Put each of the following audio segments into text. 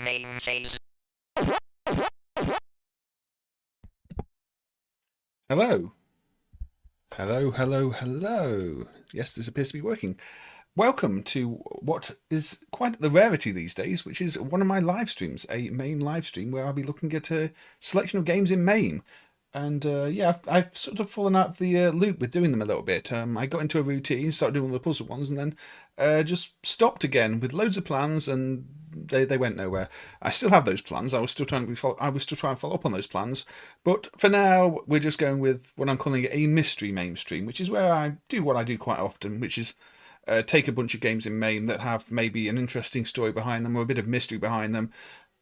MAME phase. Hello. Hello, hello, hello. Yes, this appears to be working. Welcome to what is quite the rarity these days, which is one of my live streams, a MAME live stream where I'll be looking at a selection of games in MAME. And yeah, I've sort of fallen out of the loop with doing them a little bit. I got into a routine, started doing all the puzzle ones, and then just stopped again with loads of plans, and they went nowhere. I still have those plans. I was still trying to follow up on those plans, but for now we're just going with what I'm calling a mystery MAME stream, which is where I do what I do quite often, which is take a bunch of games in MAME that have maybe an interesting story behind them or a bit of mystery behind them,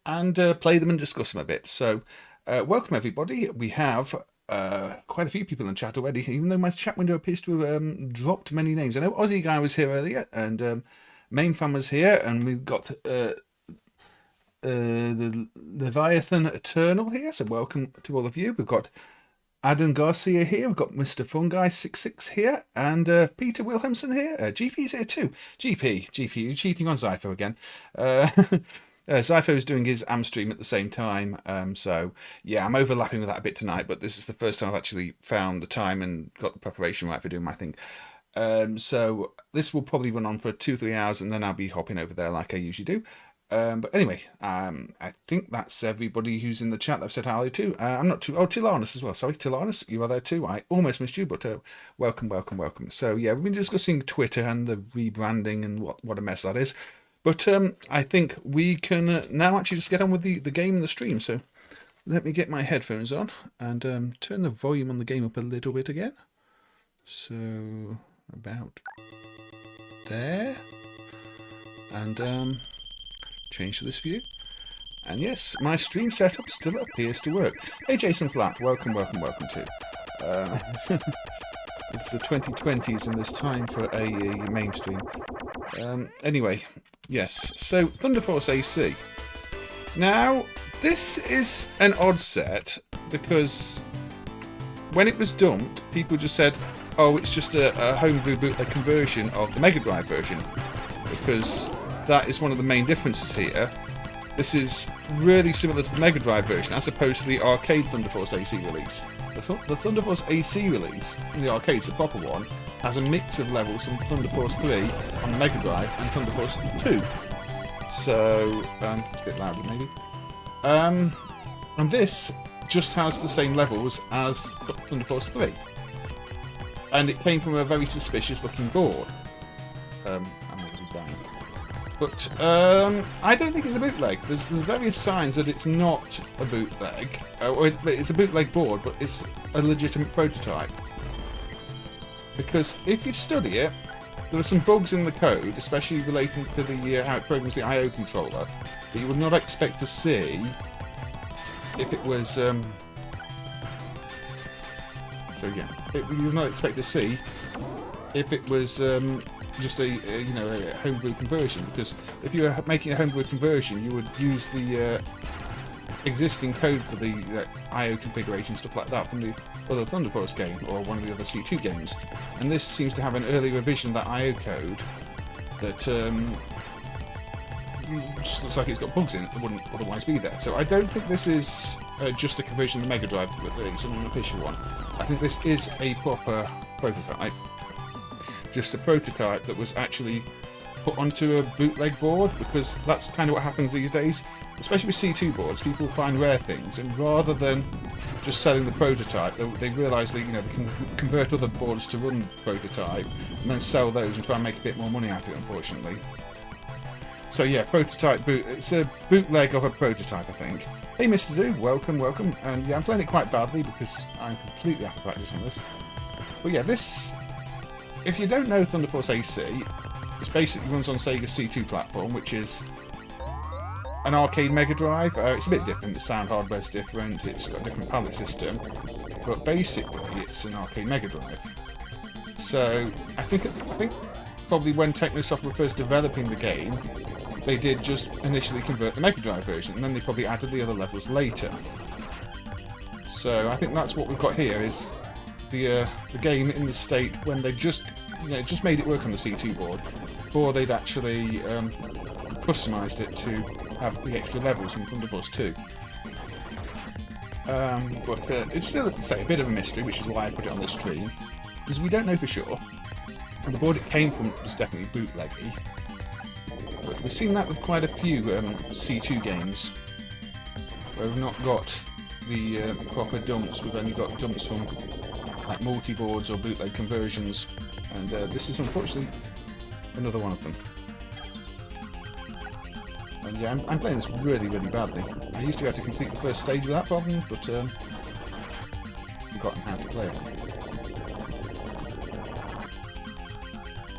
and play them and discuss them a bit. So. Welcome everybody. We have quite a few people in chat already, even though my chat window appears to have dropped many names. I know Aussie Guy was here earlier, and Main Fan was here, and we've got the Leviathan Eternal here, so welcome to all of you. We've got Adam Garcia here, we've got Mr. Fungi66 here, and Peter Wilhelmsen here. GP's here too. GP, you're cheating on Zypho again. Zypho is doing his AM stream at the same time, so yeah, I'm overlapping with that a bit tonight, but this is the first time I've actually found the time and got the preparation right for doing my thing. So this will probably run on for 2-3 hours, and then I'll be hopping over there like I usually do. But anyway, I think that's everybody who's in the chat that I've said hello to. I'm not too... Oh, Tilanus as well. Sorry, Tilanus, you are there too. I almost missed you, but welcome. So yeah, we've been discussing Twitter and the rebranding and what a mess that is. But I think we can now actually just get on with the game and the stream. So let me get my headphones on and turn the volume on the game up a little bit again. So about there. And change to this view. And yes, my stream setup still appears to work. Hey Jason Flat, welcome too. It's the 2020s and there's time for a mainstream. Anyway, yes, so Thunder Force AC. Now, this is an odd set because when it was dumped, people just said, oh, it's just a homebrew bootleg conversion of the Mega Drive version, because that is one of the main differences here. This is really similar to the Mega Drive version as opposed to the arcade Thunder Force AC release. The Thunder Force AC release, in the arcades, the proper one, has a mix of levels from Thunder Force 3 on the Mega Drive and Thunder Force 2. So, it's a bit louder maybe. And this just has the same levels as Thunder Force 3. And it came from a very suspicious looking board. I'm going to be dying. But I don't think it's a bootleg. There's various signs that it's not a bootleg. Or it's a bootleg board, but it's a legitimate prototype. Because if you study it, there are some bugs in the code, especially relating to the how it programs the I/O controller, that you would not expect to see if it was. So yeah, you would not expect to see if it was just a homebrew conversion. Because if you were making a homebrew conversion, you would use the existing code for the I/O configuration, stuff like that, from the other Thunder Force game or one of the other C2 games. And this seems to have an early revision of that I/O code that just looks like it's got bugs in it that wouldn't otherwise be there. So I don't think this is just a conversion of the Mega Drive, but it's an official one. I think this is a proper prototype. just a prototype that was actually put onto a bootleg board, because that's kind of what happens these days, especially with C2 boards. People find rare things, and rather than just selling the prototype, they realise that, you know, they can convert other boards to run the prototype and then sell those and try and make a bit more money out of it, unfortunately. So yeah, it's a bootleg of a prototype, I think. Hey Mr. Do, welcome, welcome. And yeah, I'm playing it quite badly because I'm completely out of practice on this. But yeah, this, if you don't know Thunder Force AC, it basically runs on Sega's C2 platform, which is an arcade Mega Drive. It's a bit different, the sound hardware's different, it's got a different palette system, but basically it's an arcade Mega Drive. So I think probably when Technosoft were first developing the game, they did just initially convert the Mega Drive version, and then they probably added the other levels later. So I think that's what we've got here, is the game in the state when they just made it work on the C2 board, before they'd actually customised it to have the extra levels from Thunder Force 2. But it's still, say, a bit of a mystery, which is why I put it on the stream, because we don't know for sure. And the board it came from was definitely bootleggy. But we've seen that with quite a few C2 games, where we've not got the proper dumps. We've only got dumps from like multi-boards or bootleg conversions, and this is unfortunately another one of them. And yeah, I'm playing this really, really badly. I used to be able to complete the first stage without problem, but forgotten how to play it.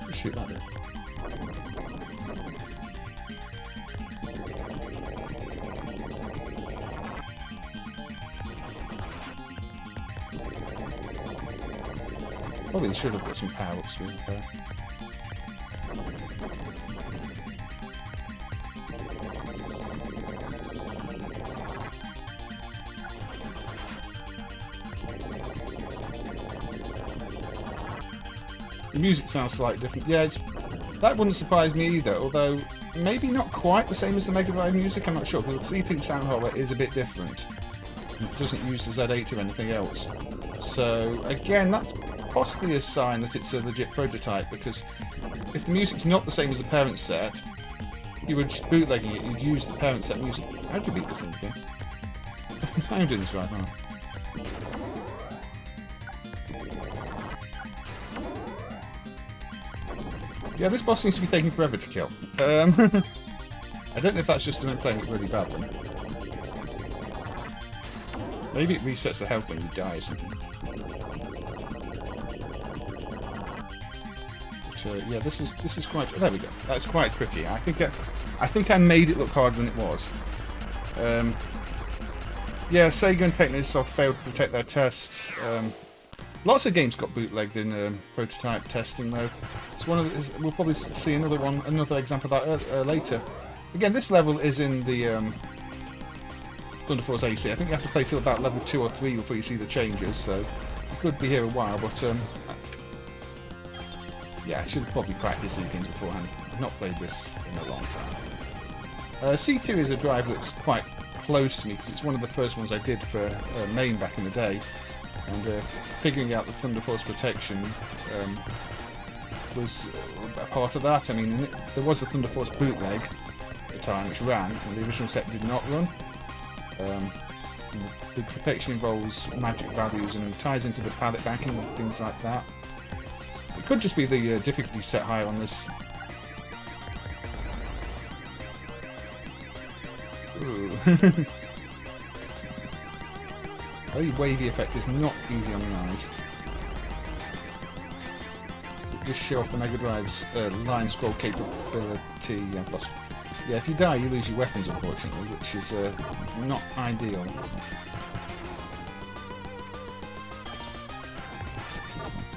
Just shoot that bit. Probably should have got some power-ups with The music sounds slightly different. Yeah, that wouldn't surprise me either, although maybe not quite the same as the Mega Drive music, I'm not sure, because the C2 sound hardware is a bit different. It doesn't use the Z8 or anything else. So, again, that's possibly a sign that it's a legit prototype, because if the music's not the same as the parent set, you were just bootlegging it, you'd use the parent set music. How do you beat this thing again? I'm doing this right now. Yeah, this boss seems to be taking forever to kill. I don't know if that's just because I'm playing it really badly. Maybe it resets the health when you die or something. But, yeah, this is quite. There we go. That's quite pretty. I think I made it look harder than it was. Yeah, Sega and Technosoft failed to protect their test. Lots of games got bootlegged in prototype testing, though. It's one of we'll probably see another example of that later. Again, this level is in the Thunder Force AC. I think you have to play till about level 2 or 3 before you see the changes, so you could be here a while. But yeah, I should probably practice these games beforehand. I've not played this in a long time. C2 is a drive that's quite close to me because it's one of the first ones I did for MAME back in the day. And figuring out the Thunder Force protection was a part of that. I mean, there was a Thunder Force bootleg at the time which ran, and the original set did not run. The protection involves magic values and ties into the palette banking and things like that. It could just be the difficulty set higher on this. Ooh. Very wavy effect is not easy on the eyes. Just show off the Mega Drive's line scroll capability. Plus, yeah, if you die, you lose your weapons, unfortunately, which is not ideal.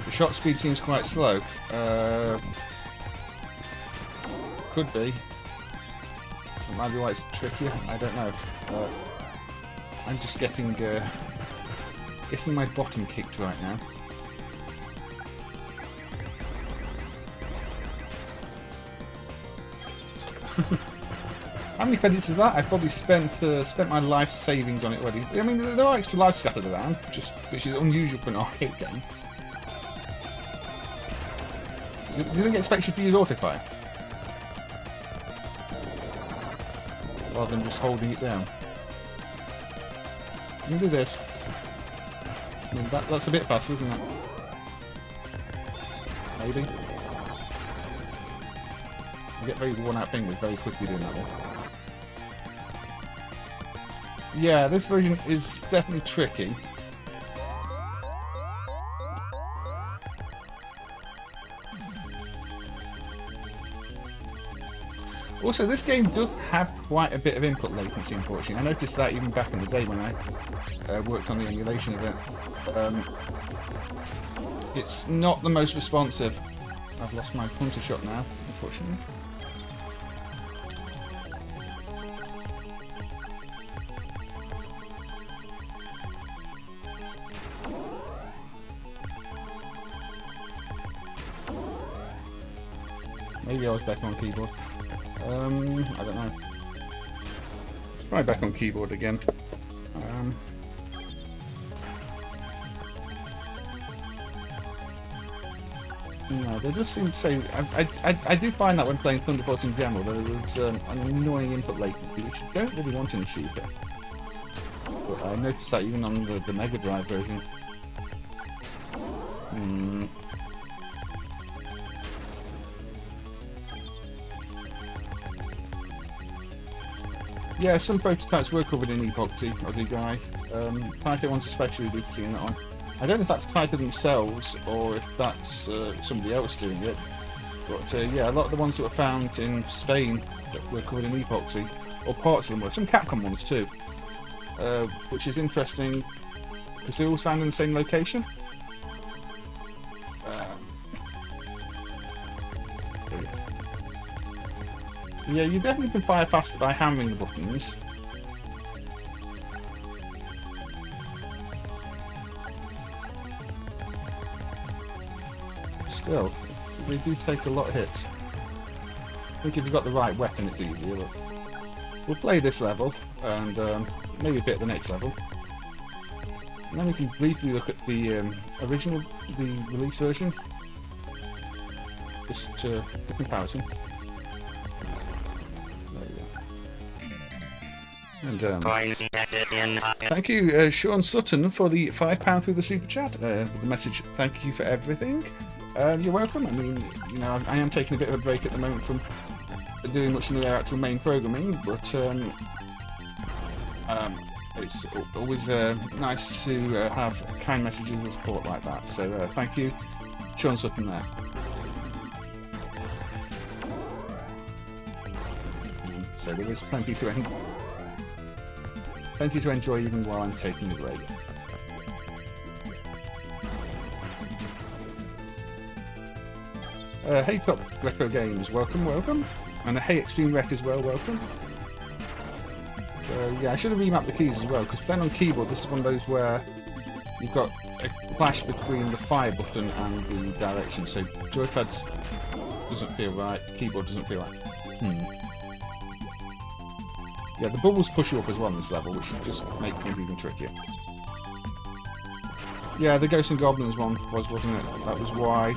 The shot speed seems quite slow. Could be. It might be why it's trickier. I don't know. I'm just getting my bottom kicked right now. How many credits is that? I've probably spent my life savings on it already. I mean, there are extra lives scattered around, which is unusual for an arcade game. You didn't expect you to use autofire? Rather than just holding it down. You can do this. I mean, that's a bit faster, isn't it? Maybe. You get very worn out fingers very quickly doing that one. Yeah, this version is definitely tricky. Also, this game does have quite a bit of input latency, unfortunately. I noticed that even back in the day when I worked on the emulation of it. It's not the most responsive. I've lost my hunter shot now, unfortunately. Maybe I was back on keyboard. I don't know. Let's try back on keyboard again. No, they just seem to say... I do find that when playing Thunderbolts in general, there is an annoying input latency, which you don't really want in a shooter. But I noticed that even on the Mega Drive version. Yeah, some prototypes were covered in epoxy, Aussie guy. Taito ones especially, we've seen that on. I don't know if that's Taito themselves or if that's somebody else doing it. But yeah, a lot of the ones that were found in Spain that were covered in epoxy, or parts of them were. Some Capcom ones too. Which is interesting because they all stand in the same location. Yeah, you definitely can fire faster by hammering the buttons. Still, they do take a lot of hits. I think if you've got the right weapon, it's easier. But we'll play this level, and maybe a bit of the next level. And then we can briefly look at the original, the release version. Just for comparison. And, thank you, Sean Sutton, for the £5 through the super chat. With the message, thank you for everything. You're welcome. I mean, you know, I am taking a bit of a break at the moment from doing much in the actual main programming, but it's always nice to have kind messages and support like that. So thank you, Sean Sutton there. So there is plenty to enjoy even while I'm taking a break. Hey Top Retro Games, welcome, welcome. And Hey Extreme Rec as well, welcome. Yeah, I should have remapped the keys as well, because playing on keyboard, this is one of those where you've got a clash between the fire button and the direction, so joypad doesn't feel right, keyboard doesn't feel right. Yeah, the bubbles push you up as well on this level, which just makes things even trickier. Yeah, the Ghosts and Goblins one wasn't it? That was why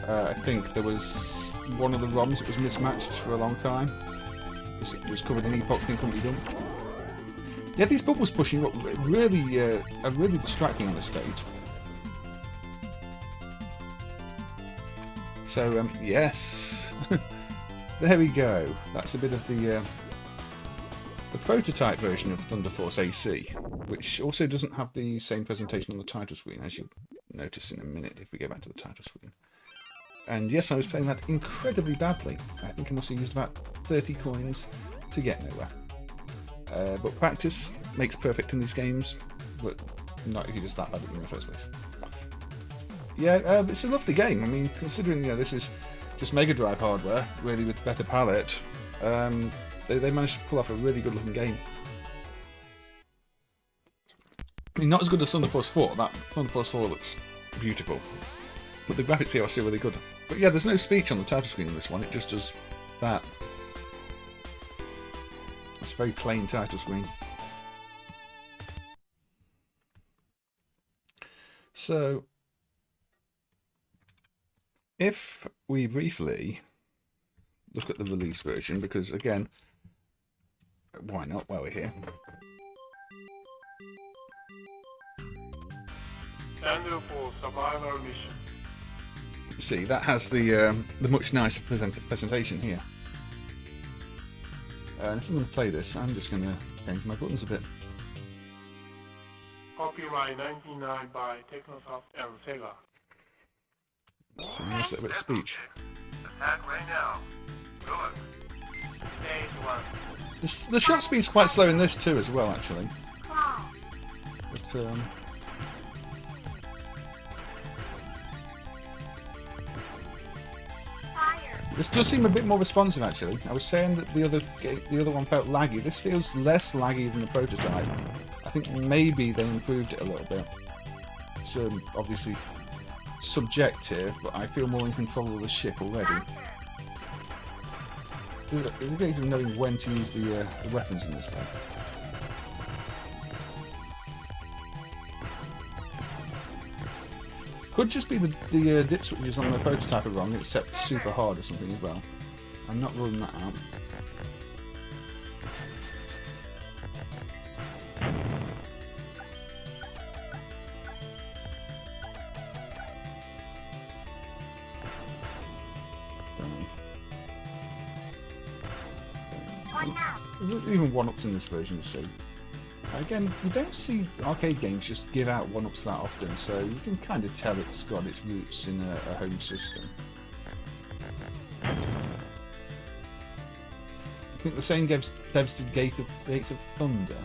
I think there was one of the ROMs that was mismatched for a long time. It was covered in epoxy and couldn't be done. Yeah, these bubbles pushing up really are really distracting on the stage. So yes, there we go. That's a bit of the prototype version of Thunder Force AC, which also doesn't have the same presentation on the title screen, as you'll notice in a minute if we go back to the title screen. And yes, I was playing that incredibly badly. I think I must have used about 30 coins to get nowhere. But practice makes perfect in these games, but not if you're just that bad at it in the first place. Yeah, it's a lovely game. I mean, considering this is just Mega Drive hardware, really with better palette, they managed to pull off a really good looking game. I mean, not as good as Thunder Force 4. That Thunder Force 4 looks beautiful, but the graphics here are still really good. But yeah, there's no speech on the title screen in this one. It just does that. It's a very plain title screen. So if we briefly look at the release version, because again, why not while we're here? Standard for survival mission. See, that has the much nicer presentation here. And if I'm going to play this, I'm just going to change my buttons a bit. Copyright 99 by Technosoft and Sega. So nice little bit of speech. Attack right now. Good. Stage 1. The shot speed's quite slow in this too, as well, actually. But this does seem a bit more responsive, actually. I was saying that the other one felt laggy. This feels less laggy than the prototype. I think maybe they improved it a little bit. It's obviously subjective, but I feel more in control of the ship already. It's a case of knowing when to use the weapons in this thing. Could just be the dip switches on the prototype are wrong, it's set super hard or something as well. I'm not ruling that out. There's even one-ups in this version, you see. Again, you don't see arcade games just give out one-ups that often, so you can kind of tell it's got its roots in a home system. I think the same devs did Gates of Thunder.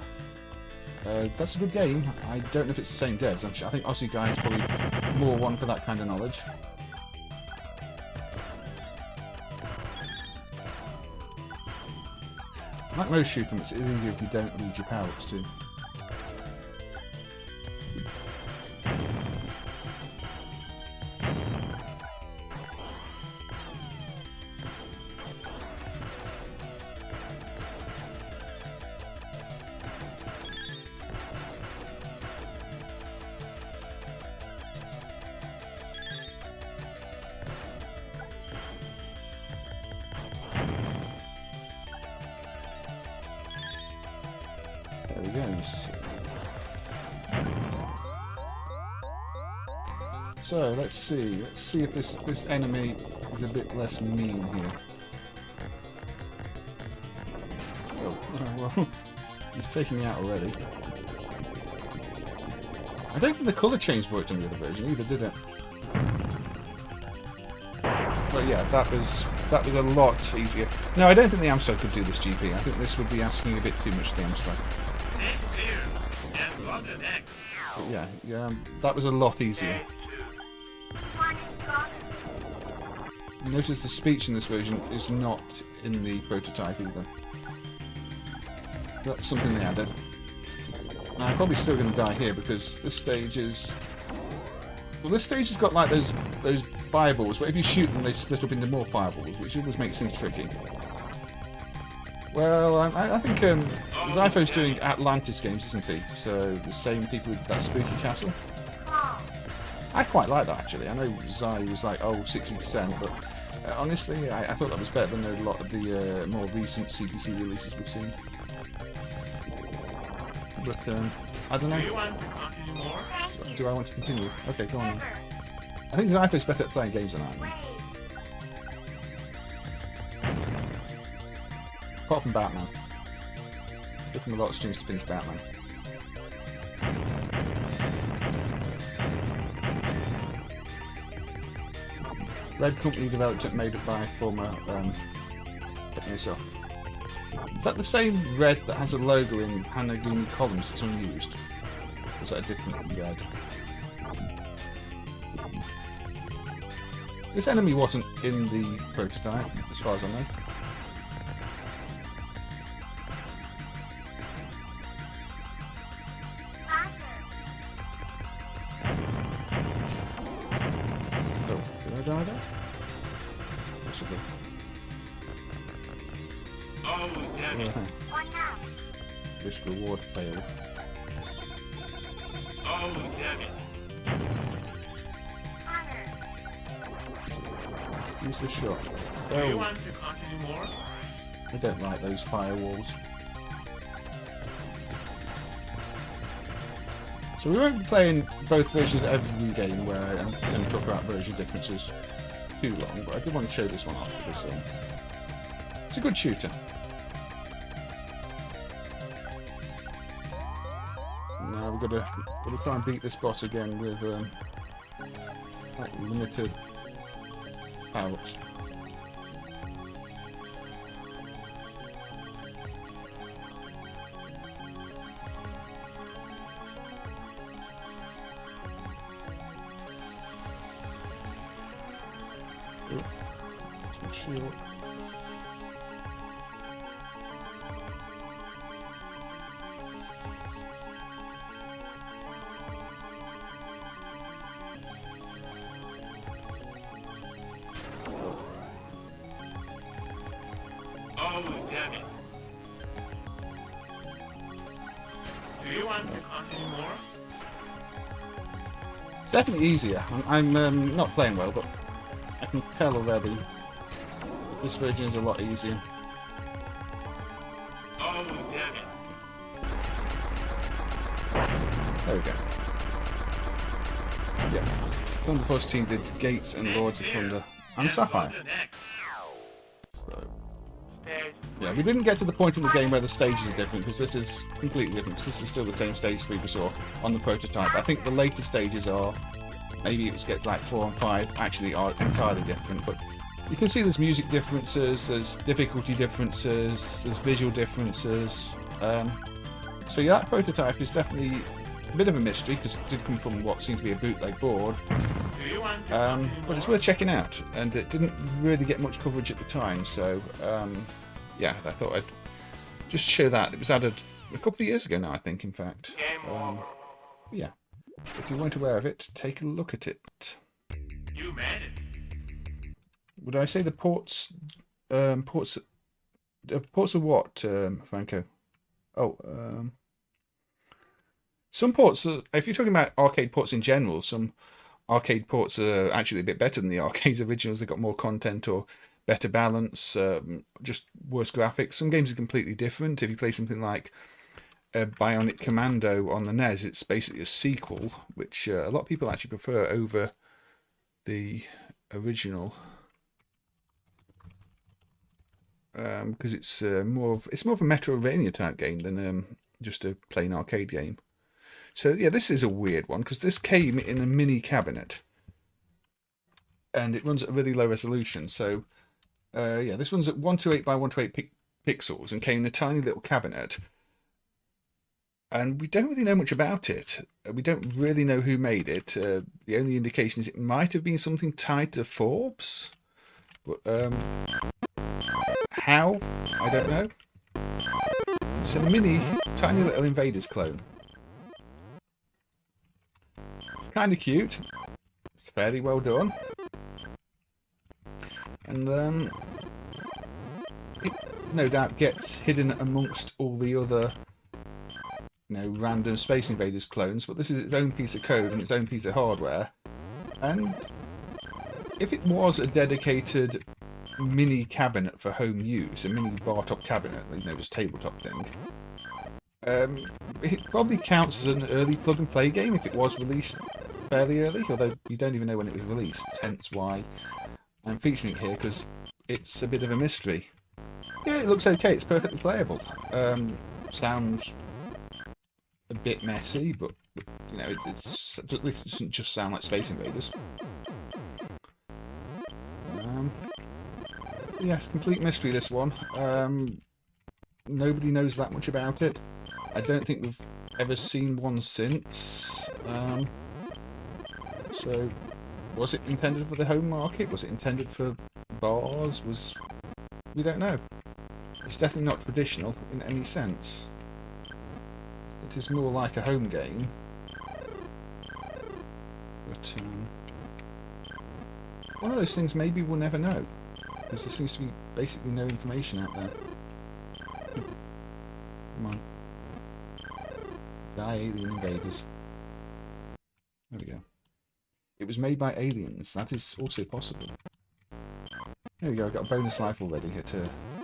That's a good game. I don't know if it's the same devs. I think Aussie Guy is probably more one for that kind of knowledge. Like most shoot 'em, it's easier if you don't read your powers too. There we go. So let's see if this enemy is a bit less mean here. Oh, well, he's taking me out already. I don't think the colour change worked on the other version either, did it? But yeah, that was a lot easier. No, I don't think the Amstrad could do this GP. I think this would be asking a bit too much of the Amstrad. But yeah, that was a lot easier. Notice the speech in this version is not in the prototype either. That's something they added. Now, I'm probably still going to die here because this stage is... Well, this stage has got like those fireballs, but if you shoot them, they split up into more fireballs, which always makes things tricky. Well, I think Zypho's doing Atlantis games, isn't he? So the same people with that spooky castle. I quite like that, actually. I know Zy was like, oh, 60%, but honestly, I thought that was better than a lot of the more recent CPC releases we've seen. But, I don't know. Do I want to continue? Okay, go on then. I think Zypho's better at playing games than I am. Apart from Batman. It took him a lot of strings to finish Batman. Red Company developed it, made it by former Technosoft. Is that the same red that has a logo in Hanagumi columns that's unused? Or is that a different red? This enemy wasn't in the prototype, as far as I know. Oh, did I die there? Possibly. Oh, damn it. Risk reward fail. Oh, damn it. Use the shot. Do you Oh, want to continue more? I don't like those firewalls. So we won't be playing both versions of every game where I'm going to talk about version differences too long, but I did want to show this one off because it's a good shooter. Now we've got to try and beat this boss again with like limited powers. Shield. Oh, damn it. Do you want to continue more? It's definitely easier. I'm not playing well, but I can tell already this version is a lot easier. Oh, damn it. There we go. Yeah. Thunder Force team did Gates and Lords of Thunder and Sapphire. So, yeah, we didn't get to the point in the game where the stages are different because this is completely different. This is still the same stage 3 we saw on the prototype. I think the later stages are, maybe it gets like 4 and 5, actually are entirely different, but you can see there's music differences, there's difficulty differences, there's visual differences. So yeah, that prototype is definitely a bit of a mystery because it did come from what seemed to be a bootleg board. Do you want to continue But it's more? worth checking out, and it didn't really get much coverage at the time, so yeah, I thought I'd just show that. It was added a couple of years ago now, I think, in fact. Game over. Yeah, if you weren't aware of it, take a look at it. You made it. Would I say the ports of what, Franco? Oh, some ports, if you're talking about arcade ports in general, some arcade ports are actually a bit better than the arcade originals. They've got more content or better balance, just worse graphics. Some games are completely different. If you play something like Bionic Commando on the NES, it's basically a sequel, which a lot of people actually prefer over the original. Because it's more of a Metroidvania type game than just a plain arcade game. So yeah, this is a weird one because this came in a mini cabinet, and it runs at a really low resolution. So yeah, this runs at 128 by 128 pixels and came in a tiny little cabinet. And we don't really know much about it. We don't really know who made it. The only indication is it might have been something tied to Forbes, but how? I don't know. It's a tiny little Invaders clone. It's kind of cute. It's fairly well done. And it no doubt gets hidden amongst all the other, random Space Invaders clones, but this is its own piece of code and its own piece of hardware. And if it was a dedicated mini cabinet for home use, a mini bar top cabinet, just tabletop thing, it probably counts as an early plug and play game if it was released fairly early, although you don't even know when it was released, hence why I'm featuring it here, because it's a bit of a mystery. Yeah, it looks okay, it's perfectly playable. Sounds a bit messy, but it's at least it doesn't just sound like Space Invaders. Yes, complete mystery, this one. Nobody knows that much about it. I don't think we've ever seen one since. So, was it intended for the home market? Was it intended for bars? We don't know. It's definitely not traditional in any sense. It is more like a home game. But, one of those things maybe we'll never know. Because there seems to be basically no information out there. Come on. Die, alien invaders. There we go. It was made by aliens. That is also possible. There we go, I got a bonus life already at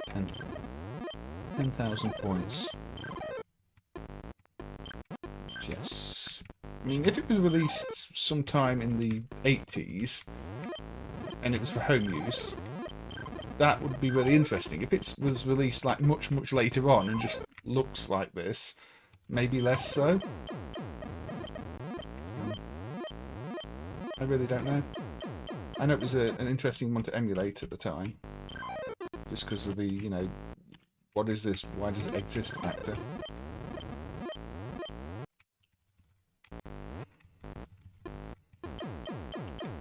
10,000 points. Yes. I mean, if it was released sometime in the 80s, and it was for home use, that would be really interesting. If it was released like much later on and just looks like this, maybe less so. I really don't know. I know it was an interesting one to emulate at the time, just because of the, you know, what is this? Why does it exist factor.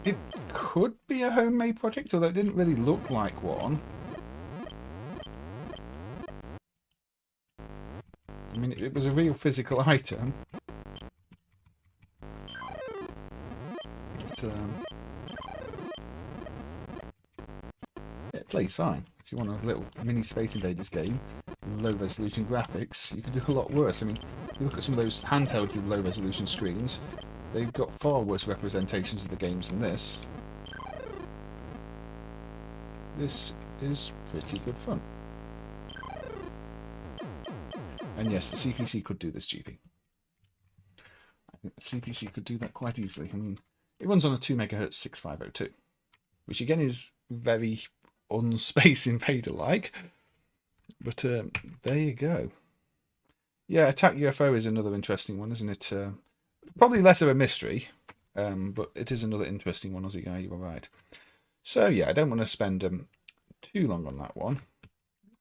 It could be a homemade project, although it didn't really look like one. I mean, it was a real physical item. But, it plays fine. If you want a little mini Space Invaders game, low resolution graphics, you can do a lot worse. I mean, if you look at some of those handhelds with low resolution screens, they've got far worse representations of the games than this. This is pretty good fun. And yes, the CPC could do this, GP. I think the CPC could do that quite easily. I mean, it runs on a 2 MHz 6502, which again is very un-Space Invader-like. But there you go. Yeah, Attack UFO is another interesting one, isn't it? Probably less of a mystery, but it is another interesting one, Aussie guy, you were right. So yeah, I don't want to spend too long on that one.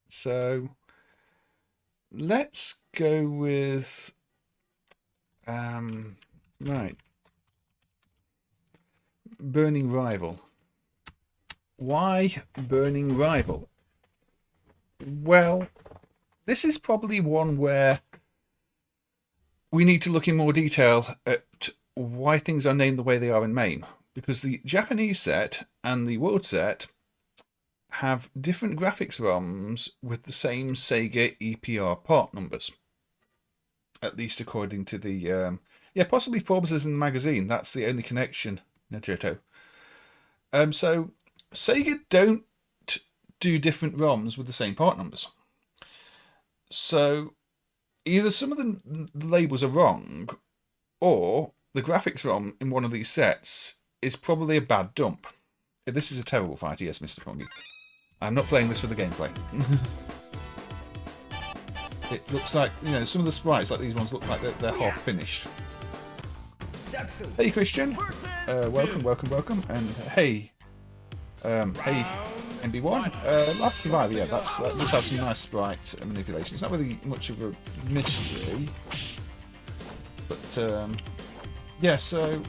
So let's go with right, Burning Rival. Why Burning Rival? Well, this is probably one where we need to look in more detail at why things are named the way they are in MAME, because the Japanese set and the world set have different graphics ROMs with the same Sega EPR part numbers, at least according to the yeah, possibly Forbes is in the magazine. That's the only connection, Najoto. So Sega don't do different ROMs with the same part numbers. So either some of the labels are wrong, or the graphics ROM in one of these sets is probably a bad dump. This is a terrible fighter, yes, Mr. Fongy. I'm not playing this for the gameplay. It looks like, you know, some of the sprites, like these ones, look like they're half finished. Hey, Christian. Welcome. And hey, hey, MB1. Last Survivor, yeah, that does have some nice sprite manipulation. It's not really much of a mystery. But, yeah, so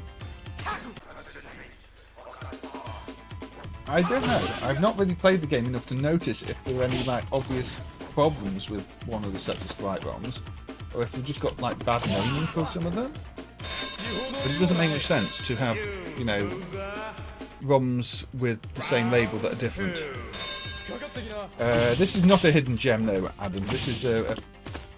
I don't know. I've not really played the game enough to notice if there are any like obvious problems with one of the sets of sprite ROMs, or if we've just got like bad naming for some of them. But it doesn't make much sense to have, you know, ROMs with the same label that are different. This is not a hidden gem though, Adam. This is a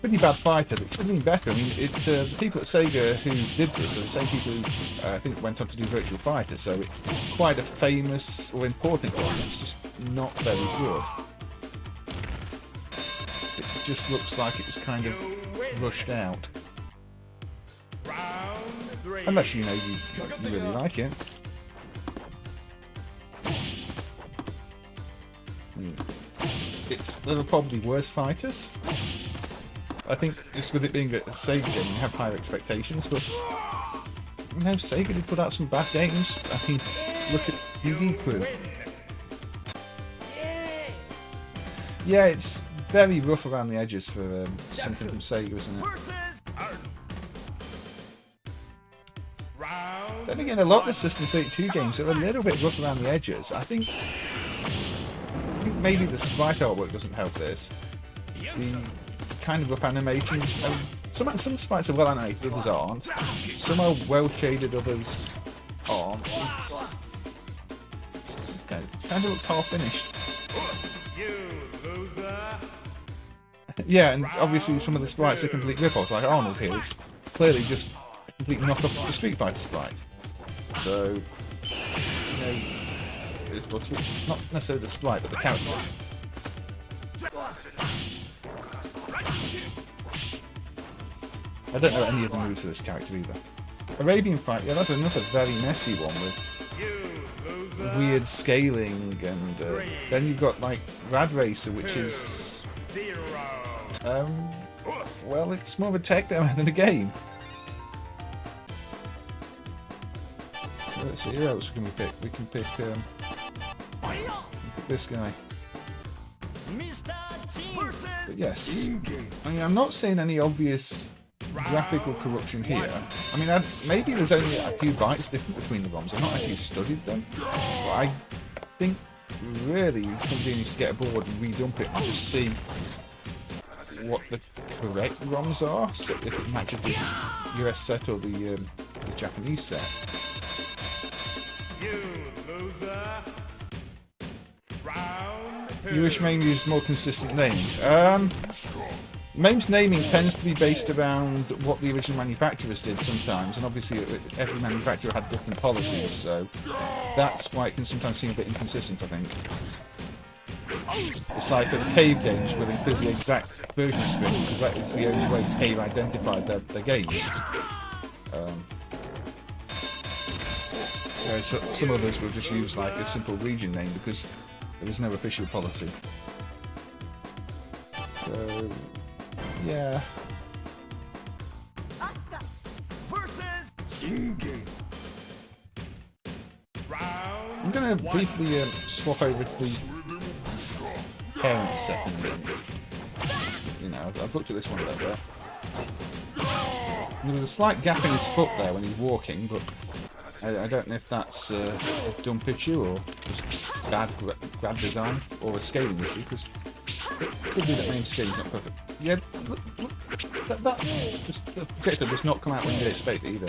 pretty bad fighter that should have been better. I mean, the people at Sega who did this are the same people who I think went on to do Virtual Fighter, so it's quite a famous or important one. It's just not very good. It just looks like it was kind of rushed out. Unless, you know, you really like it. There are probably worse fighters. I think just with it being a Sega game, you have higher expectations, but you know, Sega did put out some bad games. I mean, look at DD Crew. Yeah, it's very rough around the edges for something from Sega, isn't it? Then again, a lot of the System 32 games are a little bit rough around the edges. I think maybe the sprite artwork doesn't help this. The kind of rough animations. Some sprites are well animated, others aren't. Some are well shaded, others aren't. It kind of looks half finished. Yeah, and obviously some of the sprites are complete rip-offs, like Arnold here. It's clearly just a complete knock-off of the Street Fighter sprite. So, you know, characters, but not necessarily the sprite, but the character. I don't know any of the moves of this character either. Arabian Fight, yeah, that's another very messy one with weird scaling, and then you've got like Rad Racer, which is well, it's more of a tech demo than a game. Let's see, who else can we pick? We can pick this guy. But yes, I mean, I'm not seeing any obvious graphical corruption here. I mean, maybe there's only a few bytes different between the ROMs. I've not actually studied them, but I think really somebody needs to get aboard and redump it and just see what the correct ROMs are, so if it matches the US set or the Japanese set. You wish MAME used more consistent naming. MAME's naming tends to be based around what the original manufacturers did sometimes, and obviously every manufacturer had different policies, so that's why it can sometimes seem a bit inconsistent, I think. It's like for the Cave games, where they include the exact version string, because that is the only way Cave identified their games. So some others will just use like a simple region name because there is no official policy. So, yeah. I'm going to briefly swap over to the parent set. You know, I've looked at this one a bit. There was a slight gap in his foot there when he's walking, but I don't know if that's a dump issue or just bad grab design or a scaling issue, because it could be that MAME scaling's not perfect. Yeah, look, that just the projector does not come out when you expect it either.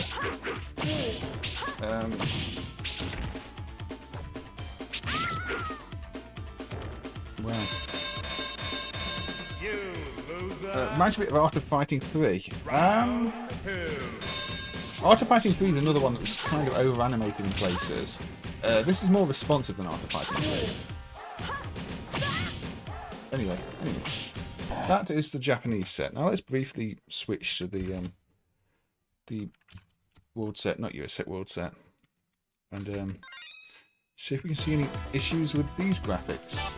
Wow. Reminds me of Art of Fighting 3. Art of Fighting 3 is another one that was kind of over-animated in places. This is more responsive than Art of Fighting 3. Anyway. That is the Japanese set. Now let's briefly switch to the world set, not US set, world set. And see if we can see any issues with these graphics.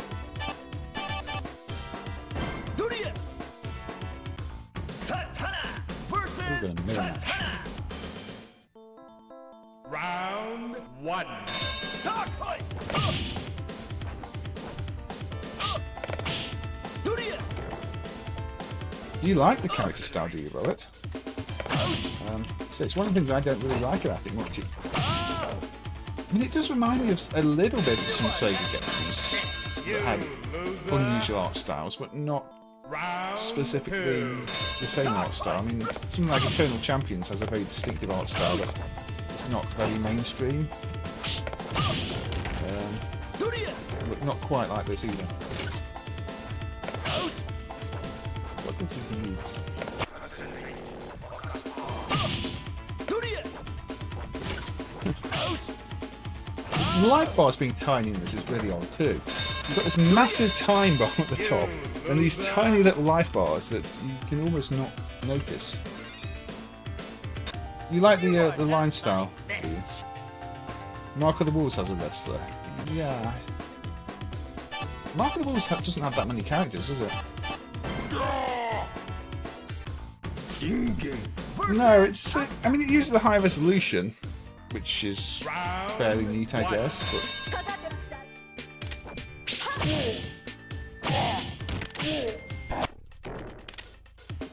We're going to mirror match. Round 1. You like the character style, do you, Robert? So it's one of the things I don't really like about it much. I mean, it does remind me of a little bit of some Seibu games that had unusual art styles, but not specifically the same art style. I mean, something like Eternal Champions has a very distinctive art style, but it's not very mainstream. But not quite like this either. What does he use? The life bars being tiny in this is really odd too. You've got this massive time bar at the top, and these tiny little life bars that you can almost not notice. You like the line style, do you? Mark of the Wolves has a wrestler. Yeah. Mark of the Wolves doesn't have that many characters, does it? No, it's... I mean, it uses the high resolution, which is fairly neat, I guess, but...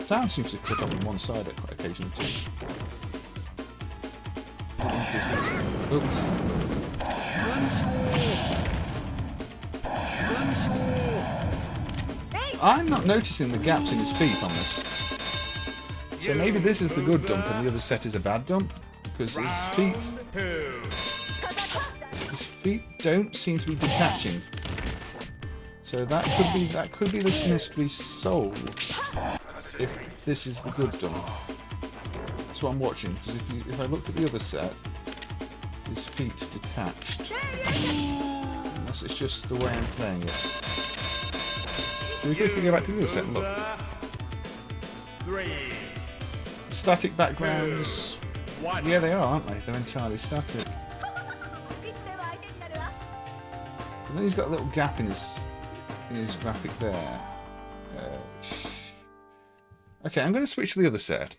Sound seems to click up on one side at occasionally too. I'm not noticing the gaps in his feet on this. So maybe this is the good dump and the other set is a bad dump, because his feet don't seem to be detaching. So that could be this mystery solved if this is the good dump. That's what I'm watching, because if I looked at the other set, his feet's detached. unless it's just the way I'm playing it. Should we quickly go back to the other set and look? Static backgrounds. Yeah, they are, aren't they? They're entirely static. And then he's got a little gap in his graphic there. Okay, I'm going to switch to the other set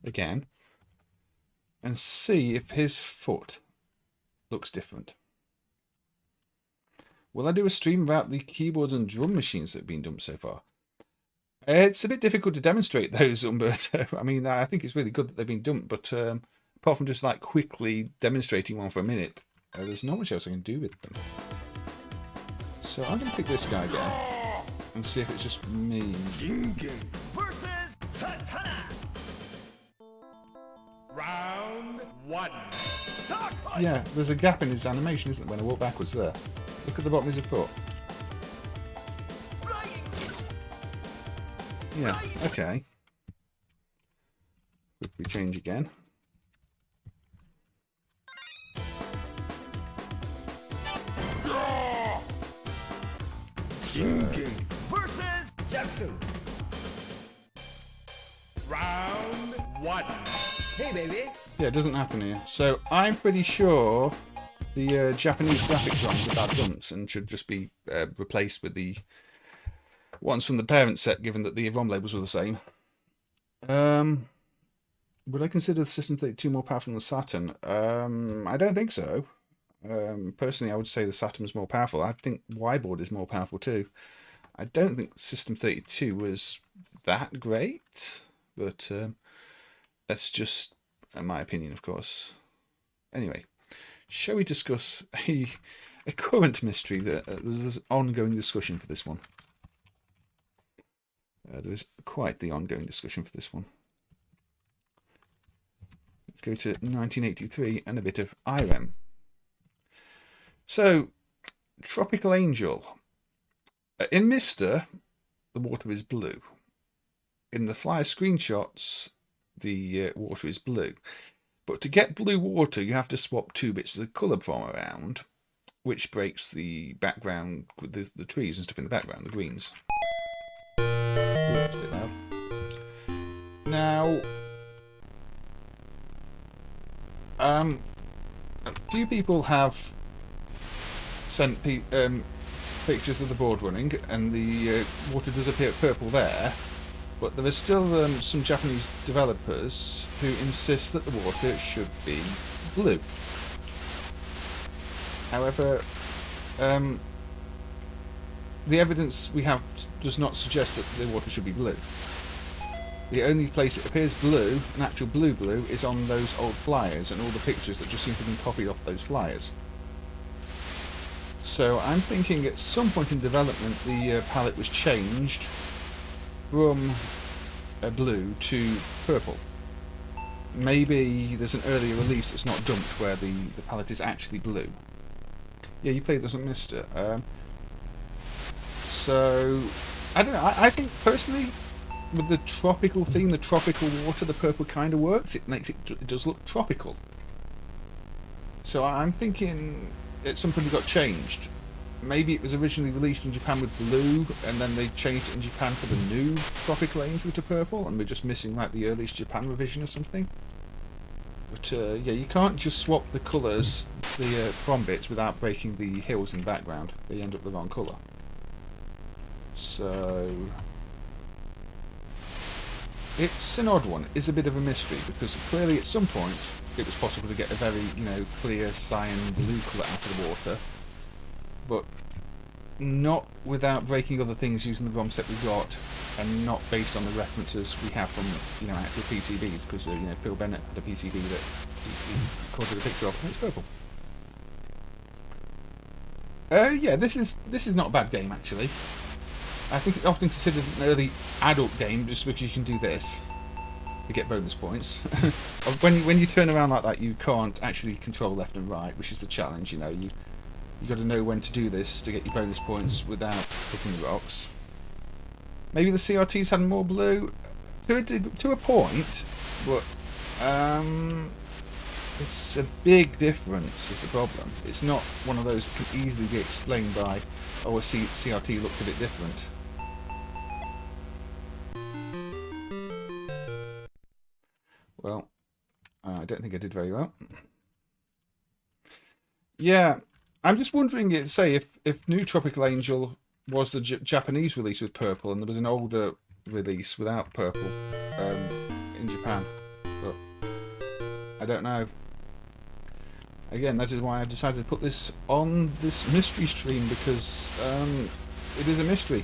again and see if his foot looks different. Will I do a stream about the keyboards and drum machines that have been dumped so far? It's a bit difficult to demonstrate those, Umberto. I mean, I think it's really good that they've been dumped, but apart from just like quickly demonstrating one for a minute, there's not much else I can do with them. So I'm going to pick this guy again and see if it's just me. Round 1. Yeah, there's a gap in his animation, isn't there, when I walk backwards there? Look at the bottom of his foot. Yeah, okay. Quickly change again. Round 1. Hey, baby. Yeah, it doesn't happen here. So I'm pretty sure the Japanese graphic drawings are bad dumps and should just be replaced with the ones from the parent set, given that the ROM labels were the same. Would I consider the System 32 more powerful than the Saturn? I don't think so. Personally, I would say the Saturn was more powerful. I think Y-Board is more powerful too. I don't think System 32 was that great, but that's just my opinion, of course. Anyway, shall we discuss a current mystery? There's ongoing discussion for this one. There is quite the ongoing discussion for this one. Let's go to 1983 and a bit of IREM. So, Tropical Angel. In Mister, the water is blue. In the flyer screenshots, the water is blue. But to get blue water, you have to swap two bits of the colour from around, which breaks the background, the trees and stuff in the background, the greens. Ooh, that's a bit loud. Now, a few people have sent pictures of the board running, and the water does appear purple there, but there are still some Japanese developers who insist that the water should be blue. However, the evidence we have does not suggest that the water should be blue. The only place it appears blue, an actual blue, is on those old flyers and all the pictures that just seem to have been copied off those flyers. So I'm thinking at some point in development the palette was changed from blue to purple. Maybe there's an earlier release that's not dumped where the palette is actually blue. Yeah, you played this on Mister. So, I don't know, I think personally with the tropical theme, the tropical water, the purple kind of works. It does look tropical. So I'm thinking at some point it got changed. Maybe it was originally released in Japan with blue, and then they changed it in Japan for the new Tropical Angel to purple, and we're just missing like the earliest Japan revision or something. But yeah, you can't just swap the colours, the prom bits, without breaking the hills in the background. They end up the wrong colour. So it's an odd one. It's a bit of a mystery, because clearly at some point it was possible to get a very, clear cyan blue colour out of the water, but not without breaking other things using the ROM set we got, and not based on the references we have from actual PCBs, because Phil Bennett had a PCB that he recorded a picture of, and it's purple. Yeah, this is not a bad game actually. I think it's often considered an early adult game just because you can do this to get bonus points. when you turn around like that, you can't actually control left and right, which is the challenge. You got to know when to do this to get your bonus points without hitting the rocks. Maybe the CRTs had more blue to a point, but It's a big difference is the problem. It's not one of those that can easily be explained by, oh, a CRT looked a bit different. Well, I don't think I did very well. Yeah, I'm just wondering, say, if New Tropical Angel was the Japanese release with purple and there was an older release without purple in Japan. But I don't know. Again, that is why I decided to put this on this mystery stream, because it is a mystery.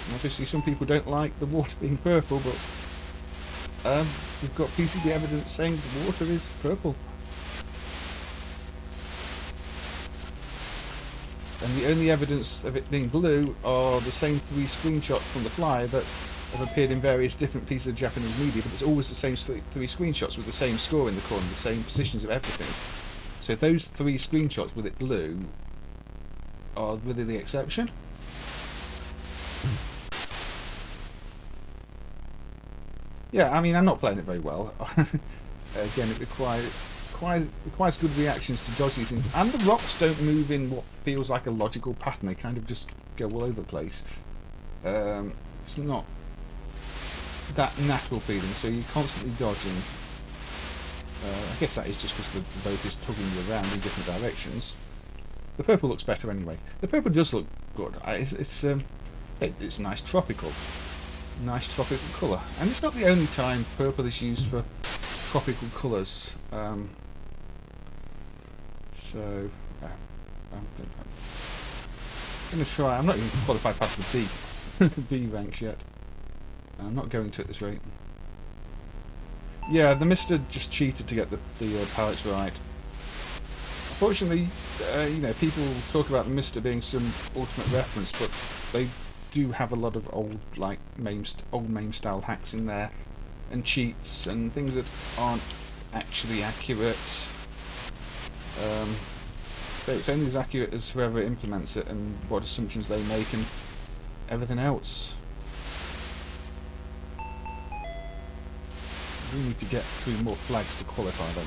And obviously some people don't like the water being purple, but we've got PCB evidence saying the water is purple. And the only evidence of it being blue are the same 3 screenshots from the flyer that have appeared in various different pieces of Japanese media, but it's always the same 3 screenshots with the same score in the corner, the same positions of everything. So those 3 screenshots with it blue are really the exception. Yeah, I mean, I'm not playing it very well. Again, it requires good reactions to dodge these things. And the rocks don't move in what feels like a logical pattern. They kind of just go all over the place. It's not that natural feeling, so you're constantly dodging. I guess that is just because the boat is tugging you around in different directions. The purple looks better anyway. The purple does look good. It's nice tropical colour, and it's not the only time purple is used for tropical colours. So I'm going to try. I'm not even qualified past the B ranks yet. I'm not going to at this rate. Yeah, the Mister just cheated to get the palettes right. Unfortunately, you know, people talk about the Mister being some ultimate reference, but they do have a lot of old MAME style hacks in there, and cheats and things that aren't actually accurate. But it's only as accurate as whoever implements it and what assumptions they make and everything else. We need to get through more flags to qualify them,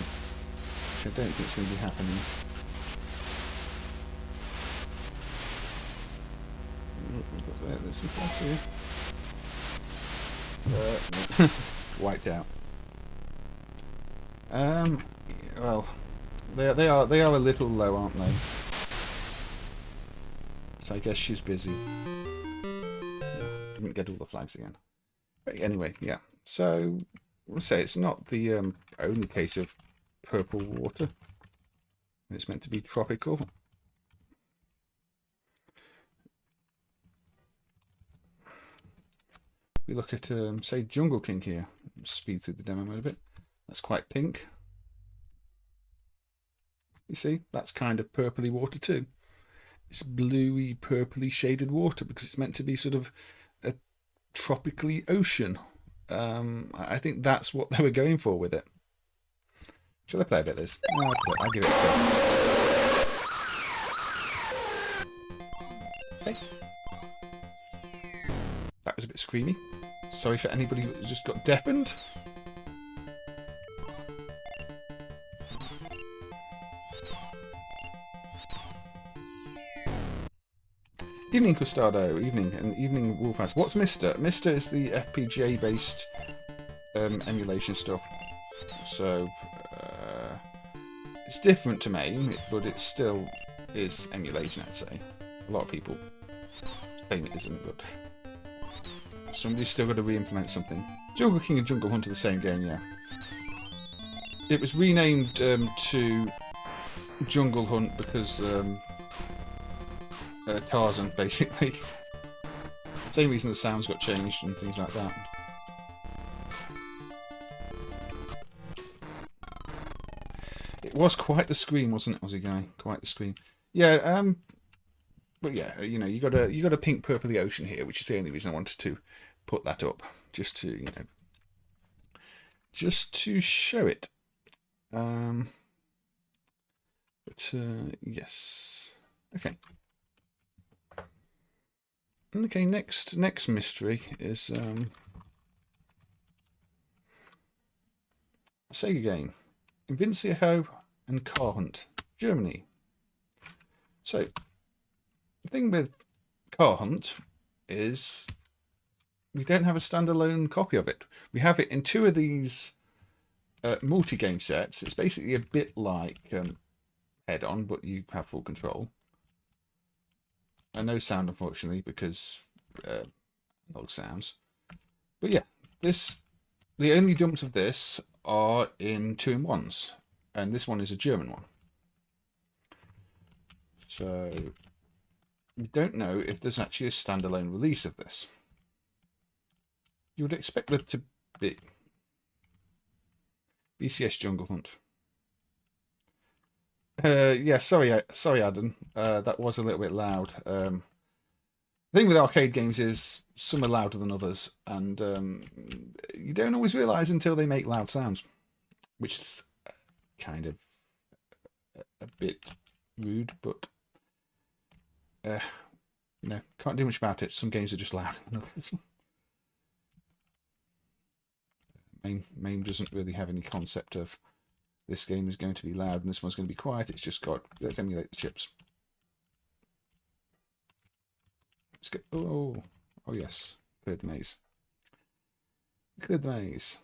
which I don't think is going to be happening. There's some flags here. Wiped out. Well, they are a little low, aren't they? So I guess she's busy. Didn't get all the flags again. But anyway, yeah. So I'll say it's not the only case of purple water. It's meant to be tropical. We look at, say, Jungle King here. Speed through the demo mode a bit. That's quite pink. You see, that's kind of purpley water too. It's bluey, purpley shaded water because it's meant to be sort of a tropically ocean. I think that's what they were going for with it. Shall I play a bit of this? No, I'll give it a go. Okay. That was a bit screamy. Sorry for anybody who just got deafened. Evening Custado, evening, and evening Wolfhouse. What's Mister? Mister is the FPGA based emulation stuff. So it's different to MAME, but it still is emulation, I'd say. A lot of people claim it isn't, but somebody's still got to re-implement something. Jungle King and Jungle Hunt are the same game, yeah. It was renamed to Jungle Hunt because Tarzan, basically. Same reason the sounds got changed and things like that. It was quite the scream, wasn't it, Aussie guy? Quite the scream. Yeah, but yeah, you know, you got a pink purpley ocean here, which is the only reason I wanted to put that up, just to, you know, just to show it. But yes, okay. Okay, next mystery is Sega game. Invinco and Car Hunt, Germany. So, the thing with Car Hunt is we don't have a standalone copy of it. We have it in 2 of these multi-game sets. It's basically a bit like Head-On, but you have full control. And no sound, unfortunately, because log sounds. But yeah, the only dumps of this are in 2-in-1s, and this one is a German one. So we don't know if there's actually a standalone release of this. You would expect there to be. BCS Jungle Hunt. Yeah, sorry, Adam. That was a little bit loud. The thing with arcade games is some are louder than others, and you don't always realise until they make loud sounds, which is kind of a bit rude, but you know, can't do much about it. Some games are just louder than others. MAME doesn't really have any concept of this game is going to be loud and this one's going to be quiet. It's just got, let's emulate the chips. Let's go. Oh yes, cleared the maze. Cleared the maze.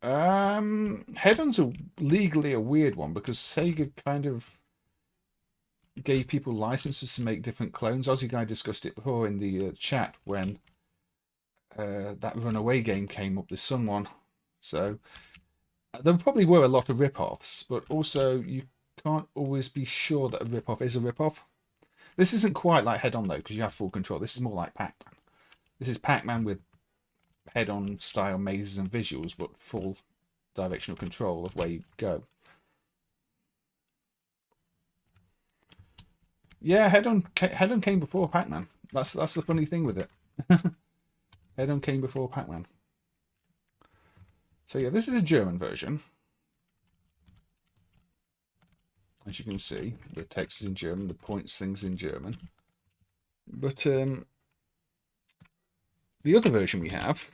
Head-On's legally a weird one because Sega kind of gave people licenses to make different clones. Aussie Guy discussed it before in the chat when that Runaway game came up, the Sun one. So there probably were a lot of rip-offs, but also you can't always be sure that a rip-off is a rip-off. This isn't quite like Head-On though, because you have full control. This is more like Pac-Man. This is Pac-Man with Head-On style mazes and visuals, but full directional control of where you go. Yeah, Head-On came before Pac-Man. That's the funny thing with it. Head-On came before Pac-Man. So yeah, this is a German version. As you can see, the text is in German, the points things in German. But the other version we have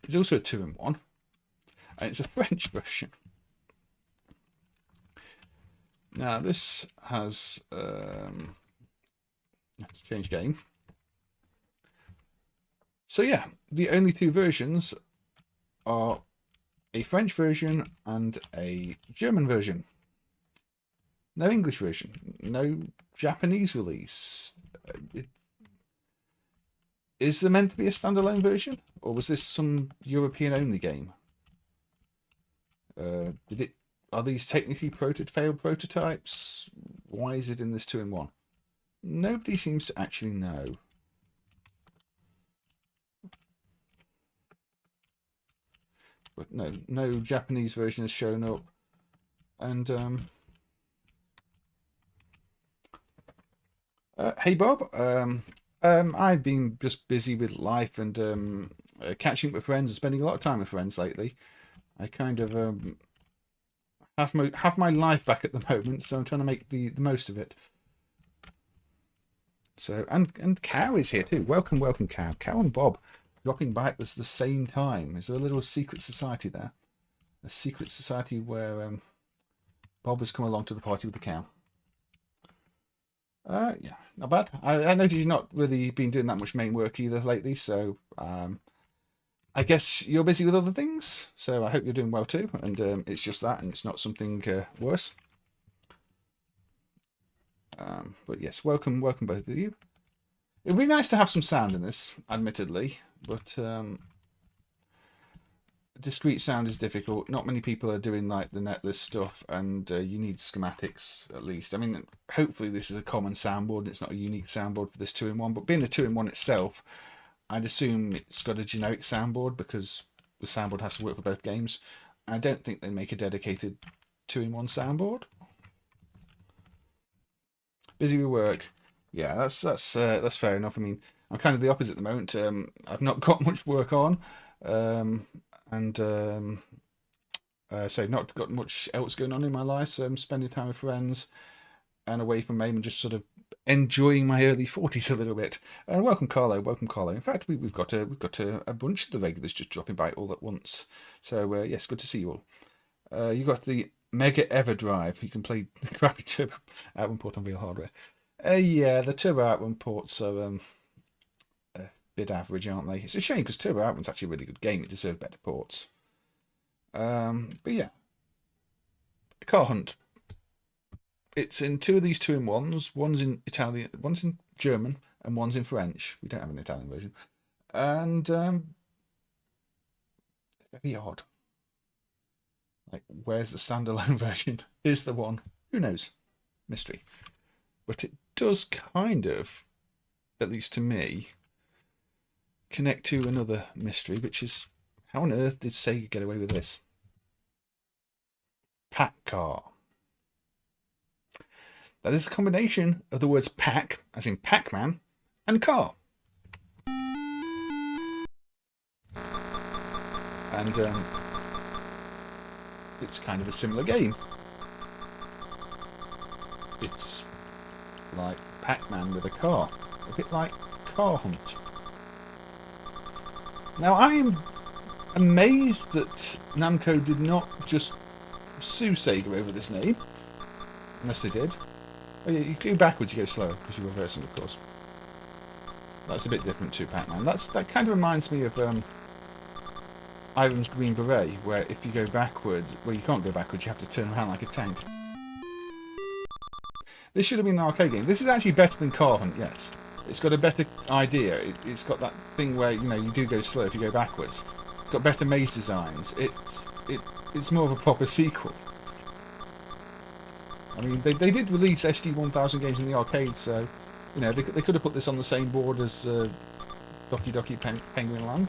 is also a 2-in-1, and it's a French version. Now this has let's change game. So yeah, the only 2 versions are a French version and a German version. No English version, no Japanese release. Is there meant to be a standalone version, or was this some European only game? Are these technically failed prototypes? Why is it in this 2-in-1? Nobody seems to actually know. But no Japanese version has shown up. And hey Bob, I've been just busy with life and catching up with friends and spending a lot of time with friends lately. I kind of have my life back at the moment, so I'm trying to make the most of it. So and Cow is here too. Welcome, Cow. Cow and Bob dropping by at the same time. Is there a little secret society there? A secret society where Bob has come along to the party with the cow. Yeah, not bad. I noticed you've not really been doing that much main work either lately, so I guess you're busy with other things. So I hope you're doing well too, and it's just that, and it's not something worse. But yes, welcome both of you. It'd be nice to have some sound in this, admittedly, but discrete sound is difficult. Not many people are doing like the netlist stuff, and you need schematics at least. I mean, hopefully this is a common soundboard. It's not a unique soundboard for this 2-in-1, but being a 2-in-1 itself, I'd assume it's got a generic soundboard because the soundboard has to work for both games. I don't think they make a dedicated 2-in-1 soundboard. Busy with work. Yeah, that's fair enough. I mean, I'm kind of the opposite at the moment. I've not got much work on, so not got much else going on in my life. So I'm spending time with friends and away from MAME and just sort of enjoying my early 40s a little bit. And welcome, Carlo. Welcome, Carlo. In fact, we've got a bunch of the regulars just dropping by all at once. So yes, good to see you all. You got the Mega Everdrive. You can play the crappy Turbo Outrun port on real hardware. Yeah, the Turbo Outrun ports are a bit average, aren't they? It's a shame because Turbo Outrun's actually a really good game. It deserved better ports. But yeah, Car Hunt. It's in two of these 2-in-1s. One's in Italian, one's in German, and one's in French. We don't have an Italian version. And very odd. Like, where's the standalone version? Is the one? Who knows? Mystery. But it does kind of, at least to me, connect to another mystery, which is, how on earth did Sega get away with this? Pacar. That is a combination of the words pack, as in Pac-Man, and car. And it's kind of a similar game. It's like Pac-Man with a car. A bit like Car Hunt. Now, I am amazed that Namco did not just sue Sega over this name. Unless they did. Oh yeah, you go backwards, you go slower, because you're reversing, of course. That's a bit different to Pac-Man. That kind of reminds me of Ivan's Green Beret, where if you go backwards, well, you can't go backwards, you have to turn around like a tank. This should have been an arcade game. This is actually better than Car Hunt, yes. It's got a better idea. It's got that thing where, you know, you do go slow if you go backwards. It's got better maze designs. It's more of a proper sequel. I mean, they did release SD1000 games in the arcade, so, you know, they could have put this on the same board as Doki Doki Penguin Land.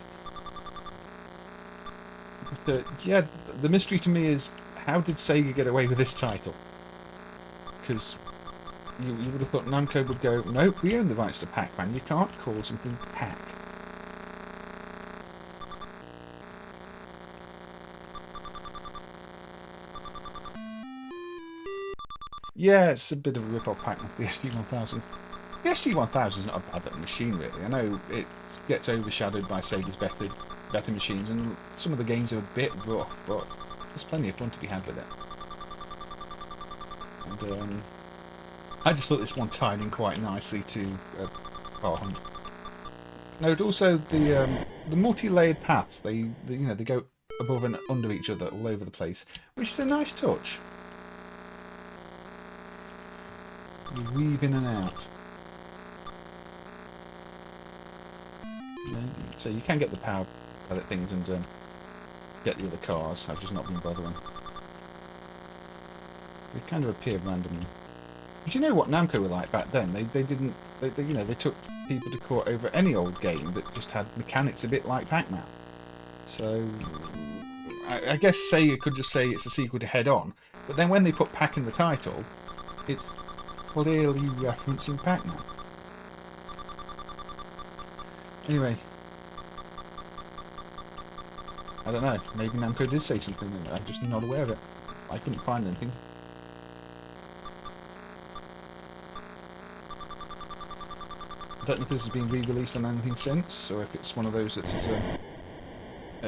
But, yeah, the mystery to me is, how did Sega get away with this title? Because you would have thought Namco would go, nope, we own the rights to Pac-Man, you can't call something Pac. Yeah, it's a bit of a rip-off Pac-Man, the SD1000. The SD1000 is not a bad little machine, really. I know it gets overshadowed by Sega's better machines, and some of the games are a bit rough, but there's plenty of fun to be had with it. And I just thought this one tied in quite nicely to Car Hunt. Note also the multi-layered paths. They go above and under each other all over the place, which is a nice touch. You weave in and out. So you can get the power pellet things and get the other cars. I've just not been bothering. They kind of appear randomly. But you know what Namco were like back then? They took people to court over any old game that just had mechanics a bit like Pac-Man. So I guess Sega could just say it's a sequel to Head On, but then when they put Pac in the title, it's clearly referencing Pac-Man. Anyway, I don't know, maybe Namco did say something and I'm just not aware of it. I couldn't find anything. I don't know if this has been re-released on anything since, or if it's one of those that has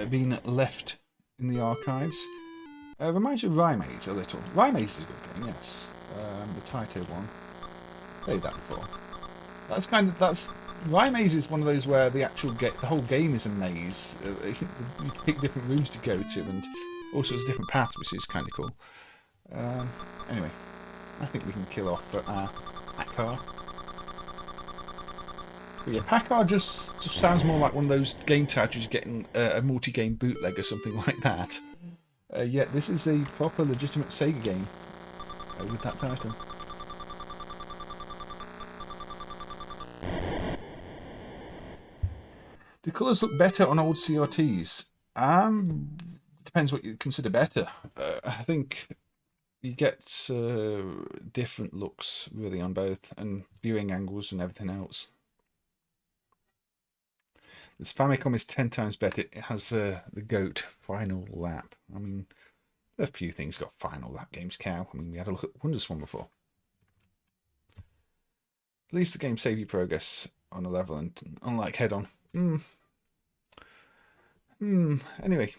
been left in the archives. Reminds you of Rymaze a little. Rymaze is a good game, yes. The Taito one. Played that before. Rymaze is one of those where the whole game is a maze. You pick different rooms to go to and all sorts of different paths, which is kind of cool. Anyway, I think we can kill off Pacar. But yeah, Pacar just sounds more like one of those game titles you get in a multi-game bootleg or something like that. Yet this is a proper, legitimate Sega game with that title. Do colours look better on old CRTs? Depends what you consider better. I think you get different looks really on both, and viewing angles and everything else. This Famicom is 10 times better. It has the GOAT Final Lap. I mean, a few things got Final Lap games, cow. I mean, we had a look at WonderSwan before. At least the game save you progress on a level, and unlike head-on. Anyway,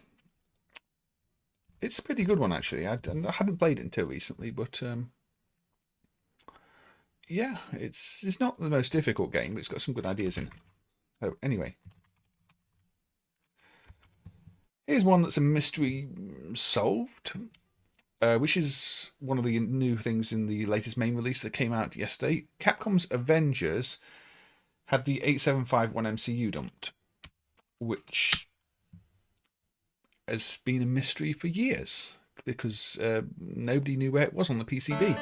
it's a pretty good one actually. I hadn't played it until recently, but yeah, it's not the most difficult game, but it's got some good ideas in it. So anyway, here's one that's a mystery solved, which is one of the new things in the latest MAME release that came out yesterday. Capcom's Avengers had the 8751 MCU dumped, which has been a mystery for years because nobody knew where it was on the PCB.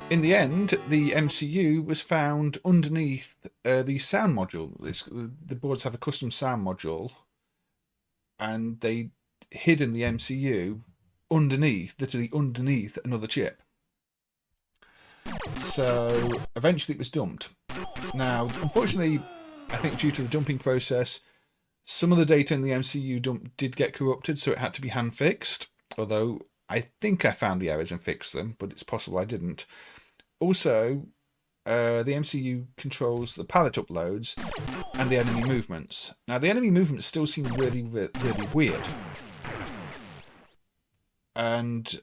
In the end, the MCU was found underneath the sound module. The boards have a custom sound module, and they hidden the MCU underneath, literally underneath another chip. So eventually it was dumped. Now, unfortunately, I think due to the dumping process, some of the data in the MCU dump did get corrupted, so it had to be hand fixed. Although I think I found the errors and fixed them, but it's possible I didn't. Also, the MCU controls the palette uploads and the enemy movements. Now, the enemy movements still seem really, really weird. And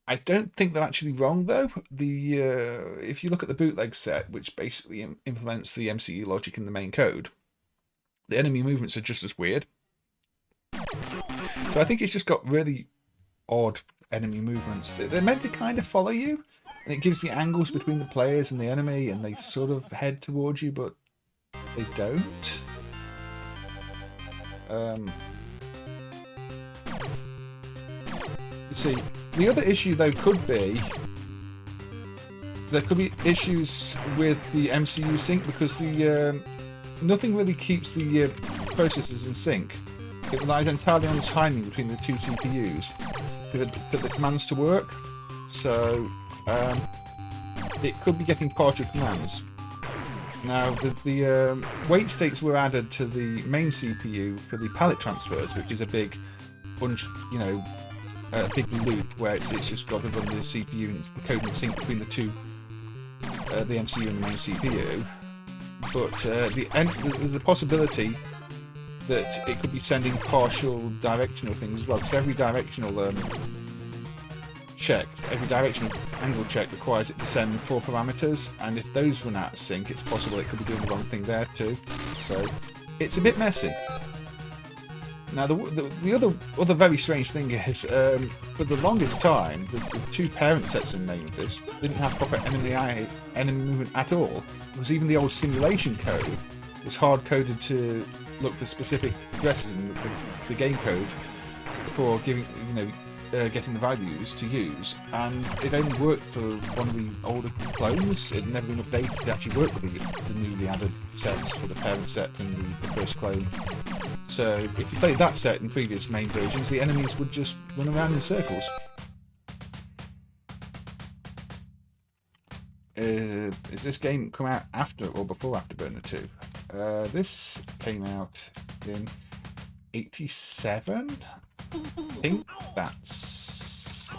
I don't think they're actually wrong, though. If you look at the bootleg set, which basically implements the MCU logic in the main code, the enemy movements are just as weird. So I think it's just got really odd enemy movements. They're meant to kind of follow you, and it gives the angles between the players and the enemy, and they sort of head towards you, but they don't. You see, the other issue though could be there could be issues with the MCU sync, because the nothing really keeps the processors in sync. It relies entirely on the timing between the two CPUs for the commands to work. So it could be getting partial commands. Now, the wait states were added to the main CPU for the palette transfers, which is a big bunch, a big loop where it's just got to run the CPU and the code in sync between the two, the MCU and the main CPU. But there's the possibility that it could be sending partial directional things as well, because every directional angle check requires it to send 4 parameters, and if those run out of sync, it's possible it could be doing the wrong thing there too. So it's a bit messy. Now the other very strange thing is, for the longest time, the two parent sets in MAME of this didn't have proper enemy movement at all. Because even the old simulation code was hard coded to look for specific addresses in the game code before getting the values to use, and it only worked for one of the older clones. It had never been updated to actually work with the newly added sets for the parent set and the first clone. So if you played that set in previous MAME versions, the enemies would just run around in circles. Is this game come out after or before Afterburner 2? This came out in 87? I think that's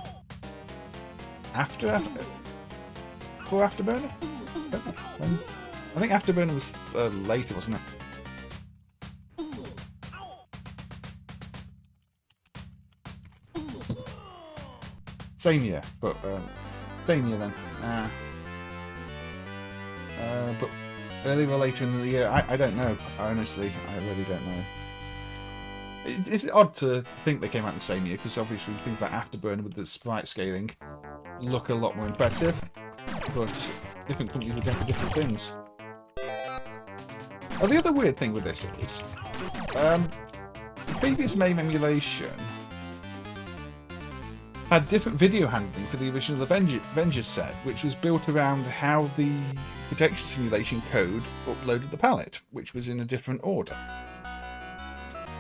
before Afterburner? I think Afterburner was later, wasn't it? Same year, but same year then. But earlier or later in the year, I don't know. Honestly, I really don't know. It's odd to think they came out in the same year, because obviously things like Afterburner with the sprite scaling look a lot more impressive, but different companies are going for different things. Now, the other weird thing with this is, the previous MAME emulation had different video handling for the original Avengers set, which was built around how the protection simulation code uploaded the palette, which was in a different order.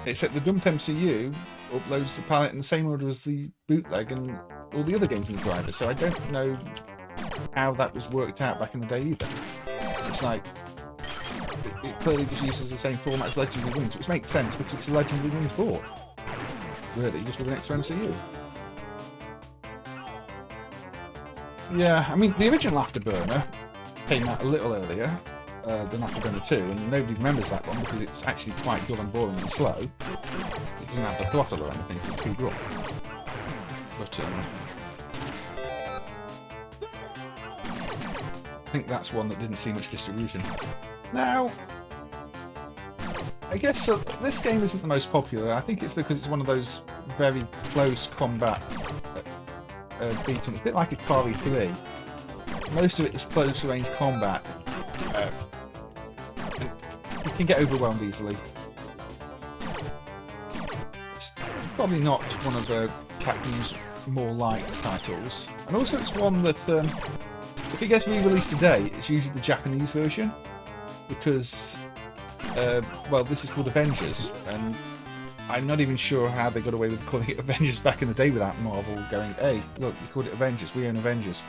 Except the dumped MCU uploads the palette in the same order as the bootleg and all the other games in the driver, so I don't know how that was worked out back in the day either. It's like, it clearly just uses the same format as Legendary Wings, which makes sense because it's a Legendary Wings board. Really, just with an extra MCU. Yeah, I mean, the original Afterburner came out a little earlier than Afterburner 2, and nobody remembers that one because it's actually quite dull and boring and slow. It doesn't have the throttle or anything to speed up. But, I think that's one that didn't see much distribution. Now, I guess this game isn't the most popular. I think it's because it's one of those very close combat beat 'em. It's a bit like a Atari 3. Most of it is close range combat. And you can get overwhelmed easily. It's probably not one of Capcom's more liked titles. And also it's one that, if it gets re-released today, it's usually the Japanese version. Because, well, this is called Avengers, and I'm not even sure how they got away with calling it Avengers back in the day without Marvel going, hey, look, you called it Avengers, we own Avengers.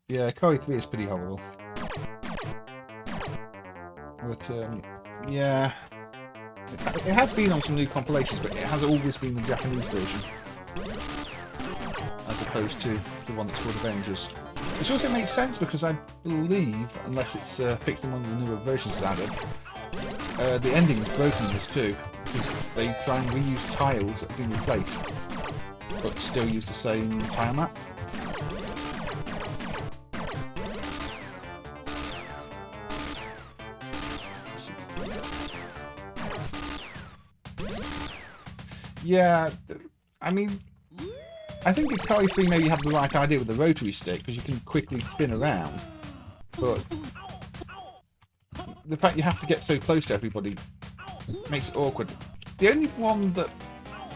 Yeah, Atari 3 is pretty horrible. But, yeah. It has been on some new compilations, but it has always been the Japanese version. As opposed to the one that's called Avengers. Which also makes sense because I believe, unless it's fixed in one of the newer versions that added, the ending is broken in this too. Because they try and reuse tiles that have been replaced, but still use the same tile map. Yeah, I mean, I think Atari 3 maybe had the right idea with the rotary stick, because you can quickly spin around, but the fact you have to get so close to everybody makes it awkward. The only one that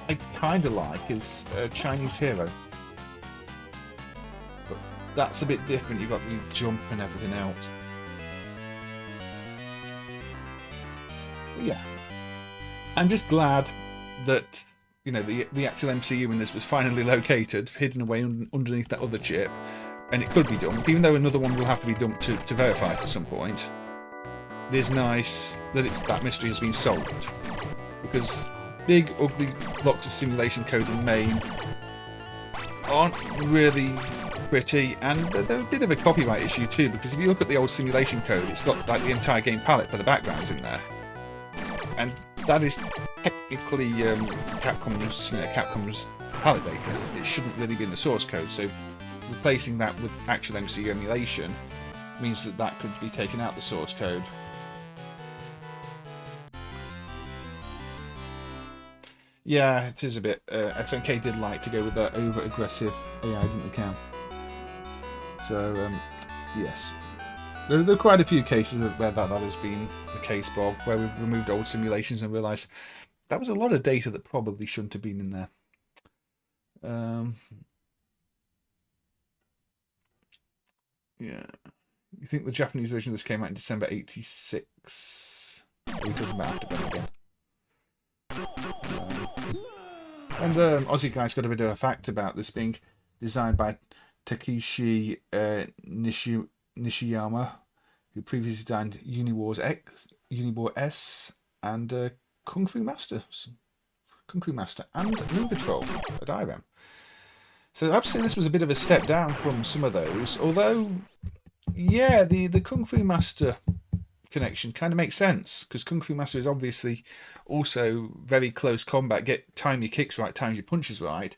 I kind of like is Chinese Hero. But that's a bit different, you've got the jump and everything else. But yeah. I'm just glad that, you know, the actual MCU in this was finally located, hidden away underneath that other chip, and it could be dumped, even though another one will have to be dumped to verify at some point. It is nice that that mystery has been solved, because big, ugly blocks of simulation code in MAME aren't really pretty, and they're a bit of a copyright issue too, because if you look at the old simulation code, it's got like the entire game palette for the backgrounds in there, and that is technically Capcom's palette data. It shouldn't really be in the source code, so replacing that with actual MCU emulation means that that could be taken out the source code. Yeah, it is a bit. SNK did like to go with that over-aggressive AI, didn't they, Cam? So, yes. There are quite a few cases where that has been the case, Bob, where we've removed old simulations and realised that was a lot of data that probably shouldn't have been in there. Yeah. You think the Japanese version of this came out in December '86? Are we talking about Afterburner again? And Aussie Guy's got a bit of a fact about this being designed by Takeshi Nishiyama, who previously designed Uniwar S, and Kung Fu Master, and Moon Patrol at IREM. So I'd say this was a bit of a step down from some of those, although, yeah, the Kung Fu Master connection kind of makes sense, because Kung Fu Master is obviously also very close combat, time your kicks right, time your punches right,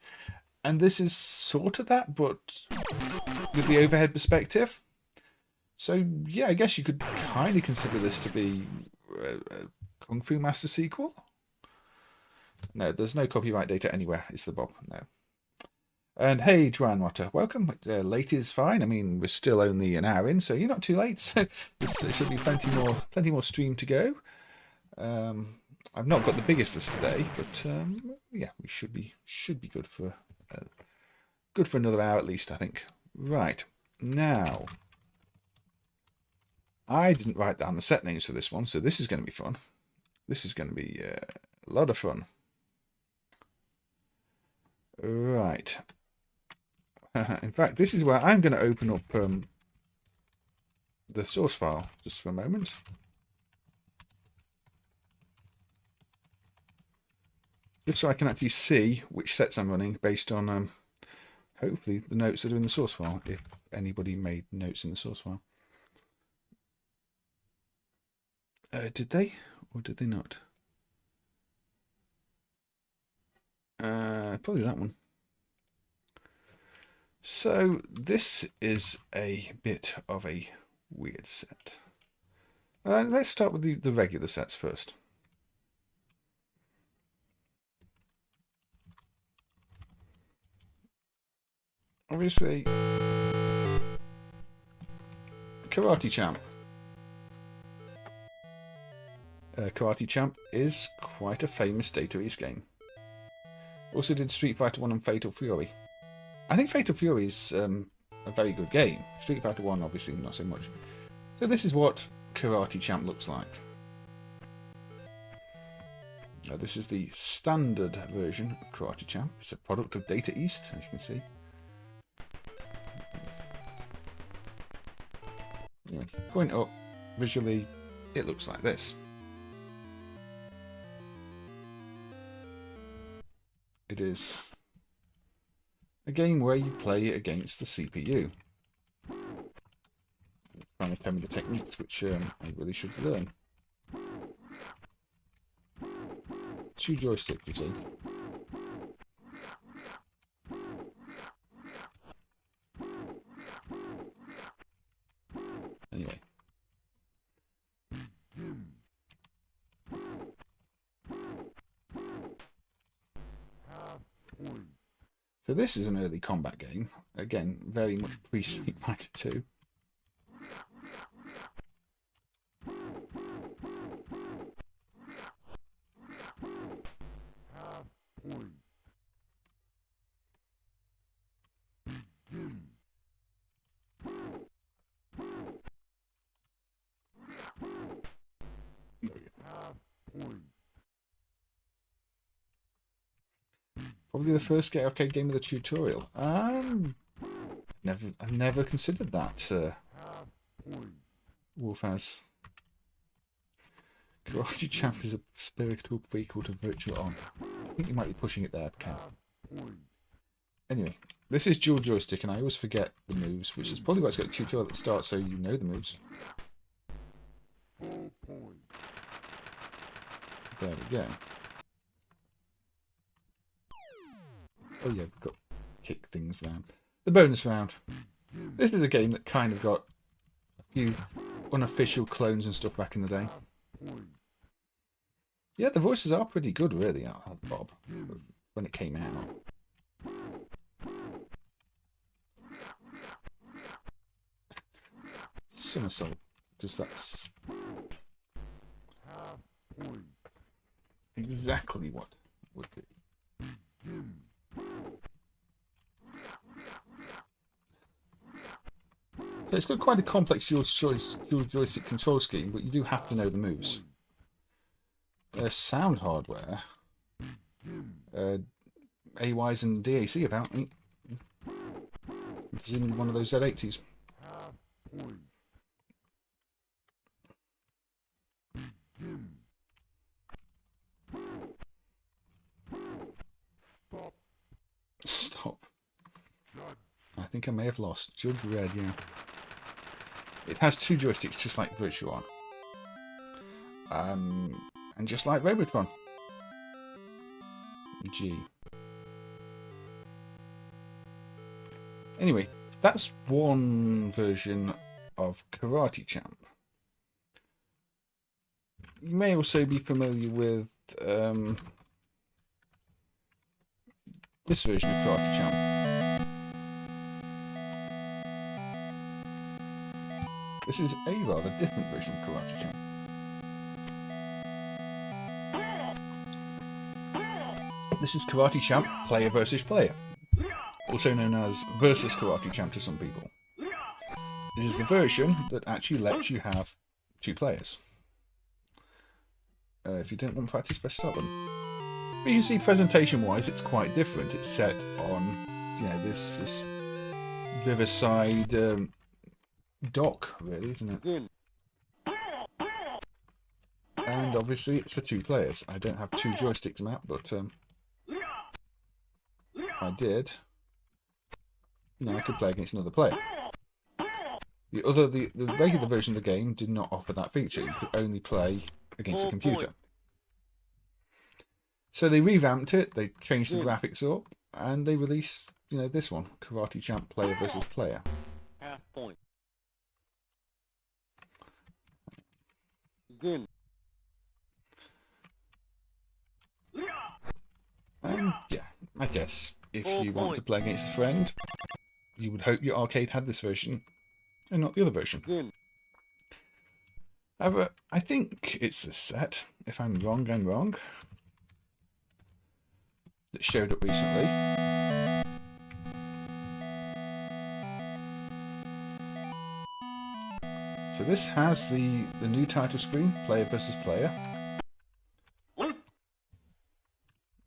and this is sort of that, but with the overhead perspective. So yeah, I guess you could kind of consider this to be a Kung Fu Master sequel. No, there's no copyright data anywhere, is the Bob? No. And hey, Joanne Rotter, welcome. Late is fine. I mean, we're still only an hour in, so you're not too late. So there should be plenty more stream to go. I've not got the biggest list today, but yeah, we should be good for another hour at least, I think. Right now, I didn't write down the set names for this one, so this is going to be fun. This is going to be a lot of fun. Right. In fact, this is where I'm going to open up the source file just for a moment. Just so I can actually see which sets I'm running based on hopefully the notes that are in the source file, if anybody made notes in the source file. Did they? Or did they not? Probably that one. So this is a bit of a weird set. Let's start with the regular sets first. Obviously, Karate Champ. Karate Champ is quite a famous Data East game. Also did Street Fighter 1 and Fatal Fury. I think Fatal Fury is a very good game. Street Fighter 1 obviously not so much. So this is what Karate Champ looks like. This is the standard version of Karate Champ. It's a product of Data East, as you can see. Anyway, going up, visually, it looks like this. It is a game where you play against the CPU. Trying to tell me the techniques, which I really should learn. 2 joysticks, you see. Anyway. So this is an early combat game. Again, very much pre-Street Fighter 2. Probably the first arcade game with a tutorial. I've never considered that. Wolf has. Karate Champ is a spiritual prequel to Virtual On. I think you might be pushing it there, Cat. Anyway, this is dual joystick, and I always forget the moves, which is probably why it's got a tutorial at the start, so you know the moves. There we go. Oh yeah, we've got to kick things round. The bonus round. This is a game that kind of got a few unofficial clones and stuff back in the day. Yeah, the voices are pretty good, really, Bob, when it came out. Somersault, because that's exactly what it would be. So it's got quite a complex dual joystick control scheme, but you do have to know the moves. Sound hardware. AYs and DAC apparently. Presumably one of those Z80s. Stop. I think I may have lost. Judge Red, yeah. It has 2 joysticks, just like Virtual On. And just like Robotron. G. Anyway, that's one version of Karate Champ. You may also be familiar with this version of Karate Champ. This is a rather different version of Karate Champ. This is Karate Champ Player versus Player, also known as Versus Karate Champ to some people. It is the version that actually lets you have 2 players. If you don't want practice, press start button. But you can see presentation-wise, it's quite different. It's set on, you know, this riverside dock, really, isn't it? And obviously, it's for 2 players. I don't have 2 joysticks map, but if I did, I could play against another player. The regular version of the game did not offer that feature. You could only play against a computer. So they revamped it, they changed the graphics up, and they released, this one, Karate Champ Player versus Player. Half point. Begin. Yeah, I guess if you want to play against a friend, you would hope your arcade had this version and not the other version. Begin. However, I think it's this set. If I'm wrong, I'm wrong. That showed up recently. So this has the new title screen, Player versus Player.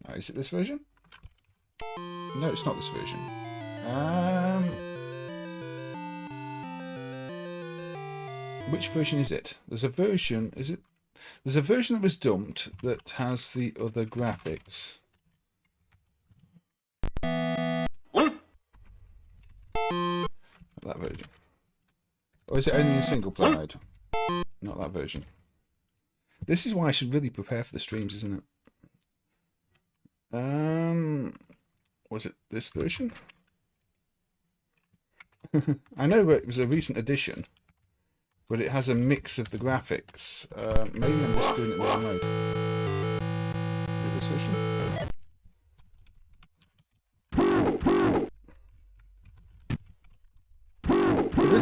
Now, is it this version? No, it's not this version. Which version is it? There's a version, There's a version that was dumped that has the other graphics. That version. Or is it only in single player mode? Not that version. This is why I should really prepare for the streams, isn't it? Was it this version? I know it was a recent addition, but it has a mix of the graphics. Maybe I'm just doing it in the wrong mode. Is it this version?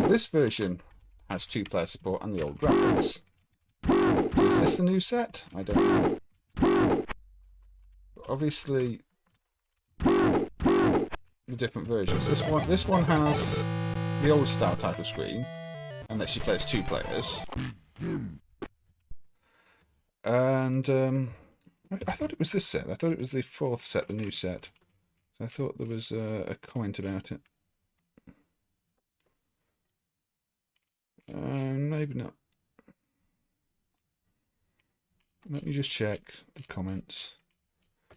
This version has 2-player support and the old graphics. Is this the new set? I don't know. But obviously, the different versions. This one has the old style title screen, and lets you play as 2 players. And I thought it was this set. I thought it was the 4th set, the new set. So I thought there was a comment about it. Maybe not. Let me just check the comments.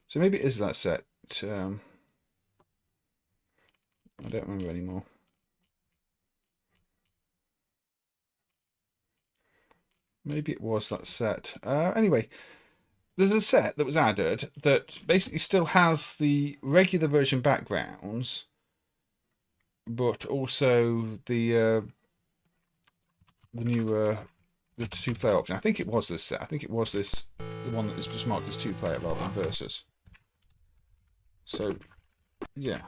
So maybe it is that set. I don't remember anymore. Maybe it was that set. Anyway, there's a set that was added that basically still has the regular version backgrounds, but also the new the 2-player option. I think it was this set. I think it was the one that was just marked as 2-player rather than versus. So yeah,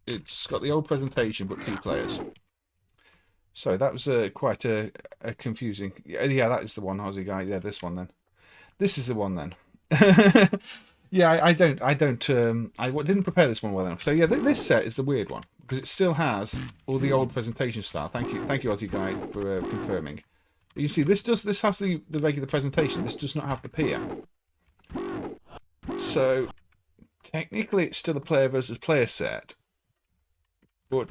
it's got the old presentation but 2 players. So that was quite a confusing. Yeah, that is the one, Aussie guy. Yeah, this one then. This is the one then. Yeah, I didn't prepare this one well enough. So yeah, this set is the weird one because it still has all the old presentation style. Thank you, Aussie guy, for confirming. But you see, this has the regular presentation. This does not have the pier. So technically, it's still a player versus player set, but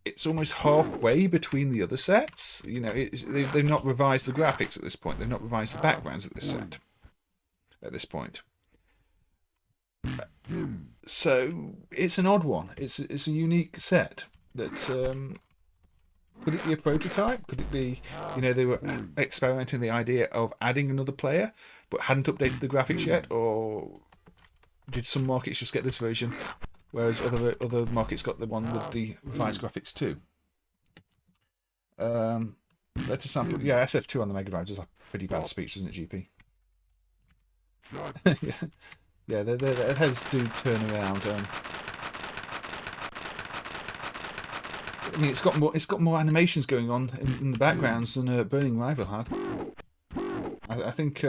it's almost halfway between the other sets. They've not revised the graphics at this point. They've not revised the backgrounds at this set. At this point. So it's an odd one. It's a unique set. That could it be a prototype? Could it be, they were experimenting with the idea of adding another player, but hadn't updated the graphics yet, or did some markets just get this version, whereas other markets got the one with the revised graphics too? Let's sample. Yeah, SF2 on the Mega Drive does a pretty bad speech, doesn't it, GP? Yeah, their heads do turn around. I mean, it's got more animations going on in the backgrounds than Burning Rival had. I think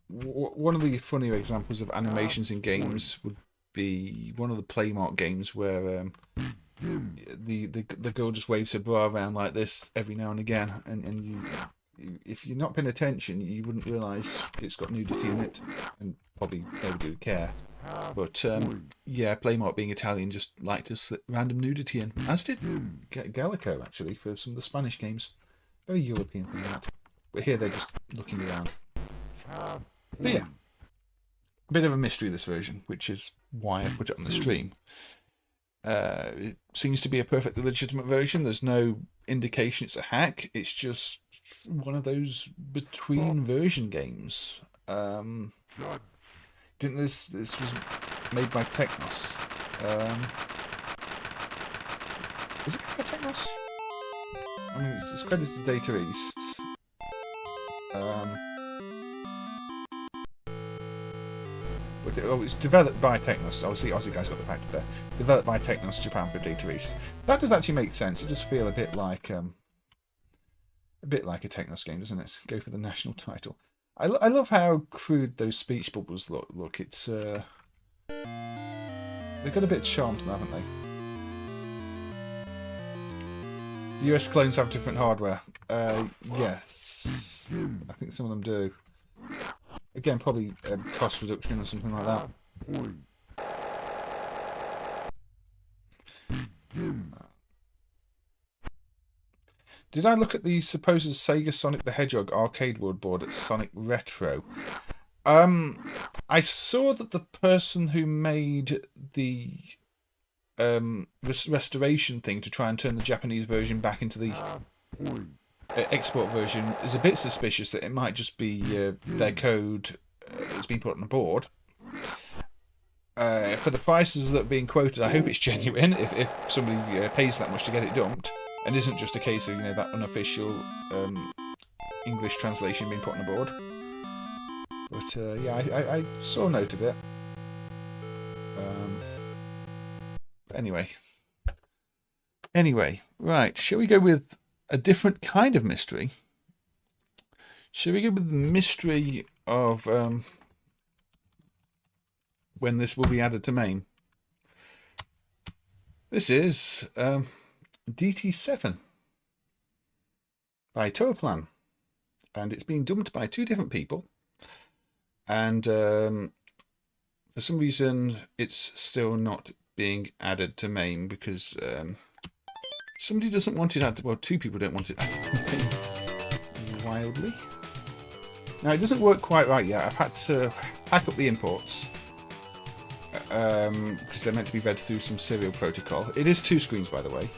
one of the funnier examples of animations in games would be one of the Playmark games where the girl just waves her bra around like this every now and again, and you, if you're not paying attention, you wouldn't realise it's got nudity in it, and probably nobody would care. But yeah, Playmark, being Italian, just liked to slip random nudity in, as did Gallico actually for some of the Spanish games. Very European thing that. But here they're just looking around. But yeah, a bit of a mystery, this version, which is why I put it on the stream. It seems to be a perfectly legitimate version. There's no indication it's a hack. It's just one of those between version games. Didn't this was made by Technos? Was it made by Technos? I mean, it's credited to Data East. But it's developed by Technos. Obviously, Aussie guys got the fact there. Developed by Technos Japan for Data East. That does actually make sense. It does feel a bit like a Technos game, doesn't it? Go for the national title. I love how crude those speech bubbles look. It's they've got a bit of charm to them, haven't they? The US clones have different hardware. Yes, I think some of them do. Again, probably cost reduction or something like that. Did I look at the supposed Sega Sonic the Hedgehog arcade world board at Sonic Retro? I saw that the person who made the restoration thing to try and turn the Japanese version back into the export version is a bit suspicious that it might just be their code that's been put on the board. For the prices that are being quoted, I hope it's genuine if somebody pays that much to get it dumped and isn't just a case of that unofficial English translation being put on the board. But yeah, I saw a note of it. Anyway, right, shall we go with a different kind of mystery? Shall we go with the mystery of when this will be added to MAME? This is DT7 by Toaplan, and it's been dumped by two different people, and for some reason it's still not being added to MAME because somebody doesn't want it added. Well, two people don't want it added to MAME. Wildly. Now, it doesn't work quite right yet. I've had to pack up the imports because they're meant to be read through some serial protocol. It is 2 screens, by the way,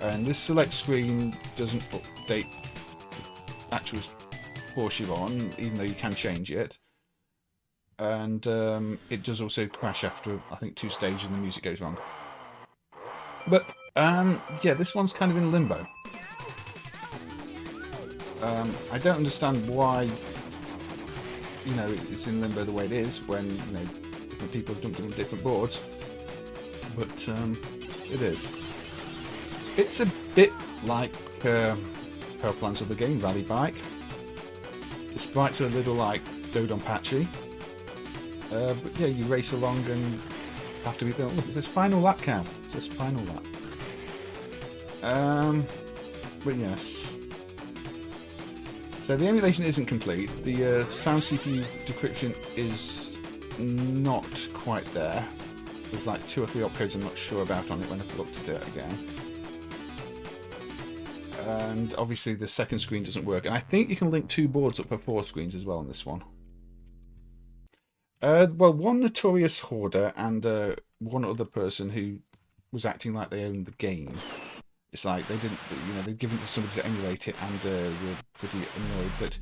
and this select screen doesn't update the actual course you're on, even though you can change it. And it does also crash after, I think, 2 stages and the music goes wrong. But, yeah, this one's kind of in limbo. I don't understand why, it's in limbo the way it is when, different people have dumped it on different boards. But, it is. It's a bit like Powerplan's other game, Rally Bike. The sprites are a little like Dodonpachi. But yeah, you race along and have to be built. Look, it says final lap count. It says final lap. But yes. So the emulation isn't complete. The sound CPU decryption is not quite there. There's like 2 or 3 opcodes I'm not sure about on it when I've looked at it again. And obviously the second screen doesn't work. And I think you can link 2 boards up for 4 screens as well on this one. Well, one notorious hoarder and one other person who was acting like they owned the game. It's like they didn't, they'd given it to somebody to emulate it and were pretty annoyed that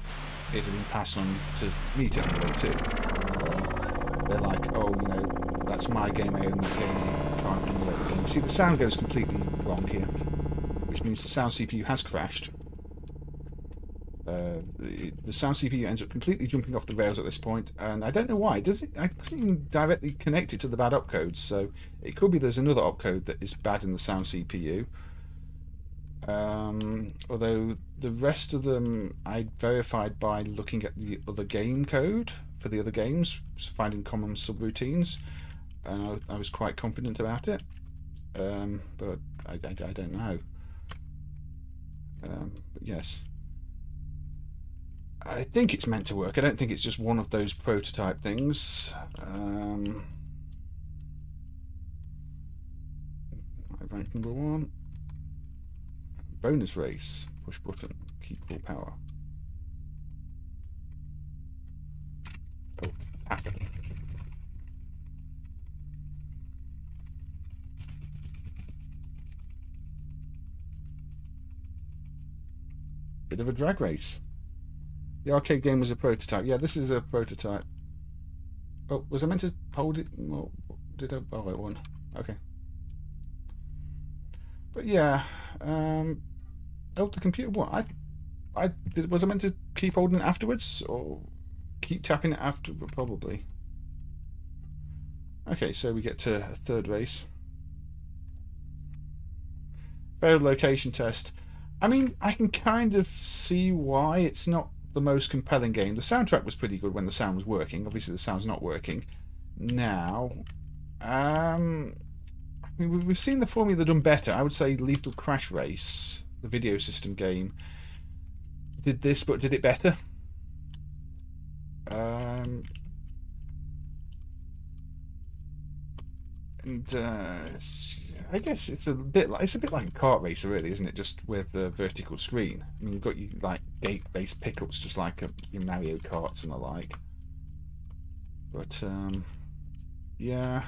it had been passed on to me to emulate too. They're like, oh, that's my game, I own the game, you can't emulate the game. See, the sound goes completely wrong here, which means the sound CPU has crashed. The sound CPU ends up completely jumping off the rails at this point, and I don't know why. Does it? I couldn't even directly connect it to the bad opcodes, so it could be there's another opcode that is bad in the sound CPU. Although the rest of them I verified by looking at the other game code for the other games, finding common subroutines, and I was quite confident about it. But I don't know. But yes. I think it's meant to work. I don't think it's just one of those prototype things. Rank number 1. Bonus race. Push button. Keep full power. Oh. Bit of a drag race. The arcade game was a prototype. Yeah, this is a prototype. Oh, was I meant to hold it? Well, did I? Oh, it won. Okay. But yeah, oh, the computer. What? Was I meant to keep holding it afterwards, or keep tapping it after? Probably. Okay, so we get to a third race. Failed location test. I mean, I can kind of see why it's not the most compelling game. The soundtrack was pretty good when the sound was working. Obviously, the sound's not working now. I mean, we've seen the formula done better. I would say Lethal Crash Race, the video system game, did this, but did it better. I guess it's a bit like a kart racer, really, isn't it? Just with a vertical screen. I mean, you've got your like gate-based pickups, just like your Mario Karts and the like. But yeah,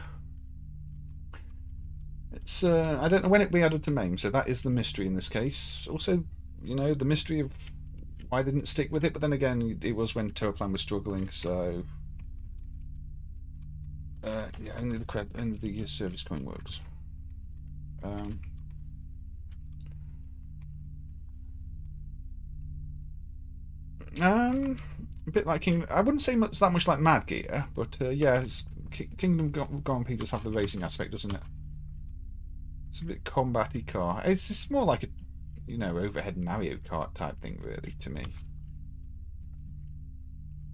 it's I don't know when it will be added to MAME, so that is the mystery in this case. Also, you know, the mystery of why they didn't stick with it. But then again, it was when Toaplan was struggling, so. Yeah, only the service coin works. A bit like Kingdom. I wouldn't say that much like Mad Gear, but yeah, Kingdom Grand Prix does have the racing aspect, doesn't it? It's a bit combat-y car. It's just more like a, you know, overhead Mario Kart type thing, really, to me.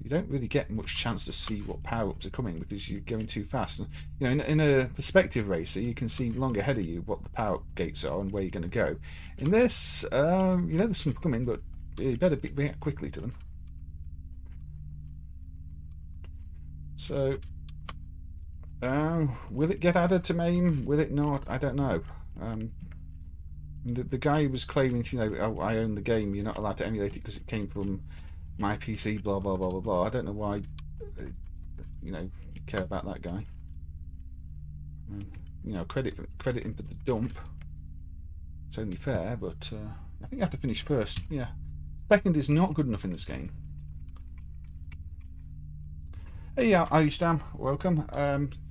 You don't really get much chance to see what power-ups are coming because you're going too fast. And, you know, in a perspective racer, you can see long ahead of you what the power gates are and where you're going to go. In this, you know, there's some coming, but you better react quickly to them. So, will it get added to MAME? Will it not? I don't know. The guy who was claiming, you know, oh, I own the game, you're not allowed to emulate it because it came from my PC, blah blah blah blah blah. I don't know why, you know, you care about that guy. You know, credit him for the dump. It's only fair, but I think you have to finish first. Yeah, second is not good enough in this game. Hey, Aristam, welcome.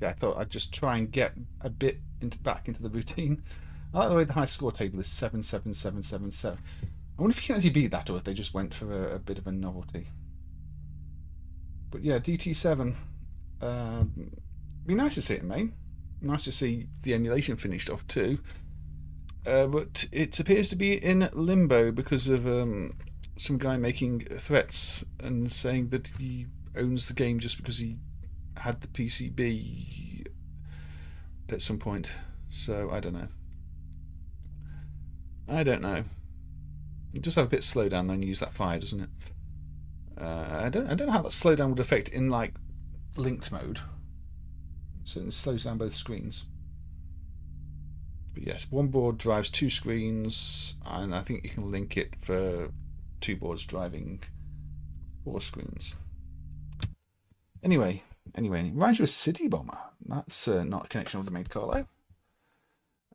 Yeah, I thought I'd just try and get a bit back into the routine. I like the way the high score table is 77777. I wonder if you can actually beat that, or if they just went for a bit of a novelty. But yeah, DT7. Be nice to see it in MAME. Nice to see the emulation finished off too. But it appears to be in limbo because of some guy making threats and saying that he owns the game just because he had the PCB at some point. So I don't know. It does have a bit of slowdown then use that fire, doesn't it? I don't know how that slowdown would affect in like linked mode. So it slows down both screens. But yes, one board drives two screens, and I think you can link it for two boards driving four screens. Anyway, it reminds you of City Bomber. That's not a connection with the main car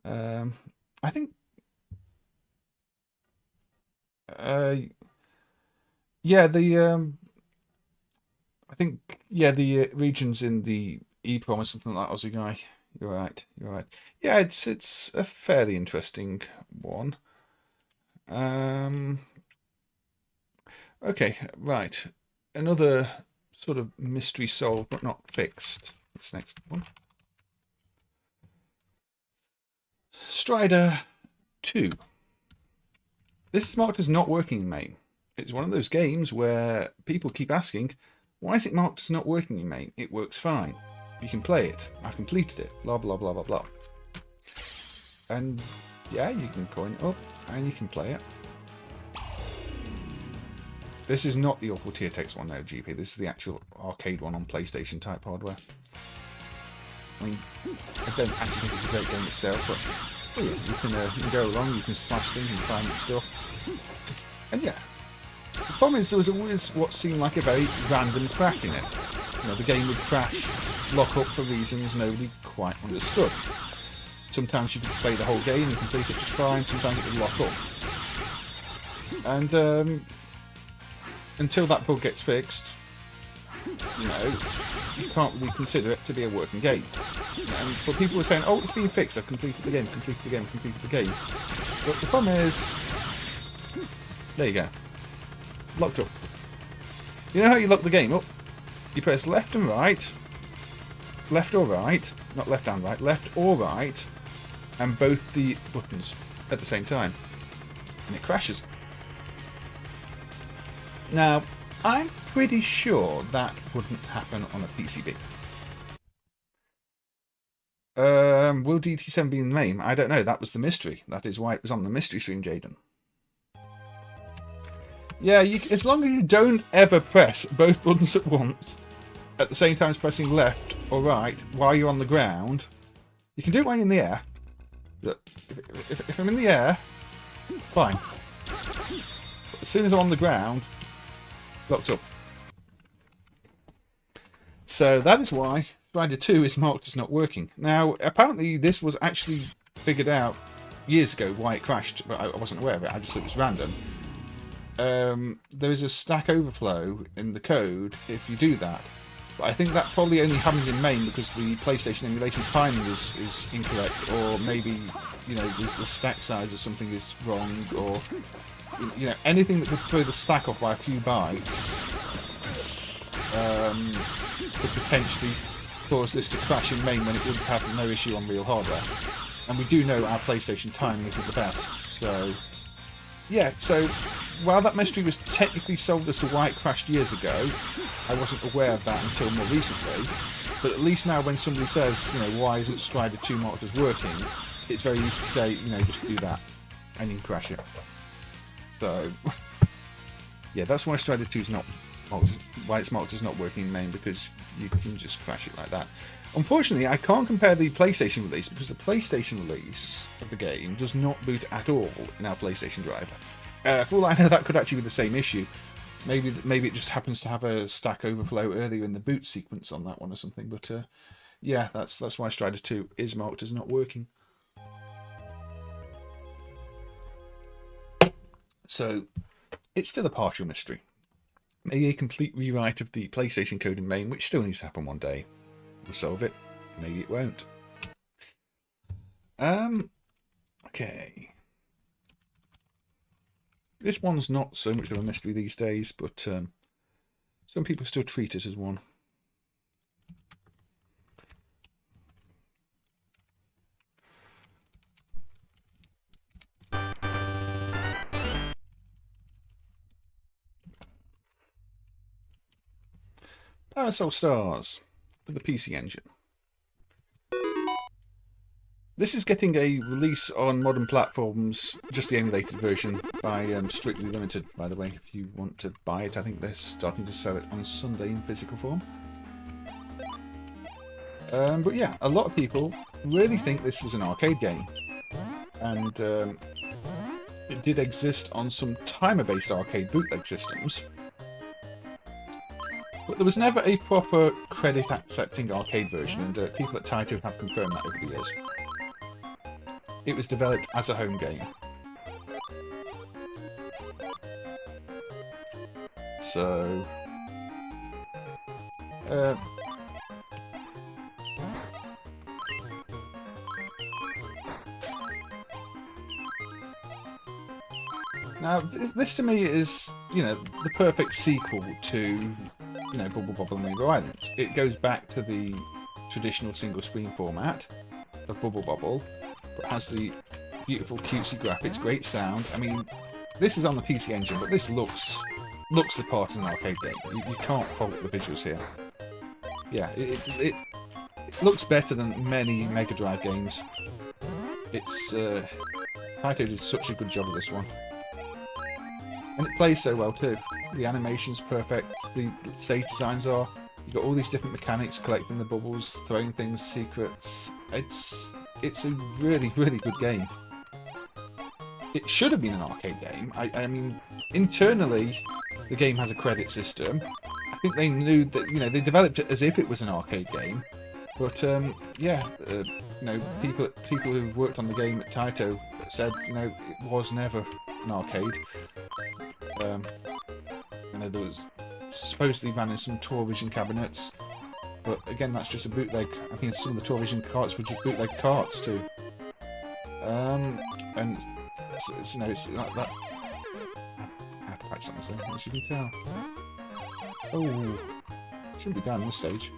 though. I think. Yeah, I think the regions in the EEPROM or something like that. Aussie guy, you're right. Yeah, it's a fairly interesting one. Okay, right. Another sort of mystery solved but not fixed. This next one. Strider 2. This is marked as not working in MAME. It's one of those games where people keep asking, why is it marked as not working in MAME? It works fine. You can play it. I've completed it. Blah, blah, blah, blah, blah. And yeah, you can coin it up and you can play it. This is not the awful tier text one now, GP. This is the actual arcade one on PlayStation type hardware. I mean, I don't actually think it's a great game itself, but oh yeah, you can go along, you can slash things and find stuff. And yeah, the problem is there was always what seemed like a very random crash in it. You know, the game would crash, lock up for reasons nobody quite understood. Sometimes you could play the whole game and complete it just fine, sometimes it would lock up. And until that bug gets fixed, you know, you can't really consider it to be a working game. But people were saying, oh, it's been fixed, I've completed the game, completed the game, completed the game. But the problem is, there you go, locked up. You know how you lock the game up? You press left and right, left or right, not left and right, left or right, and both the buttons at the same time. And it crashes. Now, I'm pretty sure that wouldn't happen on a PCB. Will DT7 be in MAME? I don't know. That was the mystery. That is why it was on the mystery stream, Jaden. Yeah, as long as you don't ever press both buttons at once, at the same time as pressing left or right while you're on the ground, you can do it while you're in the air. Look, if I'm in the air, fine. But as soon as I'm on the ground, locked up. So that is why Strider 2 is marked as not working. Now, apparently this was actually figured out years ago why it crashed, but I wasn't aware of it. I just thought it was random. There is a stack overflow in the code if you do that. But I think that probably only happens in MAME because the PlayStation emulation timing is incorrect, or maybe, you know, the stack size or something is wrong, or, you know, anything that could throw the stack off by a few bytes could potentially cause this to crash in MAME when it would have no issue on real hardware. And we do know our PlayStation timing isn't the best, so yeah. So while that mystery was technically solved as to why it crashed years ago, I wasn't aware of that until more recently. But at least now when somebody says, you know, why isn't Strider 2 marked as working, it's very easy to say, you know, just do that and you can crash it. So yeah, that's why Strider 2 is not marked, why it's marked as not working in MAME, because you can just crash it like that. Unfortunately, I can't compare the PlayStation release because the PlayStation release of the game does not boot at all in our PlayStation driver. For all I know, that could actually be the same issue. Maybe it just happens to have a stack overflow earlier in the boot sequence on that one or something. But yeah, that's why Strider 2 is marked as not working. So it's still a partial mystery. Maybe a complete rewrite of the PlayStation code in MAME, which still needs to happen one day, will solve it. Maybe it won't. Okay. This one's not so much of a mystery these days, but some people still treat it as one. Parasol Stars for the PC Engine. This is getting a release on modern platforms, just the emulated version, by Strictly Limited, by the way, if you want to buy it. I think they're starting to sell it on Sunday in physical form. But yeah, a lot of people really think this was an arcade game. And it did exist on some timer-based arcade bootleg systems. But there was never a proper credit-accepting arcade version, and people at Taito have confirmed that over the years. It was developed as a home game. So now this to me is, you know, the perfect sequel to, you know, Bobble and Rainbow Islands. It goes back to the traditional single screen format of Bobble, but has the beautiful cutesy graphics, great sound. I mean, this is on the PC Engine, but this looks the part of an arcade game. You can't fault the visuals here. Yeah, it looks better than many Mega Drive games. It's Taito did such a good job of this one, and it plays so well too. The animation's perfect. The stage designs are. You've got all these different mechanics, collecting the bubbles, throwing things, secrets. It's a really, really good game. It should have been an arcade game. I mean, internally, the game has a credit system. I think they knew that, you know, they developed it as if it was an arcade game. But yeah, you know, people who've worked on the game at Taito said, you know, it was never an arcade. You know, there was supposedly ran in some Tour-Vision cabinets, but again, that's just a bootleg. I mean, some of the Tour-Vision carts were just bootleg carts too. And it's, you know, it's like that. I have to patch something there, as you can tell. Oh, shouldn't be down this stage.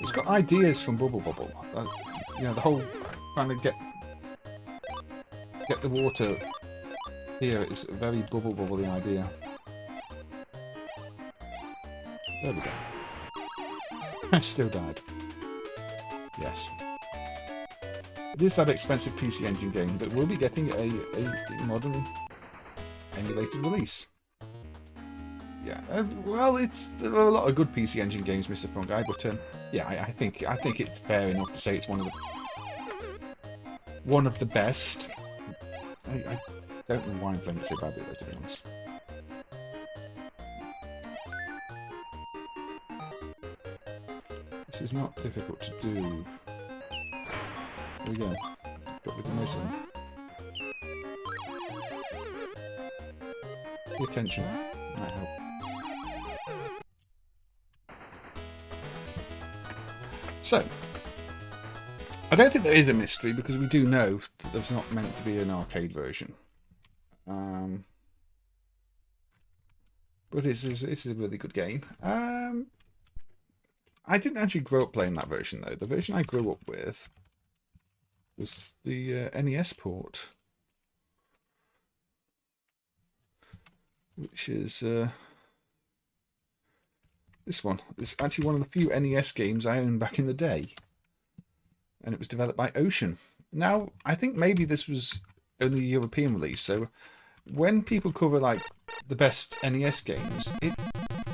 It's got ideas from Bubble. You know, the whole trying to get the water here is a very bubbly idea. There we go. I still died. Yes. It is that expensive PC Engine game, but we'll be getting a modern emulated release. Yeah, well, there are a lot of good PC Engine games, Mr. Fungi, but yeah, I think it's fair enough to say it's one of the best. I don't know why I'm playing it so badly, though, to be honest. This is not difficult to do. There we go. Got rid of most of them. Pay attention. Might help. So, I don't think there is a mystery because we do know that there's not meant to be an arcade version. But it's a really good game. I didn't actually grow up playing that version though. The version I grew up with was the NES port, which is this one. It's actually one of the few NES games I owned back in the day, and it was developed by Ocean. Now, I think maybe this was only a European release, so when people cover like the best NES games, it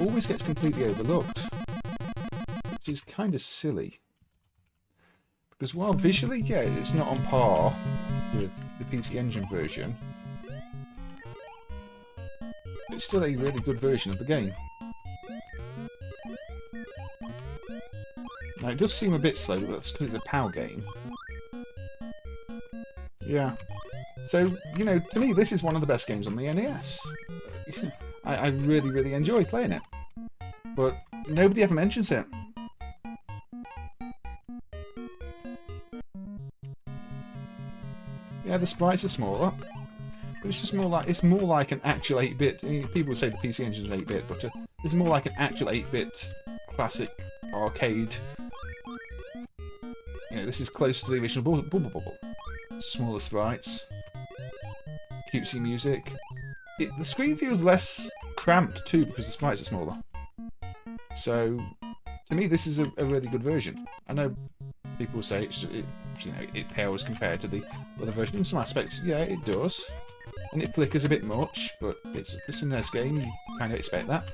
always gets completely overlooked, which is kind of silly. Because while visually, yeah, it's not on par with the PC Engine version, it's still a really good version of the game. Now, it does seem a bit slow, but that's because it's a PAL game. Yeah. So, you know, to me, this is one of the best games on the NES. I really, really enjoy playing it. But nobody ever mentions it. Yeah, the sprites are smaller, but it's just more like an actual 8-bit. I mean, people say the PC Engine is 8-bit, but it's more like an actual 8-bit classic arcade. You know, this is close to the original Bubble. Smaller sprites, cutesy music. The screen feels less cramped too because the sprites are smaller. So, to me, this is a really good version. I know people say it pales compared to the other version. In some aspects, yeah, it does, and it flickers a bit much. But it's a NES game. You kind of expect that.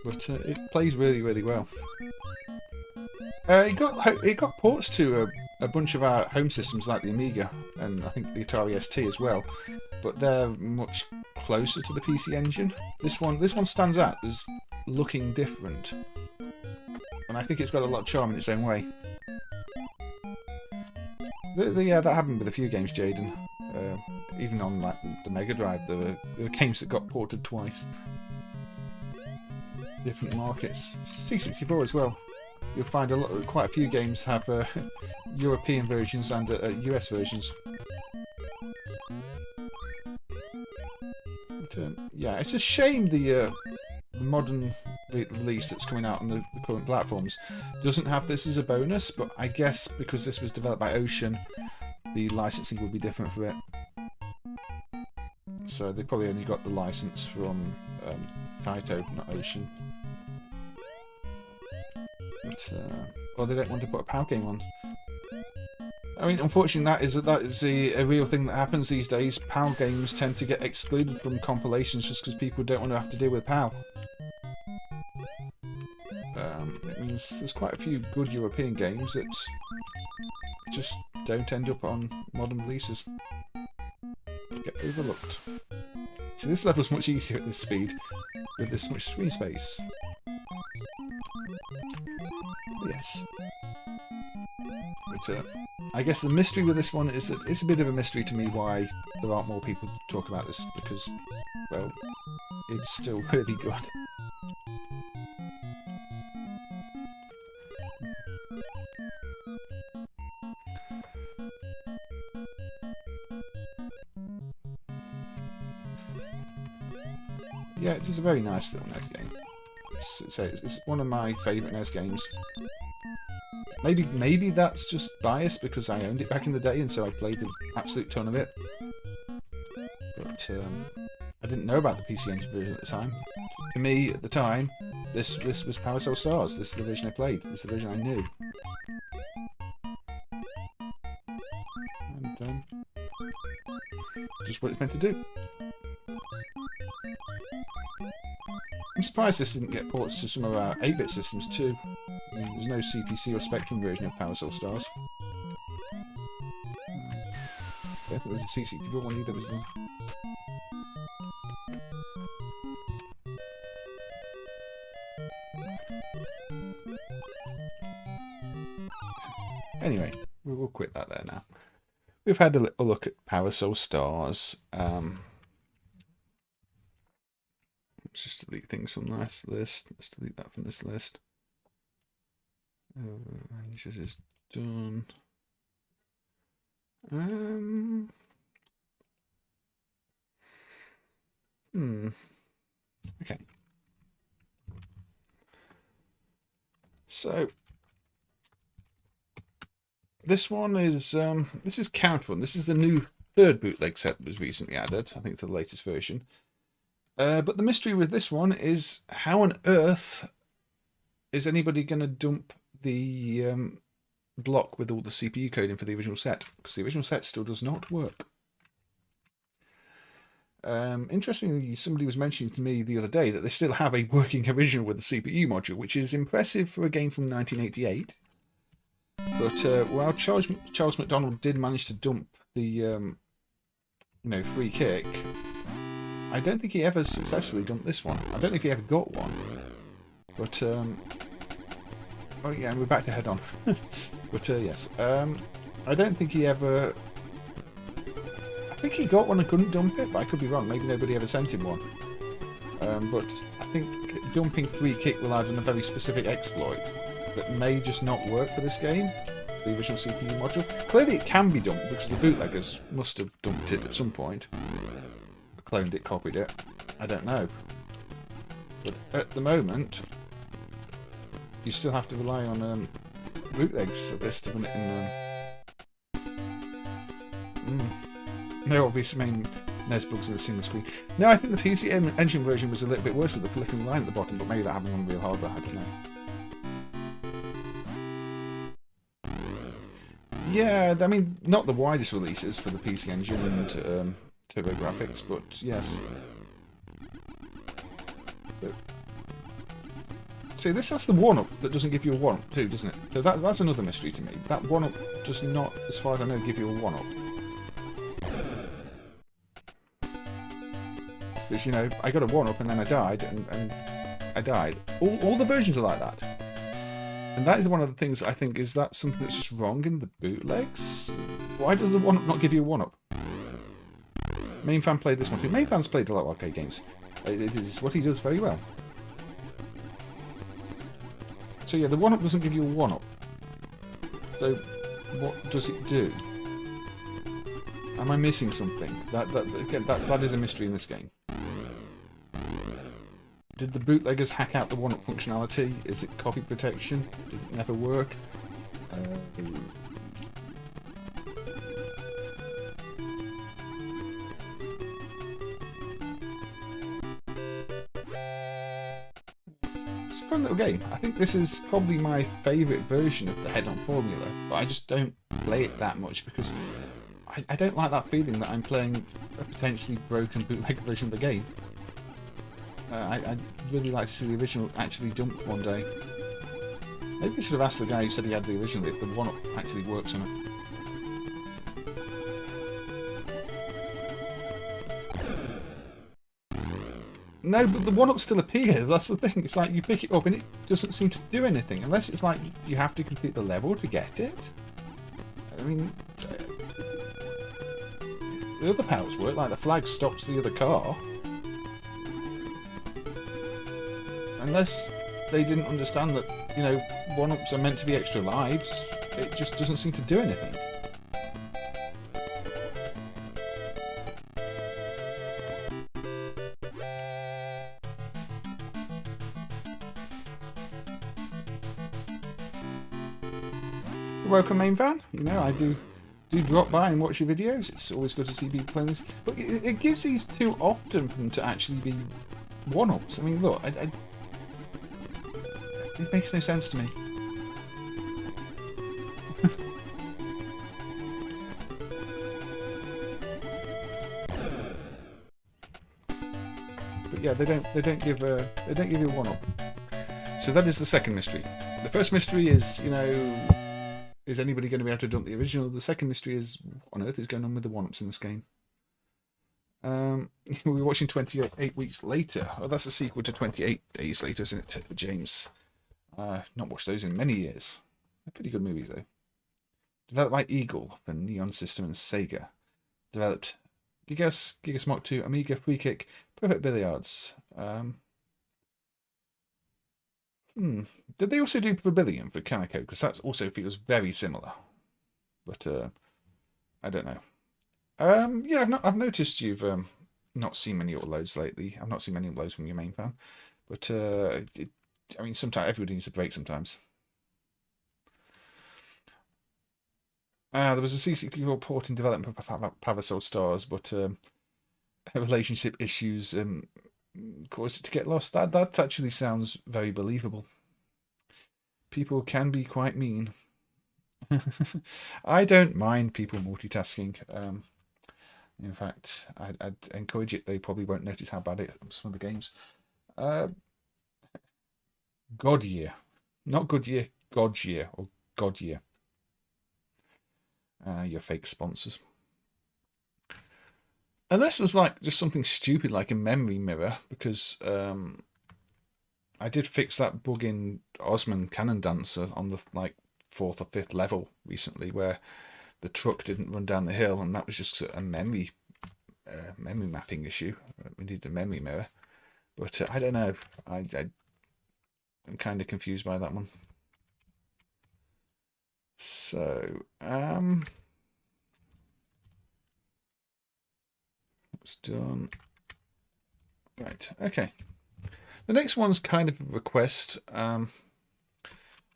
But it plays really, really well. It got ports to a bunch of our home systems like the Amiga and I think the Atari ST as well, but they're much closer to the PC Engine. This one stands out as looking different, and I think it's got a lot of charm in its own way. Yeah, that happened with a few games, Jaden. Even on like the Mega Drive, there were games that got ported twice. Different markets. C64 as well. You'll find quite a few games have European versions and US versions. But, yeah, it's a shame the modern release that's coming out on the current platforms doesn't have this as a bonus, but I guess because this was developed by Ocean, the licensing would be different for it. So they probably only got the license from Taito, not Ocean. But, or they don't want to put a PAL game on. I mean, unfortunately, that is a real thing that happens these days. PAL games tend to get excluded from compilations just because people don't want to have to deal with PAL. It means there's quite a few good European games that just don't end up on modern releases. Get overlooked. So this level's much easier at this speed, with this much screen space. Yes. But I guess the mystery with this one is that it's a bit of a mystery to me why there aren't more people to talk about this, because, well, it's still really good. Yeah, it is a very nice little NES game. It's one of my favourite NES games. Maybe that's just bias because I owned it back in the day and so I played an absolute ton of it. But I didn't know about the PC Engine version at the time. For me, at the time, this was Parasol Stars. This is the version I played. This is the version I knew. And just what it's meant to do. I'm surprised this didn't get ports to some of our 8-bit systems too. I mean, there's no CPC or Spectrum version of Parasol Stars. I don't think there's a C64 one either, is there? Anyway, we will quit that there now. We've had a little look at Parasol Stars. Let's just delete things from this list. Let's delete that from this list. Avengers is done. Okay. So this one is this is Counter-Run. This is the new third bootleg set that was recently added. I think it's the latest version. But the mystery with this one is how on earth is anybody going to dump the block with all the CPU coding for the original set? Because the original set still does not work. Interestingly, somebody was mentioning to me the other day that they still have a working original with the CPU module, which is impressive for a game from 1988. But while Charles McDonald did manage to dump the free kick, I don't think he ever successfully dumped this one. I don't know if he ever got one. But, oh yeah, and we're back to head on. But, yes. I don't think he ever... I think he got one and couldn't dump it, but I could be wrong. Maybe nobody ever sent him one. But I think dumping free kick relied on a very specific exploit that may just not work for this game. The original CPU module. Clearly it can be dumped because the bootleggers must have dumped it at some point. Cloned it, copied it. I don't know. But at the moment, you still have to rely on bootlegs at this to run it in. No obvious main NES bugs in the single screen. No, I think the PC Engine version was a little bit worse with the flickering line at the bottom, but maybe that happened on real hardware, I don't know. Yeah, I mean, not the widest releases for the PC Engine and TurboGrafx, but yes. But, see, this has the 1-up that doesn't give you a 1-up too, doesn't it? So that's another mystery to me. That 1-up does not, as far as I know, give you a 1-up. Because, I got a 1-up and then I died, and I died. All the versions are like that. And that is one of the things I think is that something that's just wrong in the bootlegs? Why does the 1-up not give you a 1-up? Main fan played this one too. Main fan's played a lot of arcade games. It is what he does very well. So yeah, the 1-up doesn't give you a 1-up. So what does it do? Am I missing something? That is a mystery in this game. Did the bootleggers hack out the 1-up functionality? Is it copy protection? Did it never work? It's a fun little game. I think this is probably my favourite version of the head-on formula, but I just don't play it that much because I don't like that feeling that I'm playing a potentially broken bootleg version of the game. I'd really like to see the original actually dumped one day. Maybe I should have asked the guy who said he had the original if the 1-up actually works on it. No, but the one-up still appears. That's the thing. It's like you pick it up and it doesn't seem to do anything. Unless it's like you have to complete the level to get it. I mean, the other powers work. Like the flag stops the other car. Unless they didn't understand that, you know, one-ups are meant to be extra lives. It just doesn't seem to do anything. Welcome, main fan. You know, I do drop by and watch your videos. It's always good to see people playing this. But it gives these too often for them to actually be one-ups. I mean, look, it makes no sense to me. But yeah, they don't give you a one-up. So that is the second mystery. The first mystery is, you know, is anybody going to be able to dump the original? The second mystery is, what on earth is going on with the one-ups in this game? We're watching 28 Weeks Later. Oh, that's a sequel to 28 Days Later, isn't it, James? Not watched those in many years. They're pretty good movies, though. Developed by Eagle for Neon System and Sega. Developed Gigas Mach 2, Amiga, Free Kick, Perfect Billiards. Did they also do Pavilion for Kaneko? Because that also feels very similar. But I don't know. Yeah, I've noticed you've not seen many uploads lately. I've not seen many uploads from your main fan. But I mean, sometimes everybody needs a break sometimes. There was a C64 report in development for Parasol Stars, but relationship issues caused it to get lost. That actually sounds very believable. People can be quite mean. I don't mind people multitasking. In fact, I'd encourage it. They probably won't notice how bad it is some of the games. Godyear. Not Goodyear, Godyear or Godyear. Your fake sponsors. Unless there's like just something stupid like a memory mirror, because I did fix that bug in Osman Cannon Dancer on the like 4th or 5th level recently, where the truck didn't run down the hill, and that was just a memory mapping issue. We needed a memory mirror, but I don't know. I'm kind of confused by that one. So it's done. Right, okay. The next one's kind of a request. I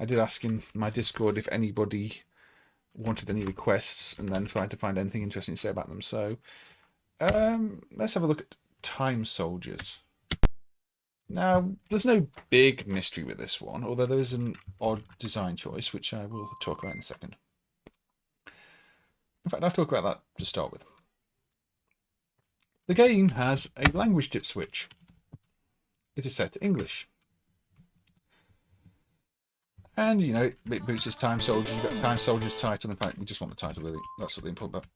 did ask in my Discord if anybody wanted any requests, and then tried to find anything interesting to say about them. So let's have a look at Time Soldiers. Now, there's no big mystery with this one, although there is an odd design choice, which I will talk about in a second. In fact, I'll talk about that to start with. The game has a language dip switch. It is set to English. And, you know, it boots as Time Soldiers. You've got Time Soldiers title. In fact, we just want the title, really. That's what the important part.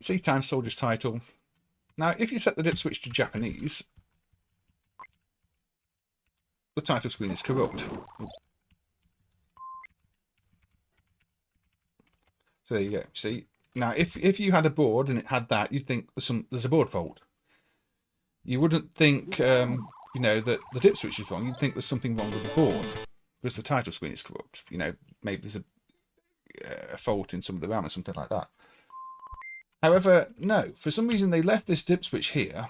See Time Soldiers title. Now, if you set the dip switch to Japanese, the title screen is corrupt. So there you go. See, now if you had a board and it had that, you'd think there's a board fault. You wouldn't think you know, that the dip switch is wrong. You'd think there's something wrong with the board because the title screen is corrupt. You know, maybe there's a fault in some of the RAM or something like that. However, no. For some reason, they left this dip switch here,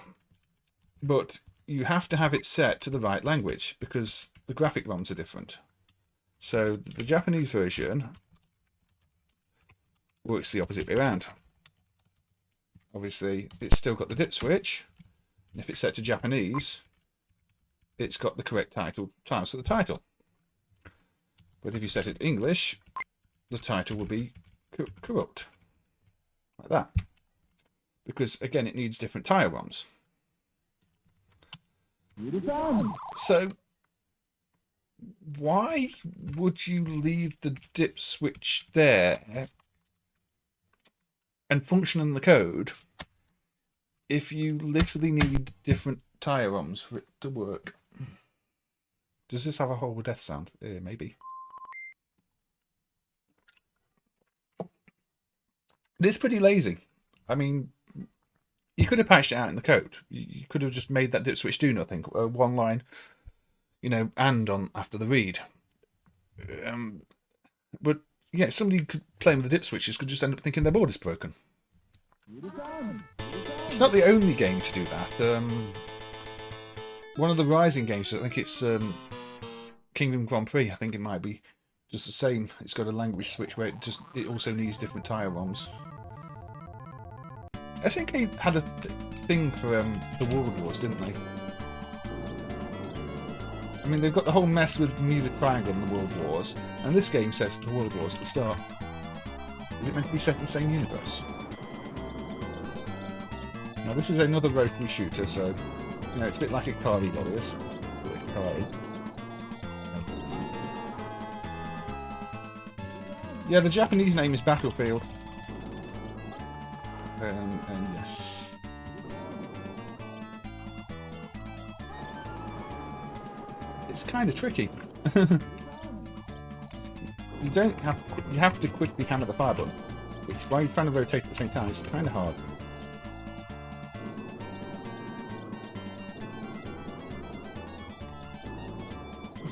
but you have to have it set to the right language because the graphic ROMs are different. So the Japanese version works the opposite way around. Obviously, it's still got the dip switch, and if it's set to Japanese, it's got the correct title times for the title. But if you set it to English, the title will be corrupt. Like that. Because, again, it needs different tile ROMs. So, why would you leave the dip switch there and function in the code if you literally need different tyre ROMs for it to work. Does this have a horrible death sound? Maybe. It's pretty lazy. I mean, you could have patched it out in the code. You could have just made that dip switch do nothing. One line, you know, and on after the read. But yeah, somebody could playing with the dip switches could just end up thinking their board is broken. It's not the only game to do that. One of the Rising games, I think it's Kingdom Grand Prix. I think it might be just the same. It's got a language switch where it also needs different tyre ROMs. I think they had a thing for the World Wars, didn't they? I mean, they've got the whole mess with Bermuda Triangle and the World Wars, and this game says the World Wars at the start. Is it meant to be set in the same universe? Now, this is another rotary shooter, so, you know, it's a bit like a Kari Warriors. Yeah, the Japanese name is Battlefield. And yes. It's kind of tricky. You have to quickly hammer the fire button, which while you're trying to rotate at the same time is kind of hard.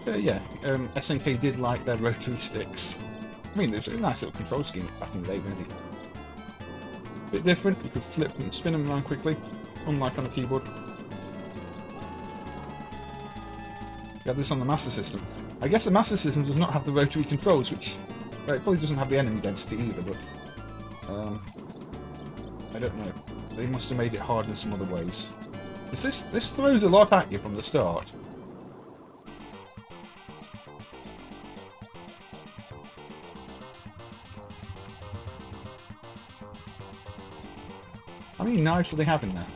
But yeah, SNK did like their rotary sticks. I mean, there's a nice little control scheme back in the day, really. Bit different, you could flip and spin them around quickly, unlike on a keyboard. You have this on the Master System. I guess the Master System does not have the rotary controls, which well, it probably doesn't have the enemy density either, but I don't know. They must have made it hard in some other ways. This throws a lot at you from the start. How many knives do they have in there?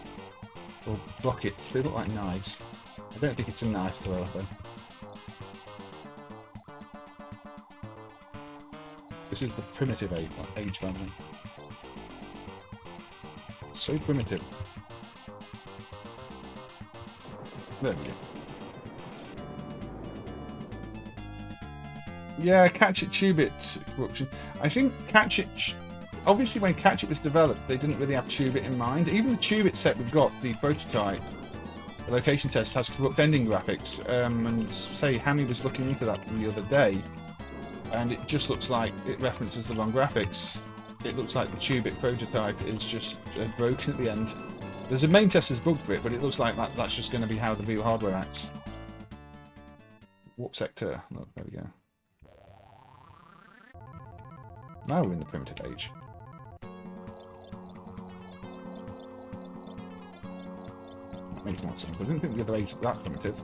Or rockets? They look like knives. I don't think it's a knife thrower though. This is the primitive age family. So primitive. There we go. Yeah, Catch It Tube It corruption. I think Catch It. Obviously, when Catch It was developed, they didn't really have Tube It in mind. Even the Tube It set we've got, the prototype, the location test, has corrupt ending graphics. And say, Hammy was looking into that the other day, and it just looks like it references the wrong graphics. It looks like the Tube It prototype is just broken at the end. There's a main test that's bugged for it, but it looks like that's just going to be how the real hardware acts. Warp sector. Look, there we go. Now we're in the primitive age. Makes more sense. I didn't think the other age was that primitive.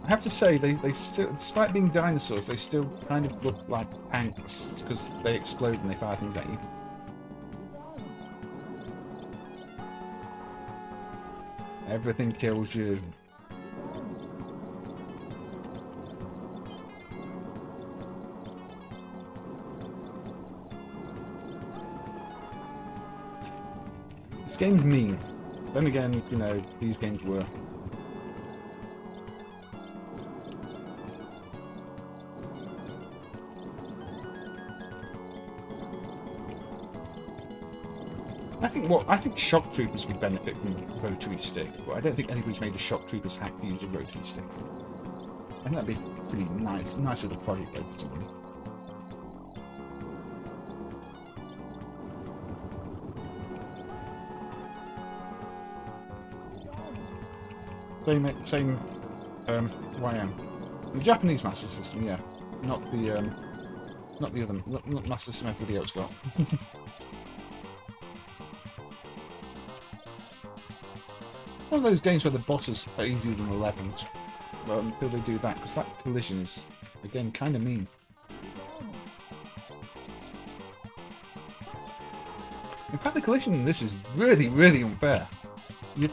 I have to say, they still, despite being dinosaurs, they still kind of look like tanks because they explode when they fire things at you. Everything kills you. This game's mean. Then again, you know, these games were. I think Shock Troopers would benefit from a rotary stick, but I don't think anybody's made a Shock Troopers hack to use a rotary stick. I think that'd be pretty nice little project though for somebody. Same YM. The Japanese Master System, yeah, not the other, not Master System everybody else got. One of those games where the bosses are easier than 11s. Well, until they do that, because that collision is, again, kind of mean. In fact, the collision in this is really, really unfair. You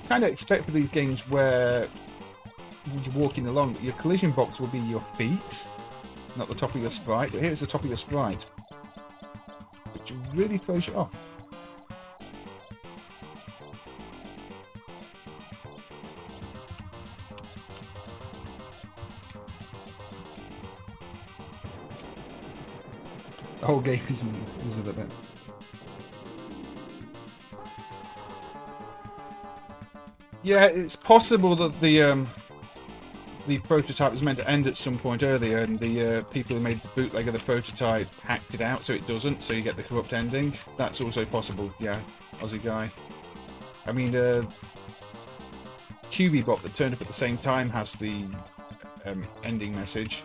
kind of expect for these games where you're walking along, your collision box will be your feet, not the top of your sprite. But here's the top of your sprite, which really throws you off. The whole game is a bit. Yeah, it's possible that the prototype was meant to end at some point earlier, and the people who made the bootleg of the prototype hacked it out so it doesn't, so you get the corrupt ending. That's also possible, yeah, Aussie guy. I mean, QBBot that turned up at the same time has the ending message.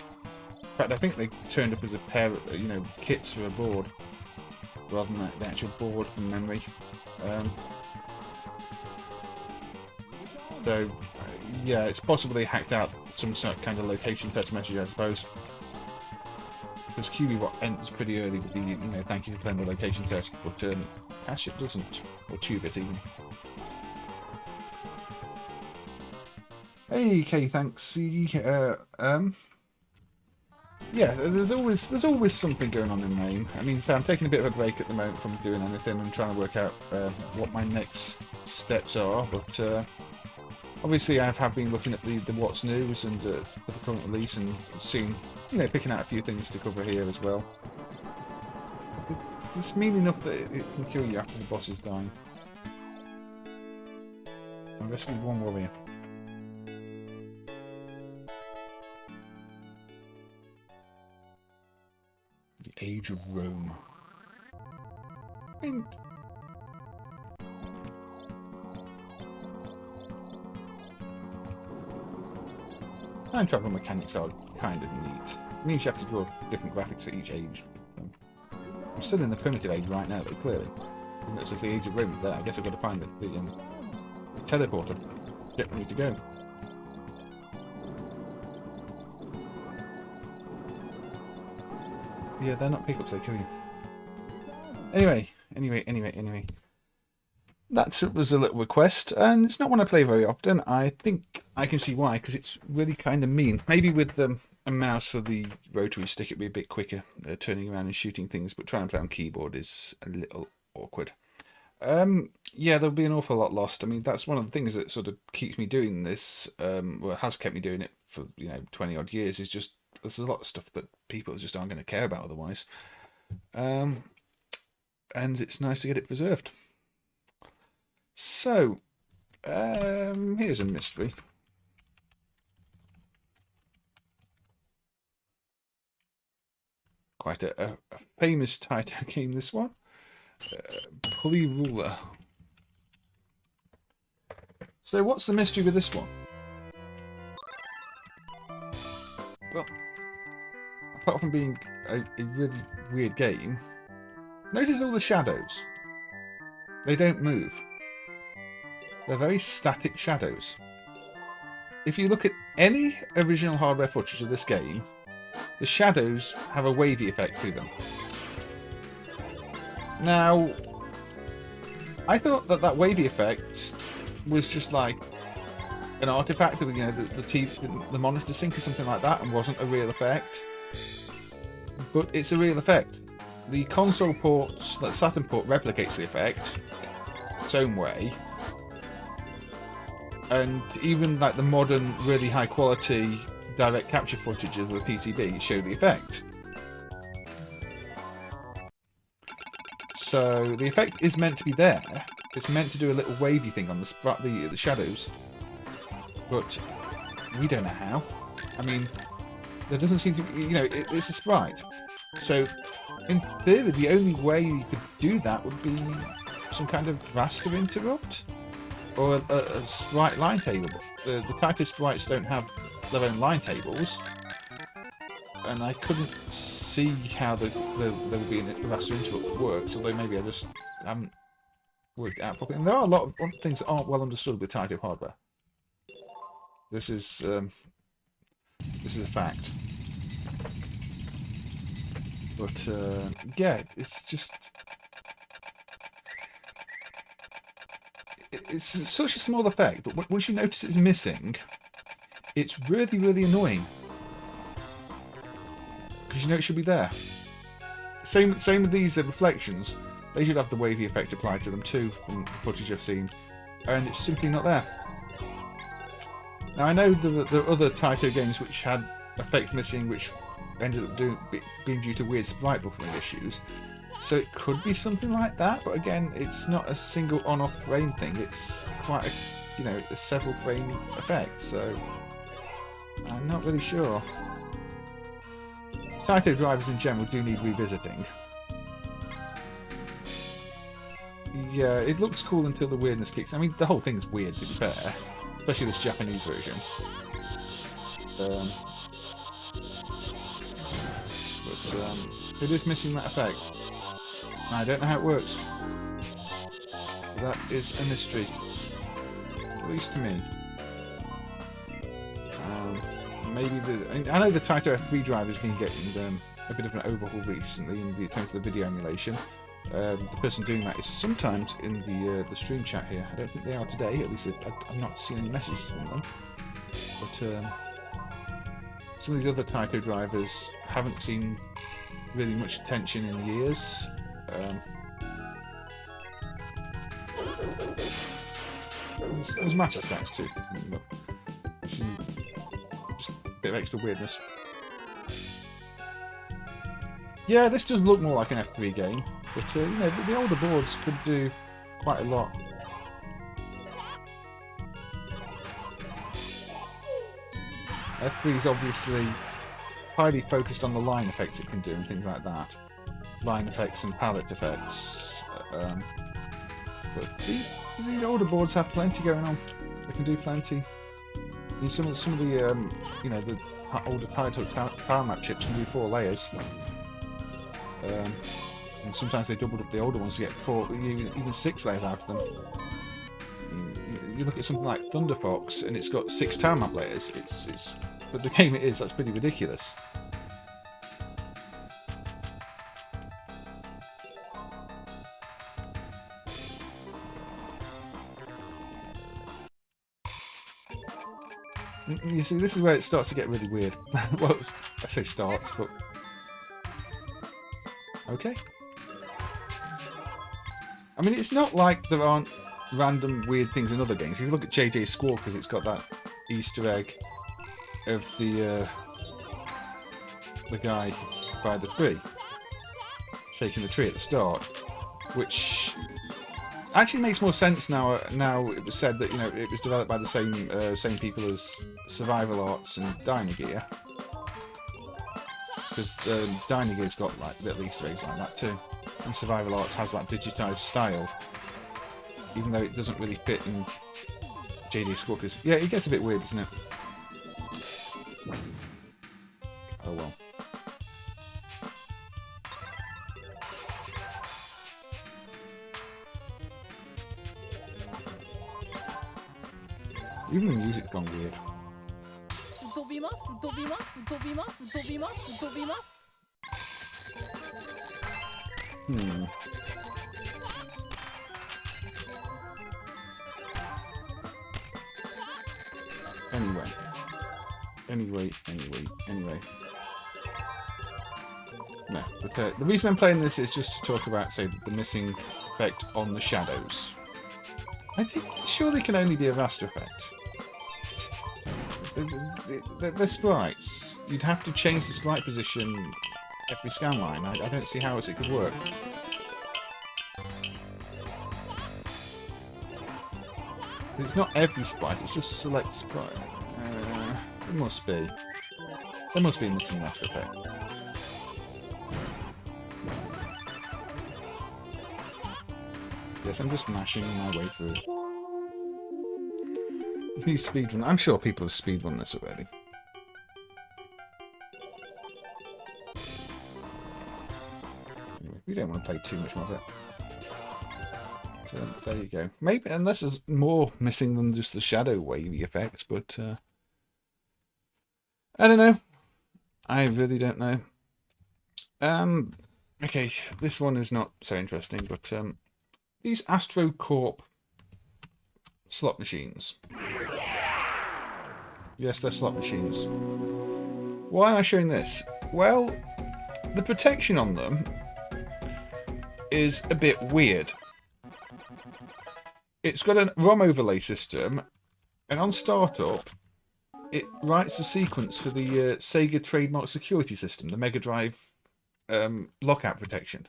In fact, I think they turned up as a pair of, kits for a board, rather than the actual board from memory. So, yeah, it's possible they hacked out some sort of kind of location text message, I suppose. Because QBBot ends pretty early with the, thank you for playing the location test, but Ashit doesn't, or Tubit even. Hey, Kay, thanks. Yeah, there's always something going on in MAME. I mean, so I'm taking a bit of a break at the moment from doing anything and trying to work out what my next steps are. But obviously, I have been looking at the what's news and the current release, and soon, picking out a few things to cover here as well. It's mean enough that it can kill you after the boss is dying. I'm rescuing one warrior. The Age of Rome. I mean, time travel mechanics are kind of neat. It means you have to draw different graphics for each age. I'm still in the primitive age right now, though, clearly. And it says the Age of Rome there. I guess I've got to find the teleporter. Get ready to go. Yeah, they're not pickups, they kill you. Anyway. That was a little request, and it's not one I play very often. I think I can see why, because it's really kind of mean. Maybe with a mouse for the rotary stick it'd be a bit quicker, turning around and shooting things, but trying to play on keyboard is a little awkward. Yeah, there'll be an awful lot lost. I mean, that's one of the things that sort of keeps me doing this, well, has kept me doing it for, 20 odd years, is just there's a lot of stuff that people just aren't going to care about otherwise. And it's nice to get it preserved. So, here's a mystery. Quite a famous title game, this one. Pulley Ruler. So, what's the mystery with this one? Well, apart from being a really weird game, notice all the shadows. They don't move. They're very static shadows. If you look at any original hardware footage of this game, the shadows have a wavy effect to them. Now, I thought that wavy effect was just like an artifact of the monitor sync or something like that, and wasn't a real effect. But it's a real effect. The console port, that Saturn port, replicates the effect its own way, and even like the modern, really high quality direct capture footage of the PCB show the effect. So the effect is meant to be there. It's meant to do a little wavy thing on the shadows, but we don't know how. I mean, there doesn't seem to be, it's a sprite. So in theory, the only way you could do that would be some kind of raster interrupt or a sprite line table. The tighter sprites don't have their own line tables, and I couldn't see how there would be a raster interrupt that works, although maybe I just haven't worked it out properly. And there are a lot of things that aren't well understood with tighter hardware. This is a fact. But yeah, it's just it's such a small effect, but once you notice it's missing, it's really, really annoying. Because you know it should be there. Same with these reflections. They should have the wavy effect applied to them too, from the footage I've seen. And it's simply not there. Now I know there are other Taito games which had effects missing, which ended up being due to weird sprite buffering issues. So it could be something like that, but again, it's not a single on-off frame thing. It's quite a several frame effect. So I'm not really sure. Taito drivers in general do need revisiting. Yeah, it looks cool until the weirdness kicks. I mean, the whole thing's weird, to be fair, especially this Japanese version. But it is missing that effect. I don't know how it works. So that is a mystery, at least to me. Maybe I know the Taito F3 driver's been getting a bit of an overhaul recently in terms of the video emulation. The person doing that is sometimes in the stream chat here. I don't think they are today. At least I've not seen any messages from them. But some of these other Taito drivers haven't seen really much attention in years. It was match attacks too. Just a bit of extra weirdness. Yeah, this does look more like an F3 game, but the older boards could do quite a lot. F3 is obviously highly focused on the line effects it can do and things like that. Line effects and palette effects. But the older boards have plenty going on. They can do plenty. And some of the the older power map chips can do 4 layers. And sometimes they doubled up the older ones to get 4, even 6 layers out of them. You look at something like Thunder Fox, and it's got 6 tower map layers. But the game that's pretty ridiculous. You see, this is where it starts to get really weird. Well, I say starts, but okay. I mean, it's not like there aren't random weird things in other games. If you look at JJ Squawkers, it's got that Easter egg of the guy by the tree, shaking the tree at the start, which actually makes more sense now. Now it was said that it was developed by the same people as Survival Arts and Dynagear, because Dynagear's got like little Easter eggs like that too, and Survival Arts has that digitized style, even though it doesn't really fit in JD Squawkers. Yeah, it gets a bit weird, doesn't it? Oh well. Even the music's gone weird. Anyway. No, but the reason I'm playing this is just to talk about, say, the missing effect on the shadows. I think surely can only be a raster effect. The sprites. You'd have to change the sprite position every scan line. I don't see how else it could work. It's not every sprite, it's just select sprite. It must be. There must be a missing raster effect. Yes, I'm just mashing my way through. You need speedrun. I'm sure people have speedrun this already. Anyway, we don't want to play too much more of it. So there you go. Maybe, unless there's more missing than just the shadow wavy effects, but I don't know. I really don't know. Okay, this one is not so interesting, but these AstroCorp slot machines. Yes, they're slot machines. Why am I showing this? Well, the protection on them is a bit weird. It's got a ROM overlay system, and on startup, it writes a sequence for the Sega trademark security system, the Mega Drive lockout protection,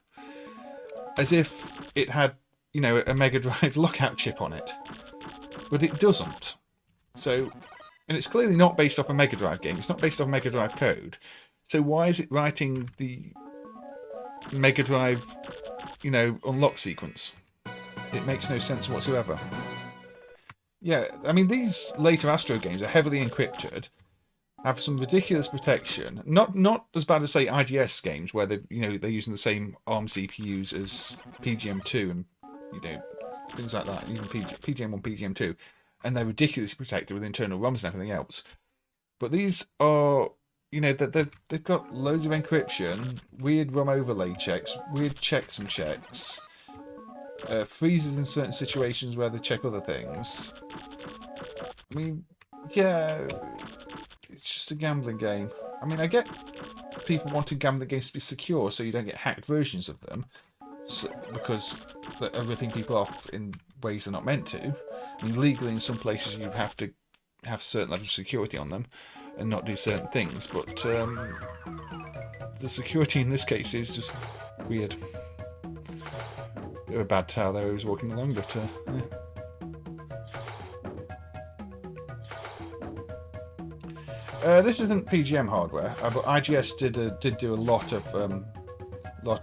as if it had, you know, a Mega Drive lockout chip on it, but it doesn't. So, and it's clearly not based off a Mega Drive game. It's not based off Mega Drive code. So why is it writing the Mega Drive, you know, unlock sequence? It makes no sense whatsoever. Yeah, I mean, these later Astro games are heavily encrypted, have some ridiculous protection. Not as bad as, say, IGS games, where they're using the same ARM CPUs as PGM2 and, you know, things like that, even PGM1, PGM2, and they're ridiculously protected with internal ROMs and everything else. But these are, you know, they've got loads of encryption, weird ROM overlay checks, weird checks and checks, freezes in certain situations where they check other things. I mean, yeah, it's just a gambling game. I mean, I get people wanting gambling games to be secure so you don't get hacked versions of them, because they're ripping people off in ways they're not meant to. I mean, legally in some places you have to have certain level of security on them and not do certain things, but the security in this case is just weird. Bit of a bad tale there, I was walking along, but yeah. This isn't PGM hardware, but IGS did do a lot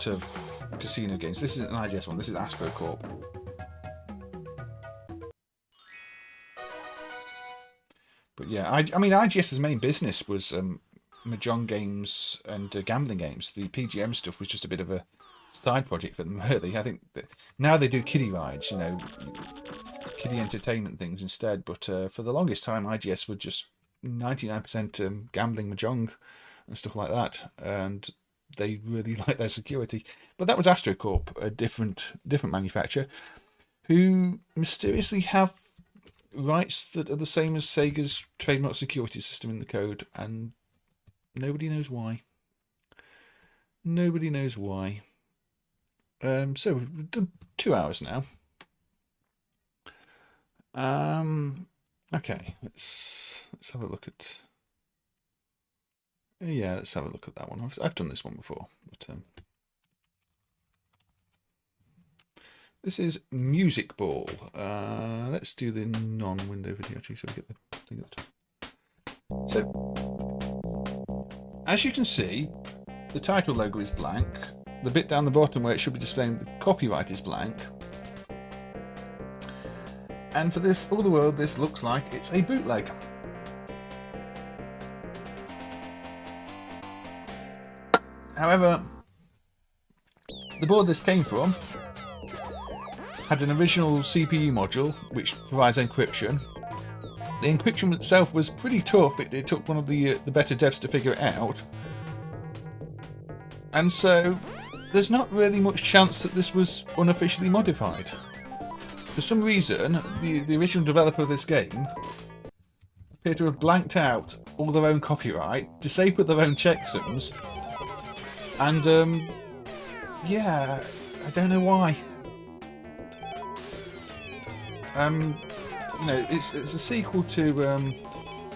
of casino games. This isn't an IGS one. This is Astro Corp. But yeah, I mean, IGS's main business was mahjong games and gambling games. The PGM stuff was just a bit of a side project for them, really. I think that now they do kiddie rides, you know, kiddie entertainment things instead. But for the longest time, IGS were just 99% gambling mahjong and stuff like that, and they really like their security. But that was Astro Corp, a different manufacturer, who mysteriously have rights that are the same as Sega's trademark security system in the code, and nobody knows why. Nobody knows why. So we've done 2 hours now. Okay, let's have a look at. Yeah, let's have a look at that one. I've done this one before, but this is Music Ball. Let's do the non-window video actually, so we get the thing at the top. So, as you can see, the title logo is blank. The bit down the bottom where it should be displaying the copyright is blank. And for this, all the world, this looks like it's a bootleg. However, the board this came from had an original CPU module which provides encryption. The encryption itself was pretty tough. It took one of the better devs to figure it out. And so, there's not really much chance that this was unofficially modified. For some reason, the original developer of this game appear to have blanked out all their own copyright, disabled their own checksums, and yeah, I don't know why. You know, it's a sequel to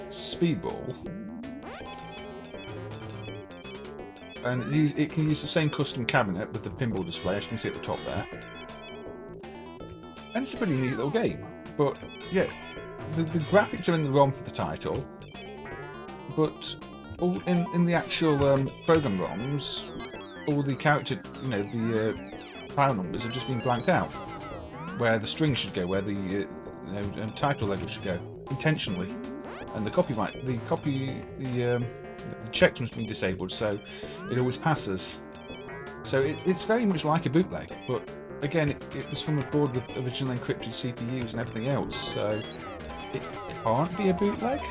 Speedball, and it can use the same custom cabinet with the pinball display, as you can see at the top there. And it's a pretty neat little game, but yeah, the graphics are in the ROM for the title, but all in the actual program ROMs, all the character, you know, the file numbers have just been blanked out, where the string should go, where the title logo should go, intentionally, and the copyright, the checksum's been disabled, so it always passes. So it's very much like a bootleg, but again, it was from a board with original encrypted CPUs and everything else, so it can't be a bootleg.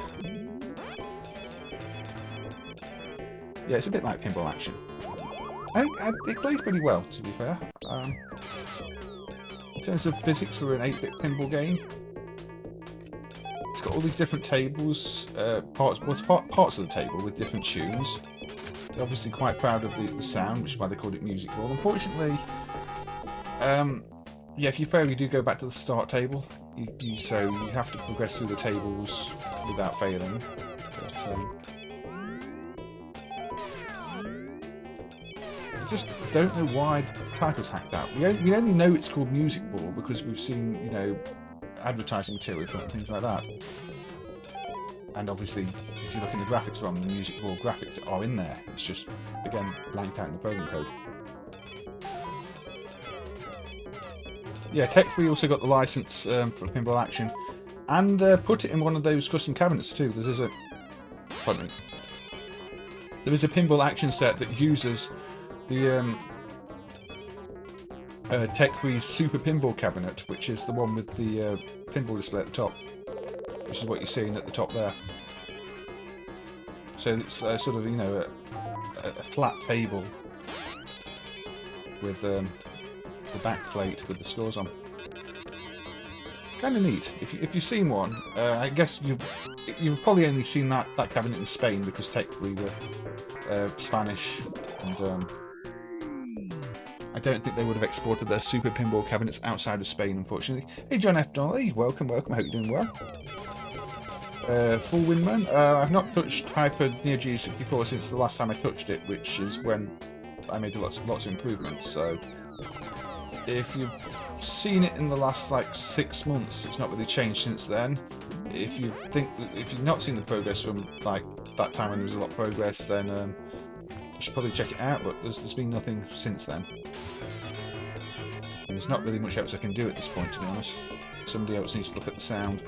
Yeah, it's a bit like Pinball Action. It plays pretty well, to be fair. In terms of physics for an 8-bit pinball game, all these different tables, parts of the table with different tunes. They're obviously quite proud of the sound, which is why they called it Music Ball. Unfortunately, yeah, if you fail, you do go back to the start table. So you have to progress through the tables without failing. But, I just don't know why the title's hacked out. We only know it's called Music Ball because we've seen, you know, advertising material for it and things like that. And obviously, if you look in the graphics ROM, the Music Ball graphics are in there. It's just, again, blanked out in the program code. Yeah, Tech3 also got the license for Pinball Action, and put it in one of those custom cabinets too. There is a Pinball Action set that uses the Tech3 Super Pinball cabinet, which is the one with the pinball display at the top, which is what you're seeing at the top there. So it's sort of, you know, a flat table with the back plate with the scores on. Kind of neat. If you've seen one, I guess you've probably only seen that cabinet in Spain because Tech3 were Spanish, and I don't think they would have exported their Super Pinball cabinets outside of Spain, unfortunately. Hey, John F. Donnelly, welcome. I hope you're doing well. Full Windman. I've not touched Hyper Neo Geo 64 since the last time I touched it, which is when I made lots of improvements. So if you've seen it in the last like 6 months, it's not really changed since then. If you've not seen the progress from like that time when there was a lot of progress, then you should probably check it out. But there's been nothing since then, and there's not really much else I can do at this point, to be honest. Somebody else needs to look at the sound.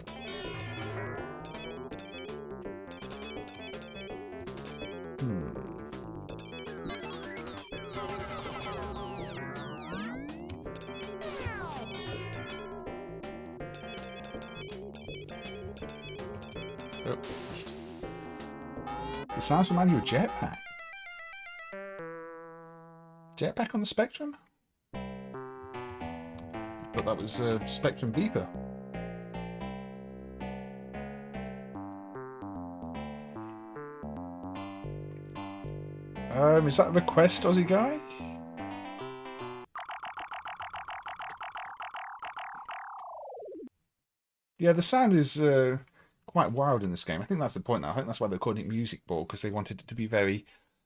Oh, the sounds remind you of Jetpack. Jetpack on the Spectrum? But that was Spectrum Beeper. Is that a request, Aussie guy? Yeah, the sound is quite wild in this game. I think that's the point now. I think that's why they're calling it Music Ball, because they wanted it to be very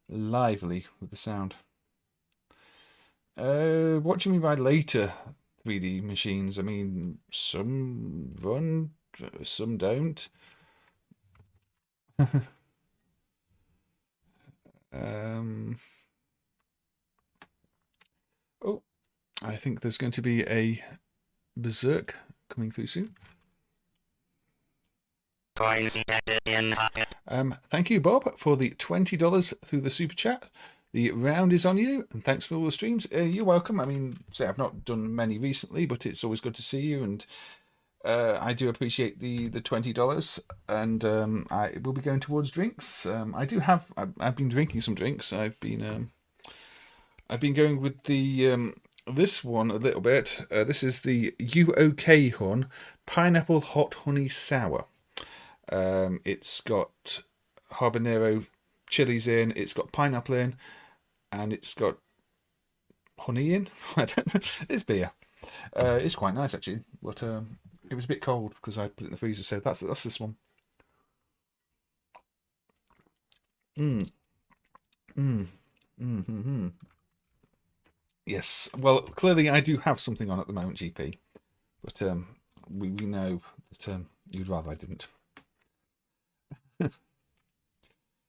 lively with the sound. What do you mean by later 3D machines? I mean, some run, some don't. Oh, I think there's going to be a Berserk coming through soon. Thank you, Bob, for the $20 through the super chat. The round is on you, and thanks for all the streams. You're welcome. I mean, say I've not done many recently, but it's always good to see you, and I do appreciate the $20, and I will be going towards drinks. I've been drinking some drinks. I've been going with the this one a little bit. This is the UOK Hun Pineapple Hot Honey Sour. It's got habanero chilies in, it's got pineapple in, and it's got honey in. I don't know. It's beer. It's quite nice actually, but it was a bit cold because I put it in the freezer. So that's this one. Yes. Well, clearly I do have something on at the moment, GP, but we know that you'd rather I didn't.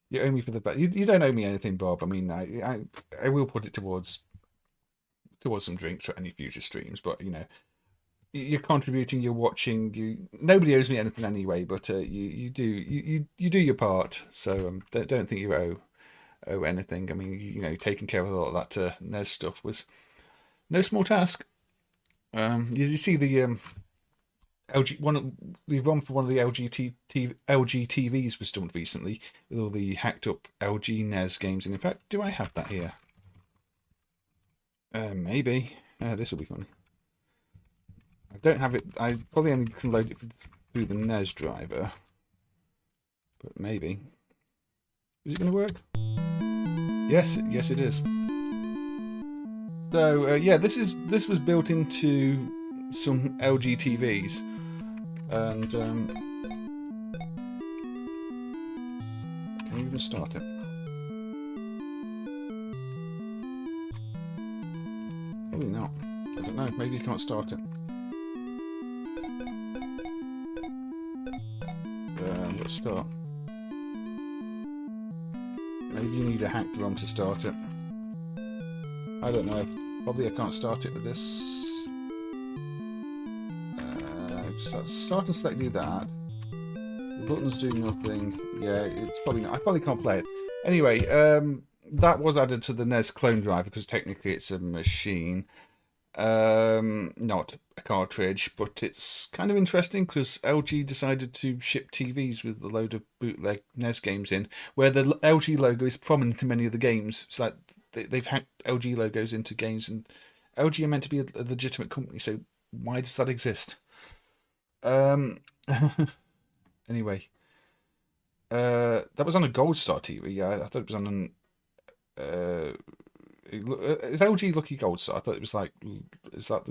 You owe me for the bet. You don't owe me anything, Bob. I mean, I will put it towards some drinks for any future streams. But you know, you're contributing, you're watching. Nobody owes me anything anyway. But you do your part. So don't think you owe anything. I mean, you know, taking care of a lot of that NES stuff was no small task. You see the the ROM for one of the LG TVs was dumped recently with all the hacked up LG NES games. And in fact, do I have that here? Maybe. This will be funny. I don't have it. I probably only can load it through the NES driver. But maybe. Is it going to work? Yes, it is. So yeah, this was built into some LG TVs, and can you even start it? Probably not. I don't know. Maybe you can't start it. Let's start. Maybe you need a hacked ROM to start it. I don't know. Probably I can't start it with this. Start and select do that. The buttons do nothing. Yeah, it's probably not. I probably can't play it. Anyway, that was added to the NES clone driver because technically it's a machine, not a cartridge. But it's kind of interesting because LG decided to ship TVs with a load of bootleg NES games in, where the LG logo is prominent in many of the games. It's like they've hacked LG logos into games, and LG are meant to be a legitimate company, so why does that exist? Anyway, that was on a Gold Star TV. Yeah, I thought it was on an. Is LG Lucky Gold Star? I thought it was like. Is that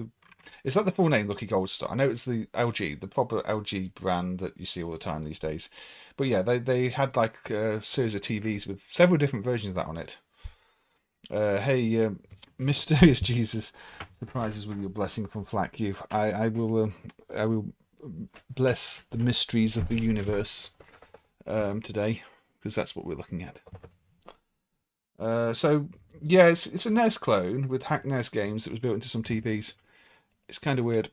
the full name, Lucky Gold Star? I know it's the LG, the proper LG brand that you see all the time these days. But yeah, they had like a series of TVs with several different versions of that on it. Hey, mysterious Jesus, surprises with your blessing from Flack You. I will bless the mysteries of the universe today, because that's what we're looking at. So yeah, it's a NES clone with hacked NES games that was built into some TVs. It's kind of weird.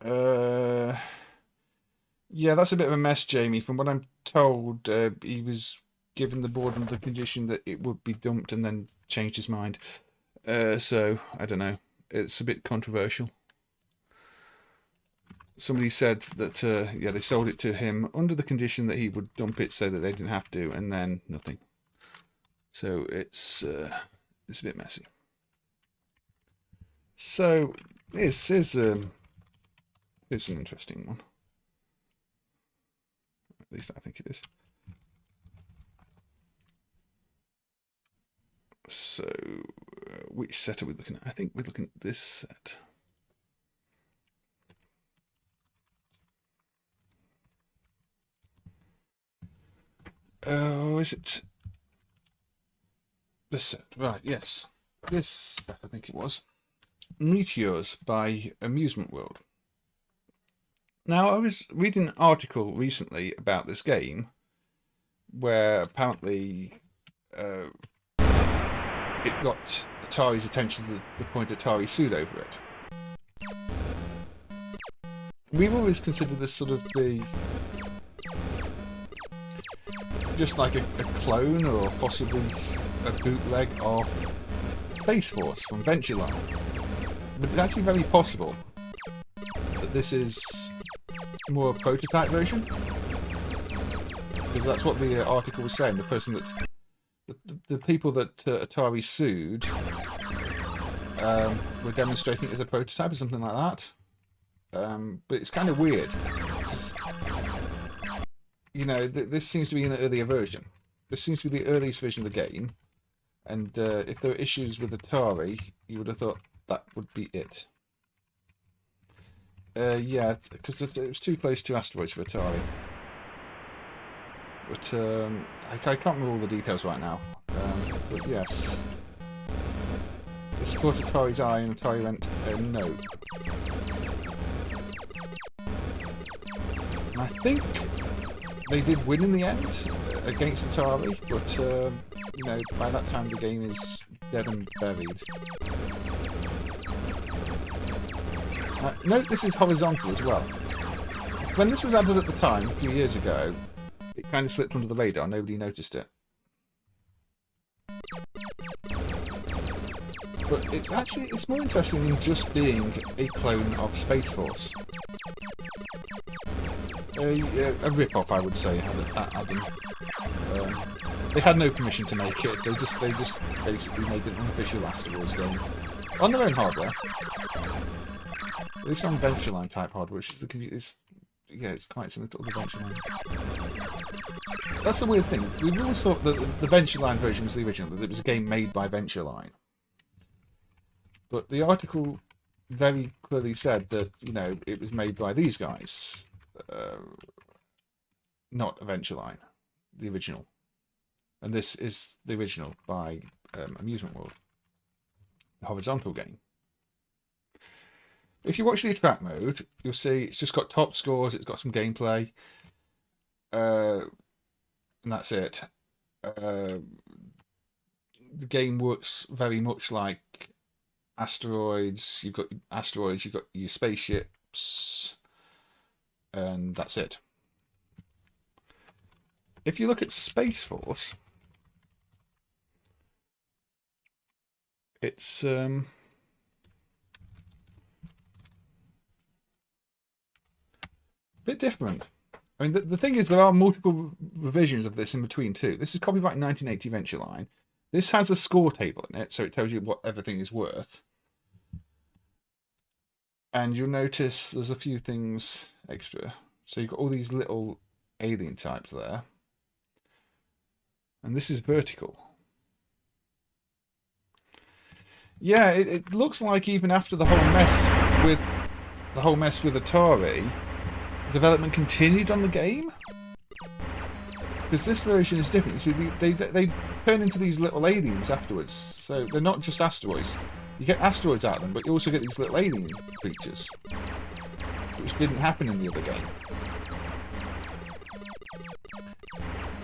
Yeah, that's a bit of a mess, Jamie. From what I'm told, he was given the board under the condition that it would be dumped and then changed his mind. So, I don't know. It's a bit controversial. Somebody said that, yeah, they sold it to him under the condition that he would dump it so that they didn't have to, and then nothing. So, it's a bit messy. So, here's an interesting one. At least I think it is. So, which set are we looking at? I think we're looking at this set. Oh, is it this set? Right, yes. This set, I think it was. Meteors by Amusement World. Now, I was reading an article recently about this game where apparently it got Atari's attention to the point Atari sued over it. We've always considered this sort of the just like a clone or possibly a bootleg of Space Force from Ventureline. But it's actually very possible that this is more a prototype version, because that's what the article was saying. The person that the people that Atari sued were demonstrating it as a prototype or something like that. But it's kind of weird. You know, this seems to be an earlier version. This seems to be the earliest version of the game. And if there were issues with Atari, you would have thought that would be it. Yeah, because it was too close to Asteroids for Atari. But I can't remember all the details right now. But yes. This caught Atari's eye and Atari went, no. And I think they did win in the end against Atari, but you know, by that time the game is dead and buried. Note this is horizontal as well. When this was added at the time, a few years ago, it kind of slipped under the radar, nobody noticed it. But it's more interesting than just being a clone of Space Force. A rip-off, I would say, Adam. They had no permission to make it. They just basically made an unofficial Asteroids game. on their own hardware, at least on Venture Line type hardware, which is it's quite similar to the Venture Line. That's the weird thing. We've always thought that the Venture Line version was the original, that it was a game made by Venture Line. But the article very clearly said that, you know, it was made by these guys, not Venture Line, the original. And this is the original by Amusement World, the horizontal game. If you watch the attract mode, you'll see it's just got top scores, it's got some gameplay, and that's it. The game works very much like asteroids. You've got asteroids, you've got your spaceships, and that's it. If you look at Space Force, it's bit different. I mean, the thing is, there are multiple revisions of this in between too. This is copyright 1980 Venture Line. This has a score table in it, so it tells you what everything is worth. And you'll notice there's a few things extra. So you've got all these little alien types there. And this is vertical. Yeah, it looks like even after the whole mess with Atari, development continued on the game, because this version is different. You see, they turn into these little aliens afterwards, so they're not just asteroids. You get asteroids out of them, but you also get these little alien creatures, which didn't happen in the other game.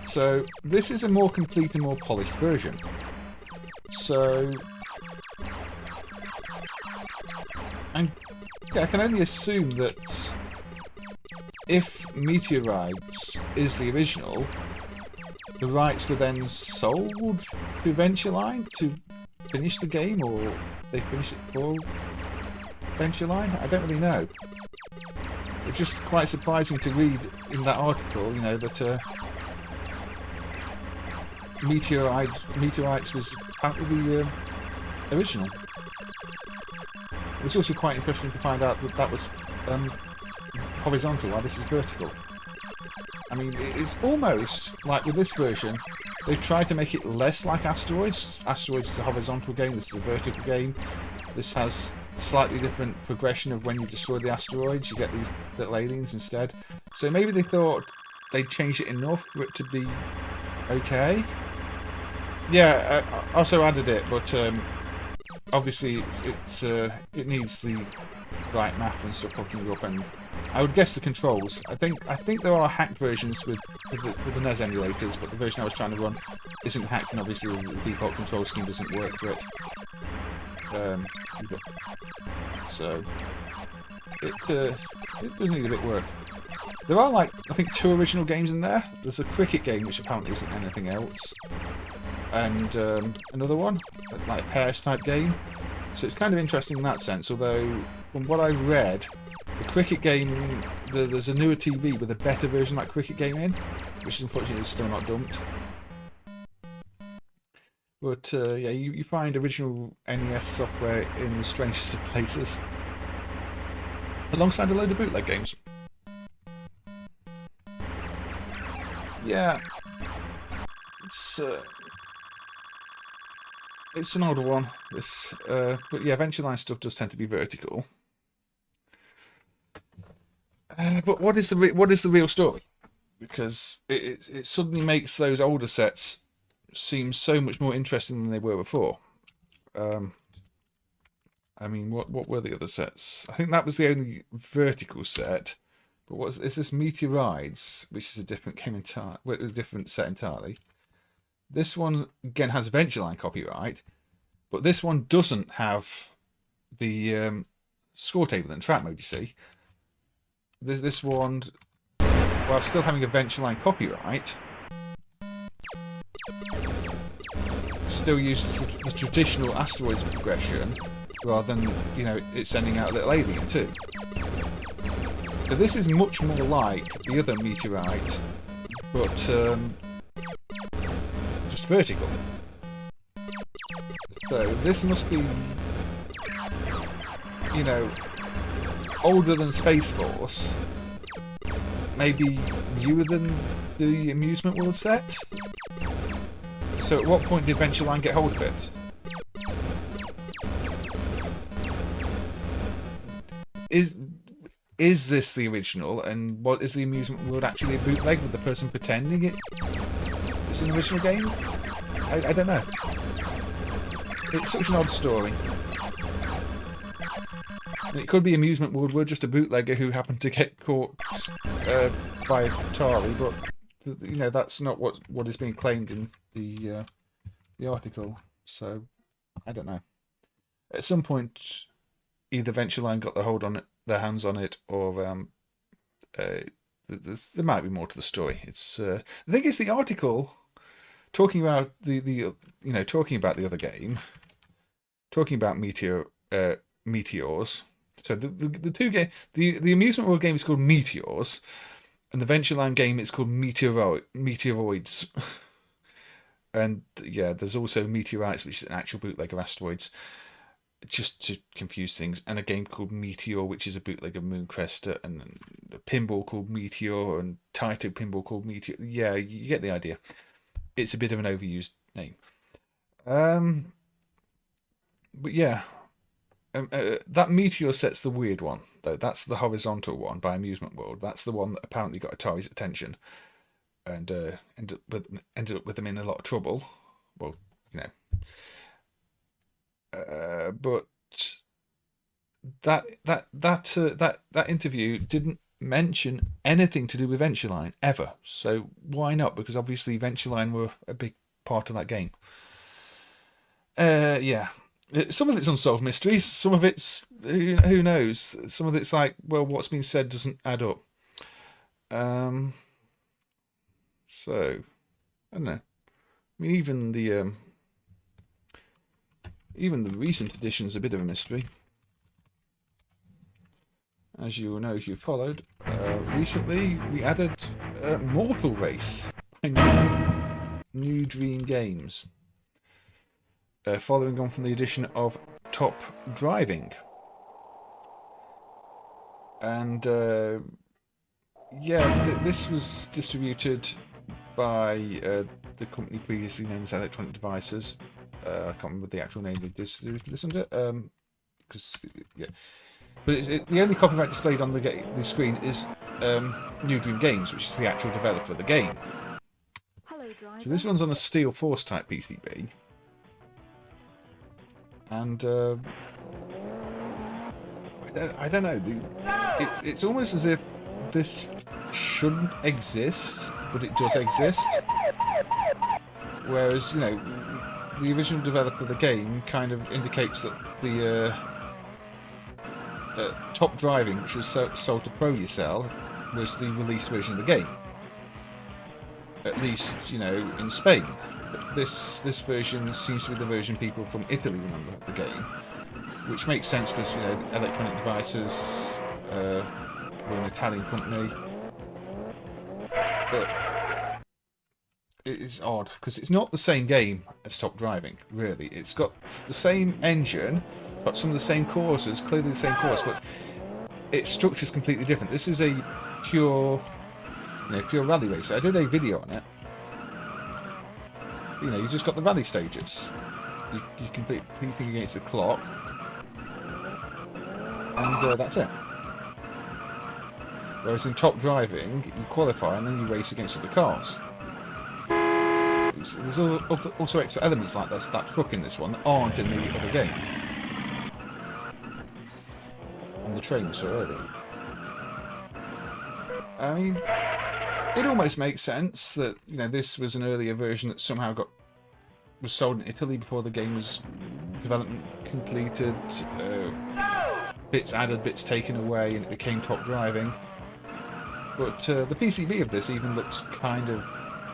So this is a more complete and more polished version. So I can only assume that if Meteoroids is the original, the rights were then sold to Venture Line to finish the game, or they finish it for Venture Line? I don't really know. It's just quite surprising to read in that article, you know, that Meteoroids was apparently the original. It was also quite interesting to find out that that was horizontal, while this is vertical. I mean, it's almost like with this version, they've tried to make it less like Asteroids. Asteroids is a horizontal game, this is a vertical game. This has slightly different progression of when you destroy the asteroids, you get these little aliens instead. So maybe they thought they'd changed it enough for it to be okay. Yeah, I also added it, but obviously it needs the right map and stuff hooking you up, and I would guess the controls. I think there are hacked versions with the NES emulators, but the version I was trying to run isn't hacked, and obviously the default control scheme doesn't work for it. So it does need a bit of work. There are, like, I think 2 original games in there. There's a cricket game, which apparently isn't anything else, and another one, like a pairs type game. So it's kind of interesting in that sense, although from what I read, the cricket game, there's a newer TV with a better version of that cricket game in, which is unfortunately still not dumped. But yeah, you find original NES software in the strangest of places, alongside a load of bootleg games. Yeah, it's an older one. This, but yeah, Venture Line stuff does tend to be vertical. But what is the real story? Because it suddenly makes those older sets seem so much more interesting than they were before. I mean, what were the other sets? I think that was the only vertical set. But is this Meteoroids, which is a different game entirely, a different set entirely. This one again has Venture Line copyright, but this one doesn't have the score table in track mode. You see, this one, while still having a Venture Line copyright, still uses the traditional asteroids progression, rather than, you know, it sending out a little alien too. So this is much more like the other Meteorite, but just vertical. So this must be you know, older than Space Force, maybe newer than the Amusement World set. So at what point did Adventureline get hold of it? Is this the original, and what is the Amusement World actually a bootleg with the person pretending it's an original game? I don't know. It's such an odd story. And it could be Amusement World were just a bootlegger who happened to get caught by Atari, but you know that's not what is being claimed in the article. So I don't know. At some point, either Ventureline got their hands on it, or there might be more to the story. It's the thing is, the article talking about the other game, talking about Meteors. So the two game, the Amusement World game is called Meteors, and the Ventureline game is called Meteoroids. And yeah, there's also Meteorites, which is an actual bootleg of Asteroids, just to confuse things, and a game called Meteor, which is a bootleg of Mooncrester, and a pinball called Meteor, and Taito pinball called Meteor. Yeah, you get the idea. It's a bit of an overused name. But yeah, that Meteor set's the weird one, though. That's the horizontal one by Amusement World. That's the one that apparently got Atari's attention, and ended up with them in a lot of trouble. Well, you know. But that interview didn't mention anything to do with Ventureline ever. So why not? Because obviously Ventureline were a big part of that game. Yeah, some of it's unsolved mysteries. Some of it's who knows. Some of it's like, well, what's been said doesn't add up. So I don't know. I mean, even the recent edition's a bit of a mystery. As you will know if you followed, recently we added Mortal Race by New Dream Games. Following on from the addition of Top Driving. And yeah, this was distributed by the company previously known as Electronic Devices. I can't remember the actual name they distributed this under. Because yeah, but the only copyright displayed on the screen is New Dream Games, which is the actual developer of the game. So this runs on a Steel Force type PCB, and I don't know. It's almost as if this shouldn't exist, but it does exist. Whereas, you know, the original developer of the game kind of indicates that the Top Driving, which was sold to ProUcell, was the released version of the game. At least, you know, in Spain. But this version seems to be the version people from Italy remember the game, which makes sense because, you know, Electronic Devices were an Italian company. But it is odd because it's not the same game as Top Driving, really. It's got the same engine, got some of the same courses, clearly the same course, but its structure's completely different. This is a pure rally racer. I did a video on it. You know, you just got the rally stages. You complete anything against the clock, and that's it. Whereas in Top Driving, you qualify and then you race against other cars. There's also extra elements like this, that truck in this one, that aren't in the other game. And the train was so early. I mean, it almost makes sense that, you know, this was an earlier version that somehow was sold in Italy before the game was development completed. Bits added, bits taken away, and it became Top Driving. But the PCB of this even looks kind of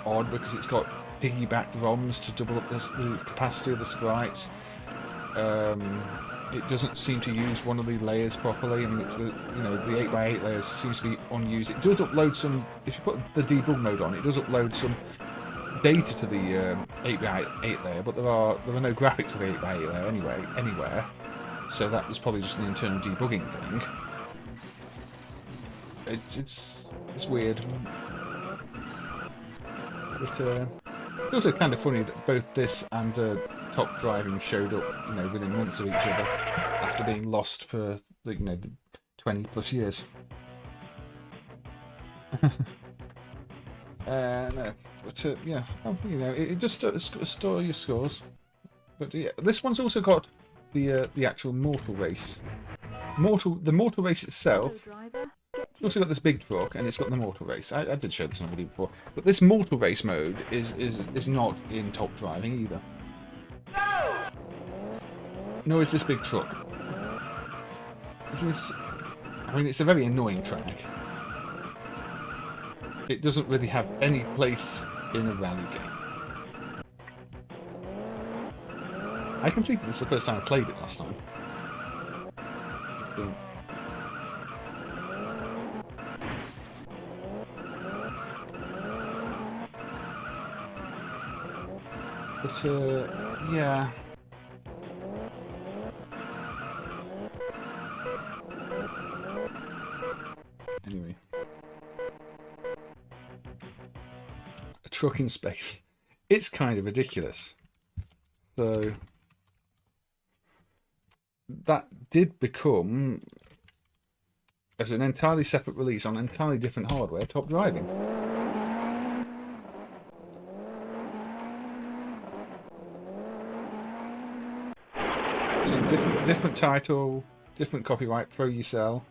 odd because it's got piggybacked ROMs to double up the capacity of the sprites. It doesn't seem to use one of the layers properly. I mean, it's the 8x8 layers seems to be unused. It does upload some. If you put the debug mode on, it does upload some data to the 8x8 layer, but there are no graphics for the 8x8 layer anywhere. So that was probably just an internal debugging thing. It's weird. But it's also kind of funny that both this and top driving showed up, you know, within months of each other after being lost for, you know, 20 plus years. No, but yeah, you know, it just store your scores. But yeah, this one's also got the actual mortal race. The mortal race itself. It's also got this big truck, and it's got the mortal race. I did show this on a video before, but this mortal race mode is not in top driving either. Nor is this big truck. I mean, it's a very annoying track. It doesn't really have any place in a rally game. I completed this the first time I played it last time. But, yeah. Anyway. A truck in space. It's kind of ridiculous. So, that did become, as an entirely separate release on entirely different hardware, top driving. Different title, different copyright, pro you sell.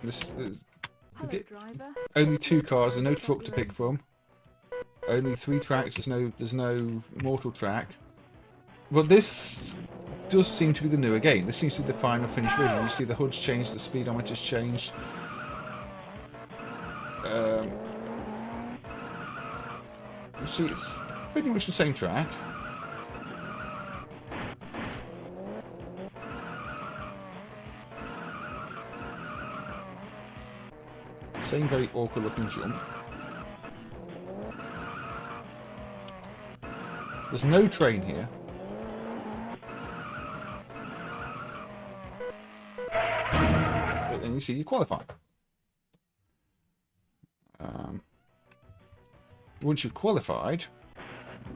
This is only 2 cars, there's no truck to pick from. Only 3 tracks, there's no mortal track. Well, this does seem to be the newer game. This seems to be the final finished version. You see the HUD's changed, the speedometer's changed. You see, it's pretty much the same track. Same very awkward looking jump. There's no train here. But then you see you qualify. Once you've qualified,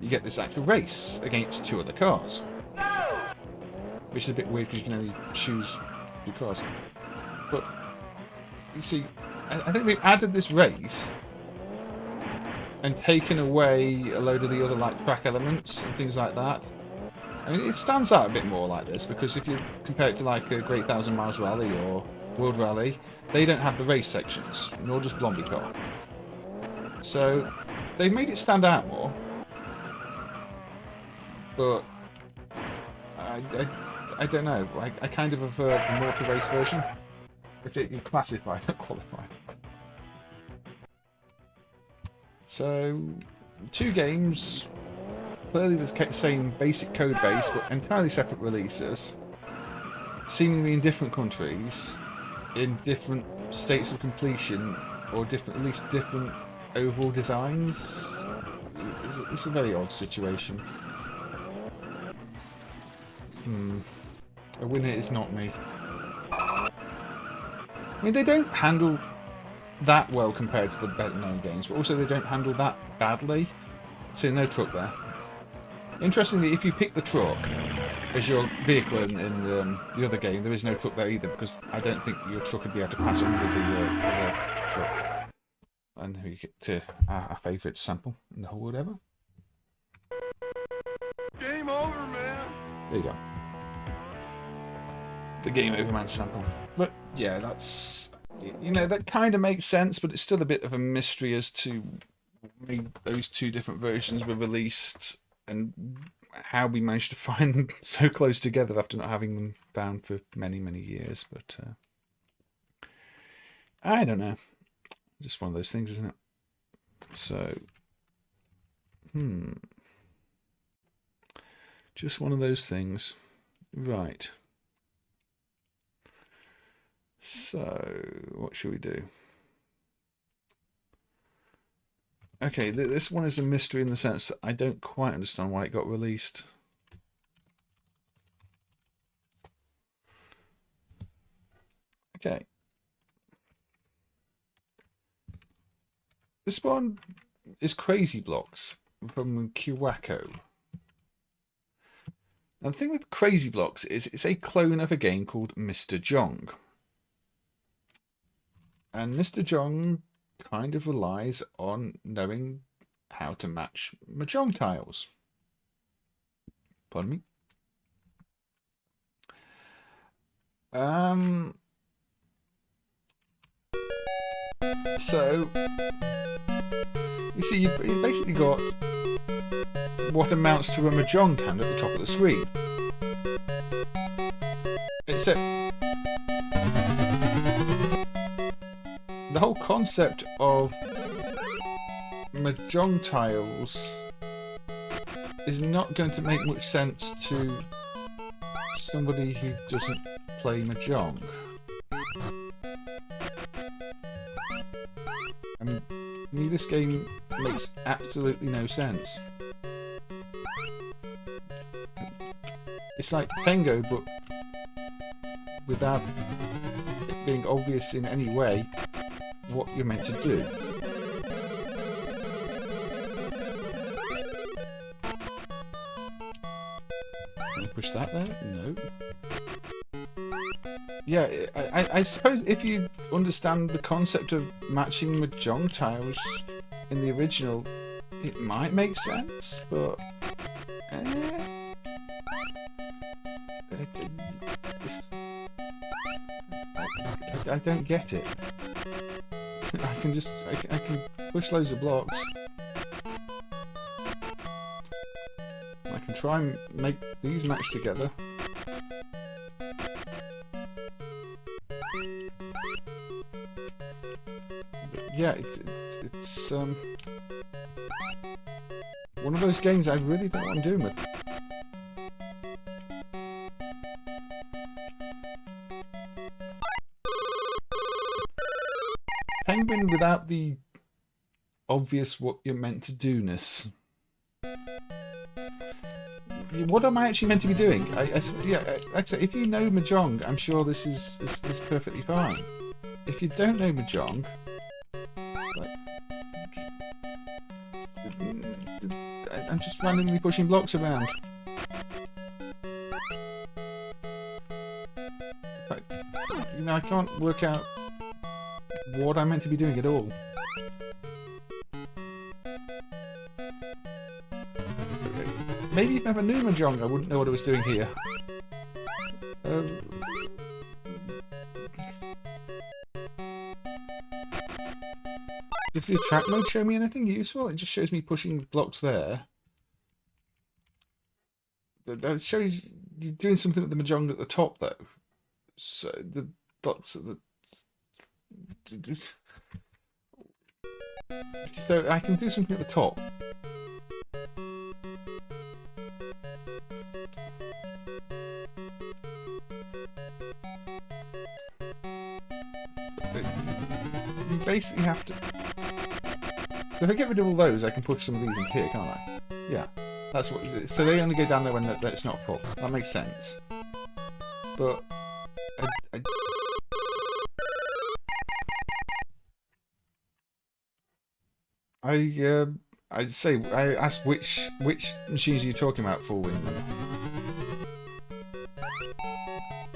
you get this actual race against 2 other cars. Which is a bit weird because you can only choose 2 cars. But you see, I think they've added this race and taken away a load of the other like track elements and things like that. I mean, it stands out a bit more like this because if you compare it to like a Great 1000 Miles Rally or World Rally, they don't have the race sections, nor does Car. So they've made it stand out more, but I don't know. I kind of prefer the mortal race version. Particularly classified, not qualified. So, 2 games, clearly the same basic code base, but entirely separate releases, seemingly in different countries, in different states of completion, or at least different overall designs. It's a very odd situation. A winner is not me. I mean, they don't handle that well compared to the better known games, but also they don't handle that badly. See, no truck there. Interestingly, if you pick the truck as your vehicle in the other game, there is no truck there either, because I don't think your truck would be able to pass under the truck. And we get to our favourite sample in the whole world ever. Game over, man. There you go. The Game Over Man sample. But yeah, that's, you know, that kind of makes sense, but it's still a bit of a mystery as to why those 2 different versions were released and how we managed to find them so close together after not having them found for many, many years. But I don't know. Just one of those things, isn't it? So, just one of those things. Right. So, what should we do? Okay, this one is a mystery in the sense that I don't quite understand why it got released. Okay. This one is Crazy Blocks from Kiwako. And the thing with Crazy Blocks is it's a clone of a game called Mr. Jong. And Mr. Jong kind of relies on knowing how to match Mahjong tiles. Pardon me. So you see, you've basically got what amounts to a Mahjong hand at the top of the screen. Except the whole concept of Mahjong tiles is not going to make much sense to somebody who doesn't play Mahjong. I mean, to me this game makes absolutely no sense. It's like Pengo, but without it being obvious in any way what you're meant to do. Can I push that there? No. Yeah, I suppose if you understand the concept of matching Mahjong tiles in the original, it might make sense, but I don't get it. I can push loads of blocks. I can try and make these match together. But yeah, it's one of those games I really don't know what I'm doing with. Penguin without the obvious what you're meant to do-ness. What am I actually meant to be doing? Yeah, actually, if you know Mahjong, I'm sure this is perfectly fine. If you don't know Mahjong, I'm just randomly pushing blocks around. You know, I can't work out what I'm meant to be doing at all. Maybe if I never knew Mahjong, I wouldn't know what I was doing here. Does the attract mode show me anything useful? It just shows me pushing blocks there. That shows you doing something with the Mahjong at the top, though. So the blocks at the... So I can do something at the top. You basically have to... If I get rid of all those, I can push some of these in here, can't I? Yeah, that's what... So they only go down there when it's not full. That makes sense. But... I'd say I asked which machines are you talking about for Win.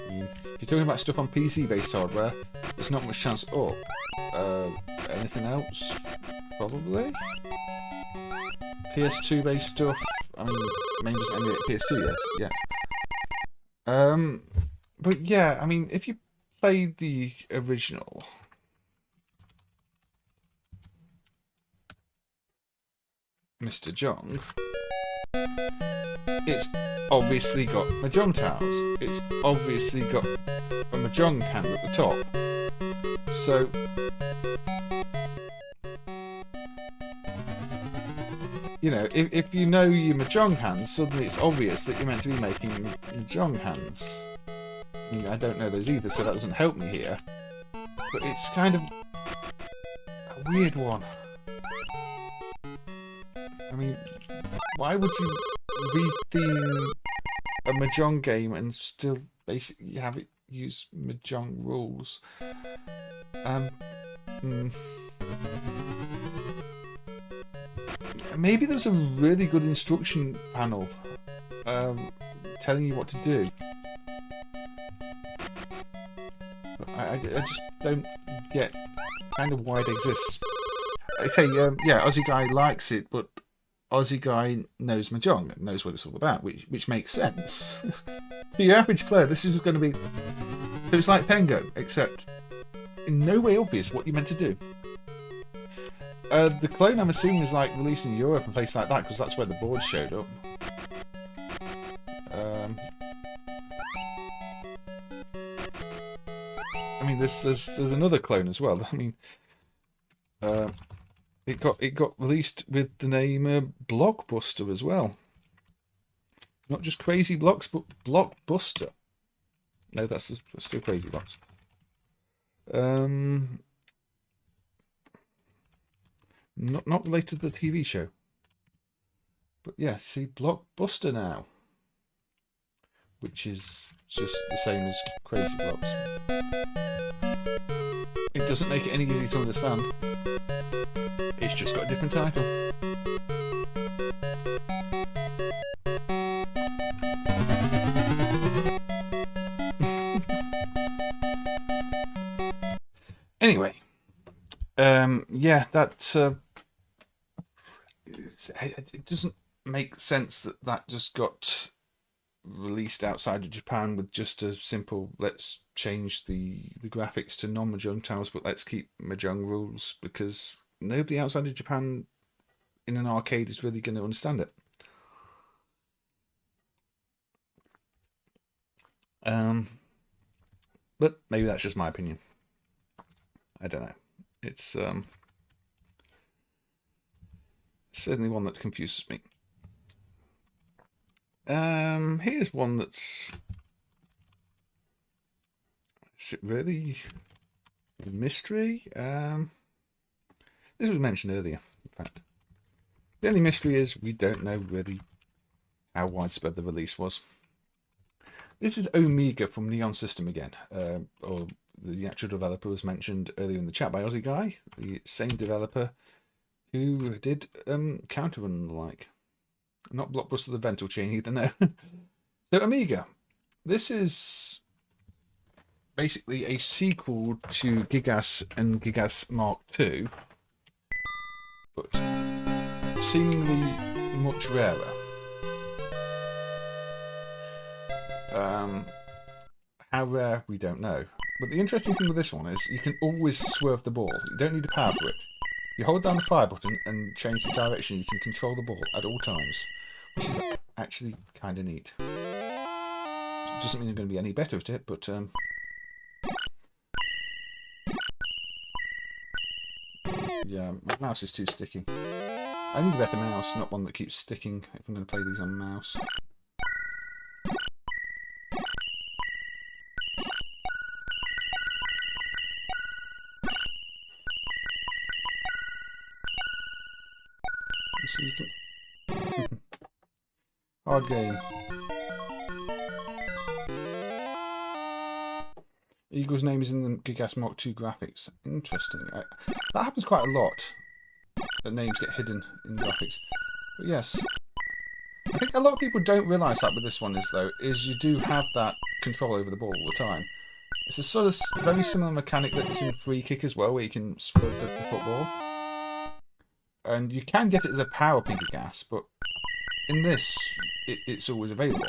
If you're talking about stuff on PC-based hardware, there's not much chance. Oh, anything else? Probably. PS2-based stuff. I mean, MAME doesn't emulate PS2 yet. Yeah. But yeah, I mean, if you played the original. Mr. Jong, it's obviously got Mahjong tiles. It's obviously got a Mahjong hand at the top. So you know, if you know your Mahjong hands, suddenly it's obvious that you're meant to be making Mahjong hands. I mean, I don't know those either, so that doesn't help me here. But it's kind of a weird one. I mean, why would you retheme a Mahjong game and still basically have it use Mahjong rules. Maybe there's a really good instruction panel telling you what to do. But I just don't get kind of why it exists. Okay, yeah, Aussie Guy likes it, but Aussie Guy knows Mahjong and knows what it's all about, which makes sense. For your average player, this is going to be... So it's like Pengo, except in no way obvious what you're meant to do. The clone, I'm assuming, is like released in Europe and places like that, because that's where the board showed up. I mean, there's another clone as well. I mean, it got released with the name BlockBuster as well. Not just Crazy Blocks, but BlockBuster. No, that's still Crazy Blocks. Not related to the TV show. But yeah, see, BlockBuster now. Which is just the same as Crazy Blocks. It doesn't make it any easier to understand. It's just got a different title. Anyway, yeah, that it doesn't make sense that just got released outside of Japan with just a simple let's change the graphics to non-Mahjong tiles, but let's keep Mahjong rules, because nobody outside of Japan in an arcade is really going to understand it. But maybe that's just my opinion. I don't know. It's certainly one that confuses me. Here's one that's... Is it really a mystery? This was mentioned earlier, in fact. The only mystery is we don't know really how widespread the release was. This is Omega from Neon System again, or the actual developer was mentioned earlier in the chat by Aussie Guy, the same developer who did Counter and the like. Not BlockBuster the Vental Chain either, no. So Omega, this is basically a sequel to Gigas and Gigas Mark II, but seemingly much rarer. How rare, we don't know. But the interesting thing with this one is you can always swerve the ball. You don't need a power for it. You hold down the fire button and change the direction. You can control the ball at all times, which is actually kind of neat. It doesn't mean you're going to be any better at it, but yeah, my mouse is too sticky. I need a better mouse, not one that keeps sticking if I'm going to play these on mouse. So you can... Hard game. Eagle's name is in the Gigas Mark II graphics. Interesting. That happens quite a lot. That names get hidden in graphics. But yes, I think a lot of people don't realise that with this one is you do have that control over the ball all the time. It's a sort of very similar mechanic that's in Free Kick as well, where you can swerve the football. And you can get it as a power pinky gas, but in this, it's always available.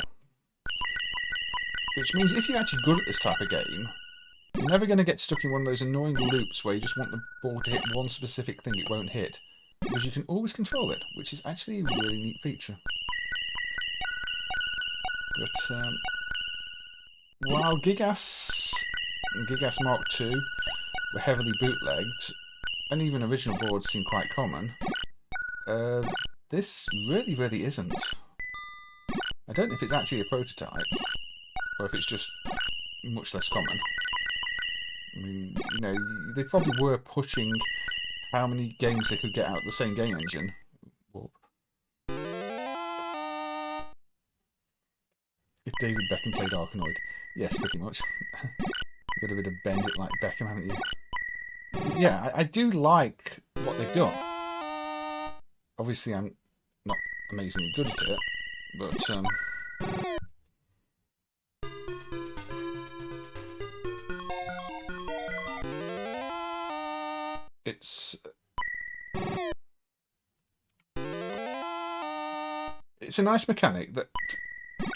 Which means if you're actually good at this type of game, you're never going to get stuck in one of those annoying loops where you just want the ball to hit one specific thing it won't hit. Because you can always control it, which is actually a really neat feature. But while Gigas and Gigas Mark II were heavily bootlegged, and even original boards seem quite common, this really isn't. I don't know if it's actually a prototype, or if it's just much less common. I mean, you know, they probably were pushing how many games they could get out of the same game engine. If David Beckham played Arkanoid. Yes, pretty much. Got a bit of bend it like Beckham, haven't you? Yeah, I do like what they've done. Obviously, I'm not amazingly good at it, but it's a nice mechanic that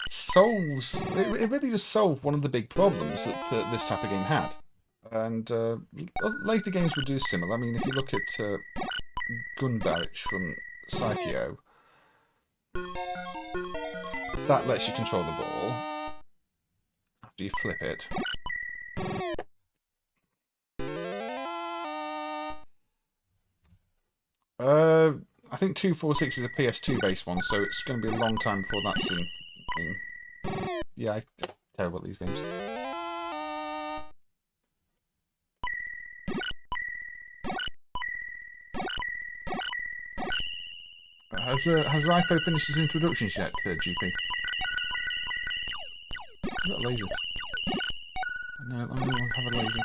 solves. It really just solved one of the big problems that this type of game had. And later games would do similar. I mean, if you look at Gun Barrage from Psycho, that lets you control the ball after you flip it. I think 246 is a PS2 based one, so it's going to be a long time before that's in. Yeah, I'm terrible at these games. Has Ipo finished his introductions yet, GP? I've got a laser. No, I don't have a laser.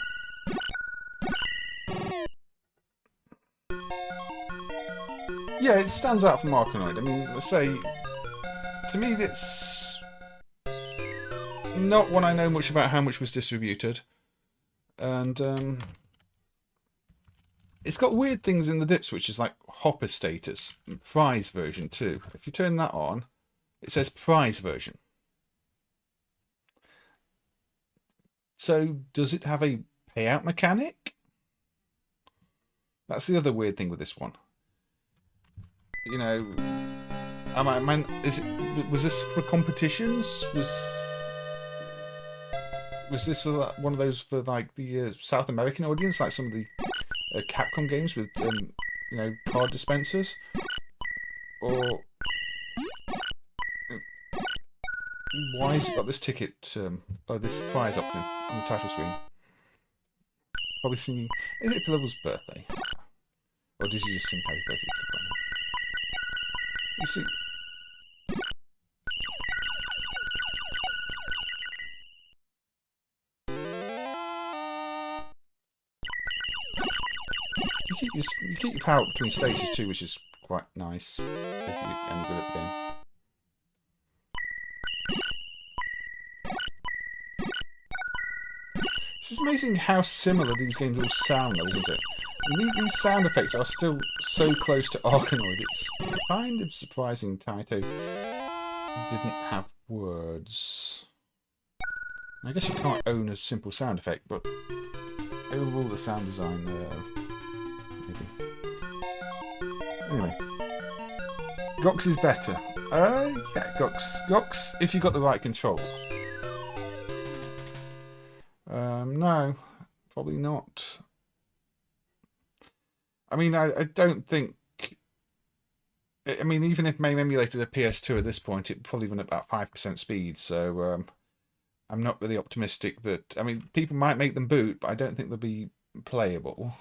Yeah, it stands out from Arkanoid. I mean, let's say, to me, it's not one I know much about how much was distributed, and it's got weird things in the dip switches like hopper status, prize version too. If you turn that on, it says prize version. So, does it have a payout mechanic? That's the other weird thing with this one. You know, was this for competitions? Was this for one of those for like the South American audience, like some of the Capcom games with you know, card dispensers? Or why has it got this ticket or this prize option on the title screen? Probably singing. Is it Philip's birthday, or did you just sing Happy Birthday to the Bunny? You see, you keep your power up between stages too, which is quite nice if you're any good at the game. It's amazing how similar these games all sound, though, isn't it? And these sound effects are still so close to Arkanoid. It's kind of surprising Taito didn't have words. I guess you can't own a simple sound effect, but overall the sound design, maybe. Anyway, Gox is better. Yeah, Gox, if you got the right control. No, probably not. I mean, I don't think... I mean, even if MAME emulated a PS2 at this point, it probably went at about 5% speed, so I'm not really optimistic that... I mean, people might make them boot, but I don't think they'll be playable.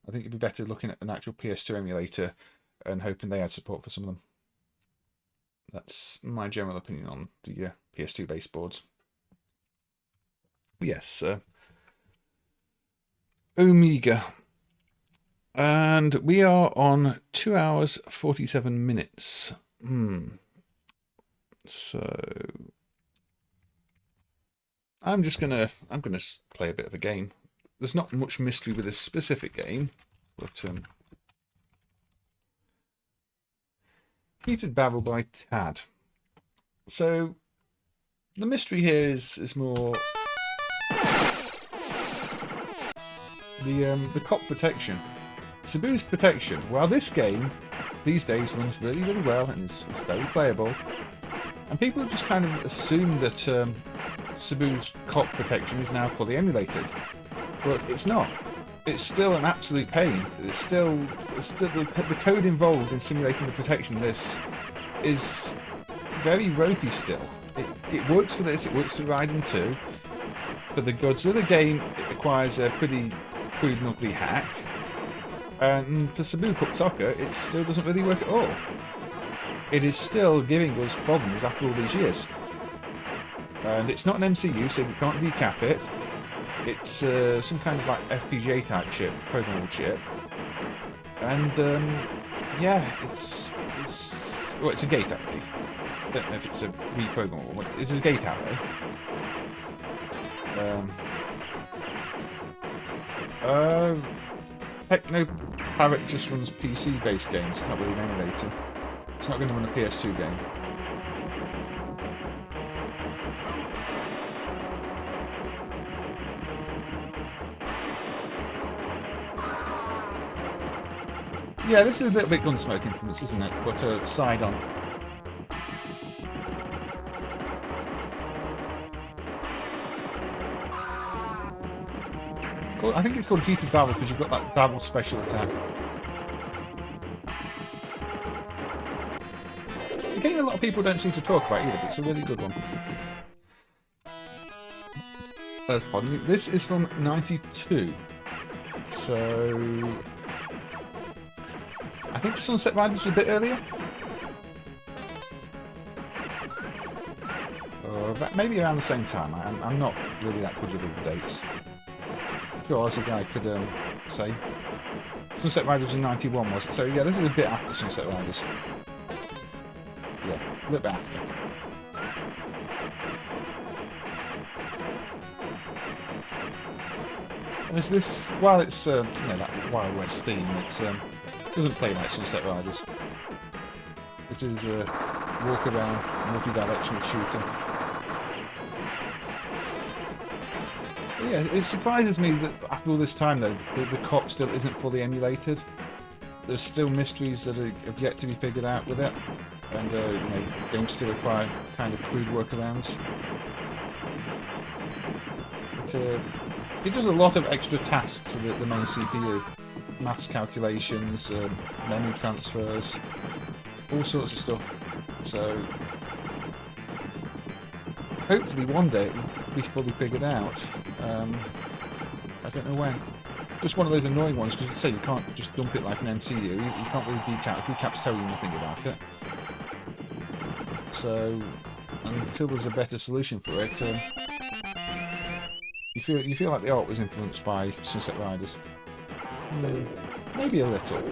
I think it'd be better looking at an actual PS2 emulator and hoping they had support for some of them. That's my general opinion on the PS2 base boards. Yes, Omega. And we are on 2 hours 47 minutes. So I'm gonna play a bit of a game. There's not much mystery with this specific game, but Heated Barrel by Tad. So the mystery here is more the cop protection. Seibu's protection. Well, this game these days runs really, really well and it's very playable. And people just kind of assume that Seibu's cop protection is now fully emulated. But it's not. It's still an absolute pain. It's still the code involved in simulating the protection in this is very ropey still. It works for this, it works for Raiden 2. For the Godzilla game, it requires a pretty crude and ugly hack. And for Seibu Cup Soccer, it still doesn't really work at all. It is still giving us problems after all these years. And it's not an MCU, so you can't decap it. It's some kind of like FPGA type chip, programmable chip. And yeah, it's well, it's a gate array. I don't know if it's a reprogrammable one. It's a gate array. Techno Parrot just runs PC-based games. It's not really an emulator. It's not going to run a PS2 game. Yeah, this is a little bit Gunsmoke influence, isn't it? But side on. Well, I think it's called Heated Babble because you've got that Babble special attack. A game a lot of people don't seem to talk about either, but it's a really good one. Pardon me. This is from '92. So I think Sunset Riders was a bit earlier. Or maybe around the same time. I'm not really that good with the dates. Sure, as a guy could say. Sunset Riders in '91 was it? So yeah, this is a bit after Sunset Riders. Yeah, a little bit after. There's this, while it's you know, that Wild West theme, it doesn't play like Sunset Riders. It is a walk around, multi-directional shooter. But yeah, it surprises me that after all this time though, the cop still isn't fully emulated. There's still mysteries that have yet to be figured out with it, and you know, games still require kind of crude workarounds. But, it does a lot of extra tasks to the main CPU. Maths calculations, memory transfers, all sorts of stuff. So, hopefully one day it will be fully figured out. I don't know when. Just one of those annoying ones, because you say you can't just dump it like an MCU. You can't really decap. Decaps tell you nothing about it. So, until there's a better solution for it, you feel like the art was influenced by Sunset Riders. Maybe a little.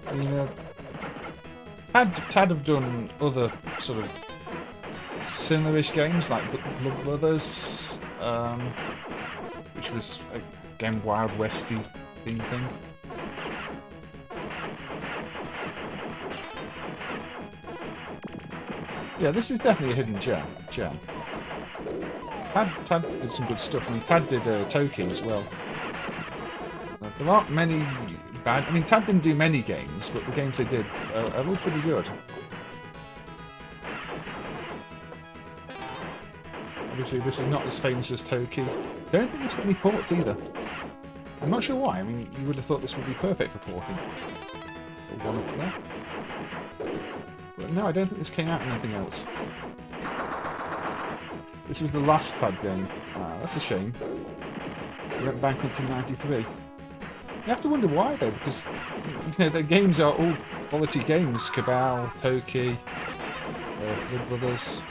I mean, Tad have done other sort of similar-ish games like BlockBuster, which was again Wild Westy theme thing. Yeah, this is definitely a hidden gem. Tad did some good stuff. I mean, Tad did Toki as well. There aren't many bad... I mean, Tad didn't do many games, but the games they did are all pretty good. Obviously, this is not as famous as Toki. I don't think it's got any ports either. I'm not sure why. I mean, you would have thought this would be perfect for porting. One up there. But no, I don't think this came out in anything else. This was the last Tad game. That's a shame. It went bankrupt in '93. You have to wonder why though, because you know their games are all quality games. Cabal, Toki, Blood Brothers.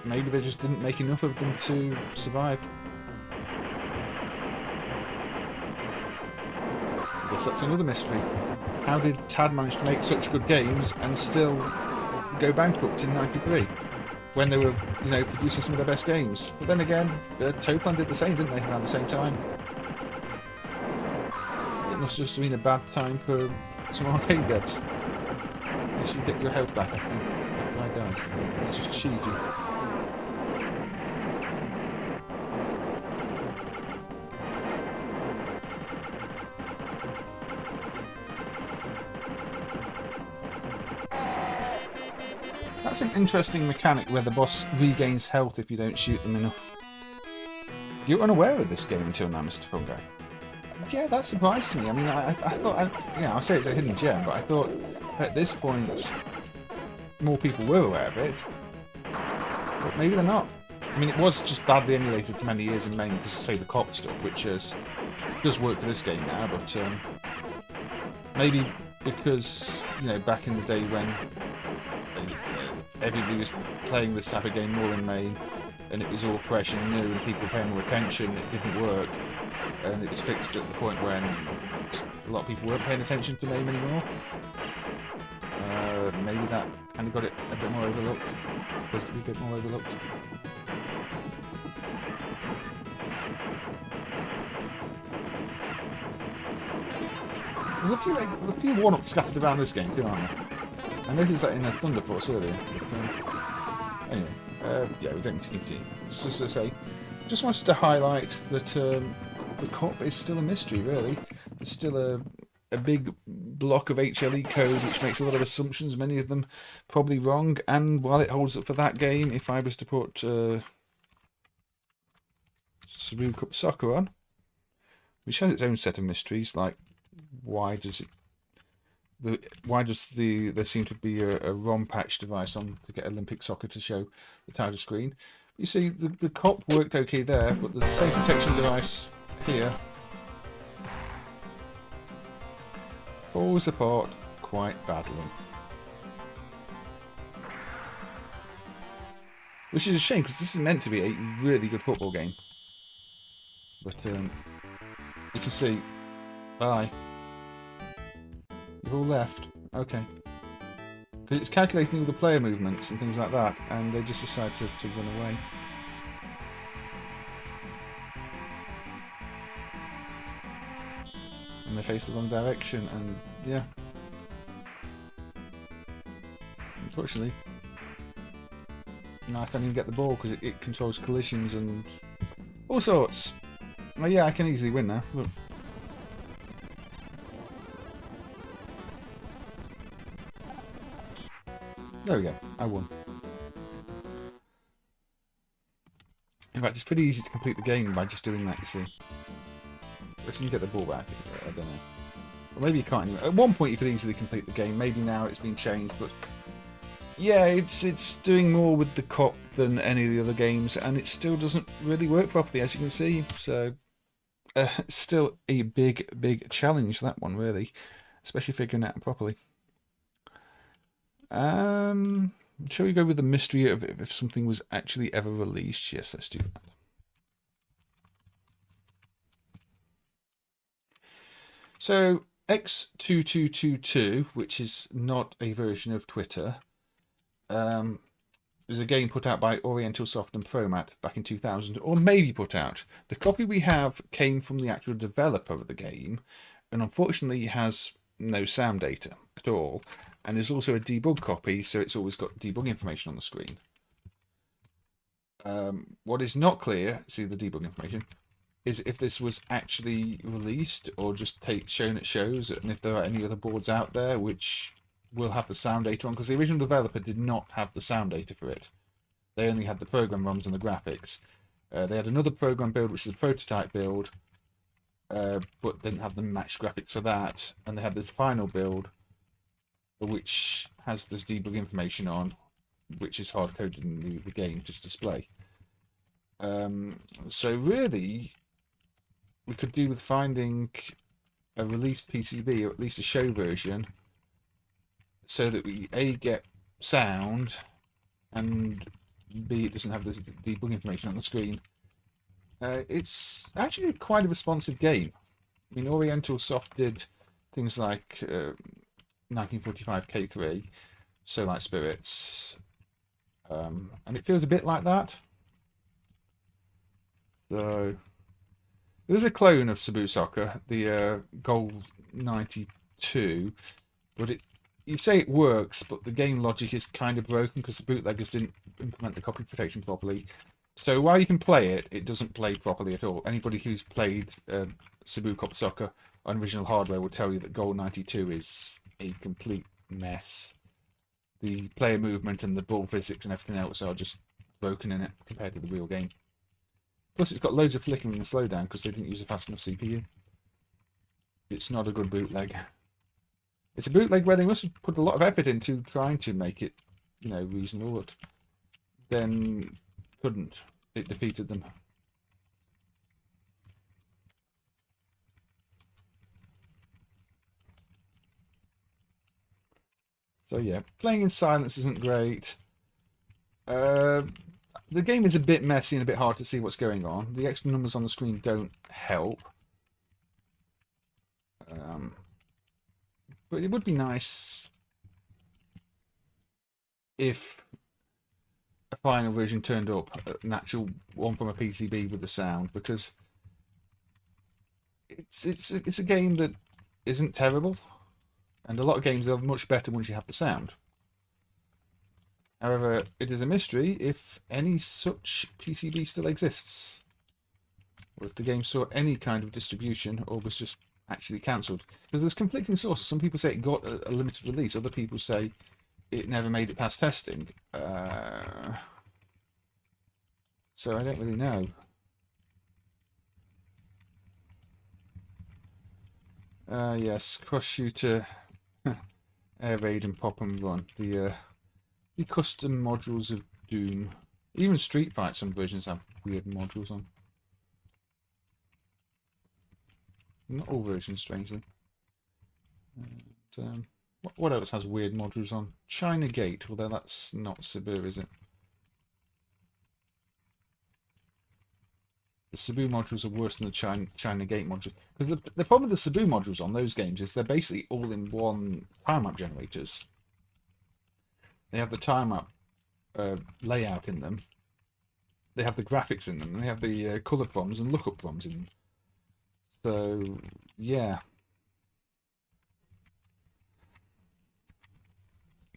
Maybe they just didn't make enough of them to survive. I guess that's another mystery. How did Tad manage to make such good games and still go bankrupt in '93 when they were, you know, producing some of their best games? But then again, Toplan did the same, didn't they, around the same time? It must have just been a bad time for some arcade devs. You should get your health back after I died. It's just cheesy. That's an interesting mechanic where the boss regains health if you don't shoot them enough. You're unaware of this game until now, Mr. Fungi. Yeah, that surprised me. I mean, I thought, yeah, I'll say it's a hidden gem, but I thought at this point more people were aware of it. But maybe they're not. I mean, it was just badly emulated for many years in MAME because, say, the cop stuff, which does work for this game now, but maybe because, you know, back in the day when everybody was playing this type of game more in MAME, and it was all fresh and new, and people paying more attention. It didn't work, and it was fixed at the point when a lot of people weren't paying attention to MAME anymore. Maybe that kind of got it a bit more overlooked. Supposed to be a bit more overlooked. There's a few one-ups scattered around this game too, aren't there? I noticed that in a Thunder Force earlier. But, anyway, yeah, we don't need to continue. Just to say, just wanted to highlight that the COP is still a mystery, really. There's still a big block of HLE code which makes a lot of assumptions, many of them probably wrong, and while it holds up for that game, if I was to put Seibu Cup Soccer on, which has its own set of mysteries, like why does there seem to be a ROM patch device on to get Olympic Soccer to show the title screen. You see, the COP worked okay there, but the safe protection device here falls apart quite badly. Which is a shame, because this is meant to be a really good football game. But, you can see... Bye. You've all left. Okay. Because it's calculating all the player movements and things like that, and they just decide to run away. And they face the wrong direction, and yeah. Unfortunately, now I can't even get the ball because it controls collisions and all sorts. Well, yeah, I can easily win now. Look. There we go, I won. In fact, it's pretty easy to complete the game by just doing that, you see. But can you get the ball back? I don't know. Or maybe you can't anyway. At one point you could easily complete the game, maybe now it's been changed, but... Yeah, it's doing more with the COP than any of the other games, and it still doesn't really work properly, as you can see. So, it's still a big challenge, that one, really. Especially figuring it out properly. Shall we go with the mystery of if something was actually ever released? Yes, let's do that. So, X2222, which is not a version of Twitter, is a game put out by Oriental Soft and Promat back in 2000, or maybe put out. The copy we have came from the actual developer of the game, and unfortunately has no sound data at all. And there's also a debug copy, so it's always got debug information on the screen. What is not clear, see the debug information, is if this was actually released or just shown at shows, and if there are any other boards out there which will have the sound data on, because the original developer did not have the sound data for it. They only had the program ROMs and the graphics. They had another program build, which is a prototype build, but didn't have the matched graphics for that, and they had this final build, which has this debug information on, which is hard-coded in the game to display. So really, we could do with finding a released PCB, or at least a show version, so that we A, get sound, and B, it doesn't have this debug information on the screen. It's actually quite a responsive game. I mean, Oriental Soft did things like 1945 K3, So Like Spirits, and it feels a bit like that. So there's a clone of Seibu Soccer, the Goal 92, but you say it works, but the game logic is kind of broken because the bootleggers didn't implement the copy protection properly. So while you can play it, it doesn't play properly at all. Anybody who's played Seibu Cup Soccer on original hardware will tell you that Goal 92 is a complete mess. The player movement and the ball physics and everything else are just broken in it compared to the real game. Plus it's got loads of flickering and slowdown because they didn't use a fast enough CPU. It's not a good bootleg. It's a bootleg where they must have put a lot of effort into trying to make it, you know, reasonable, but then couldn't. It defeated them. So yeah, playing in silence isn't great. The game is a bit messy and a bit hard to see what's going on. The extra numbers on the screen don't help. But it would be nice if a final version turned up, an actual one from a PCB with the sound, because it's a game that isn't terrible, and a lot of games are much better once you have the sound. However, it is a mystery if any such PCB still exists, or if the game saw any kind of distribution or was just actually cancelled. Because there's conflicting sources. Some people say it got a limited release, other people say it never made it past testing. So I don't really know. Yes, cross shooter, air raid and pop and run. The custom modules of Doom. Even Street Fight, some versions have weird modules on. Not all versions, strangely. And, what else has weird modules on? China Gate, although that's not Seibu, is it? The Seibu modules are worse than the China Gate modules. Because the problem with the Seibu modules on those games is they're basically all in one tile map generators. They have the tile map layout in them. They have the graphics in them. And they have the colour proms and lookup proms in them. So, yeah.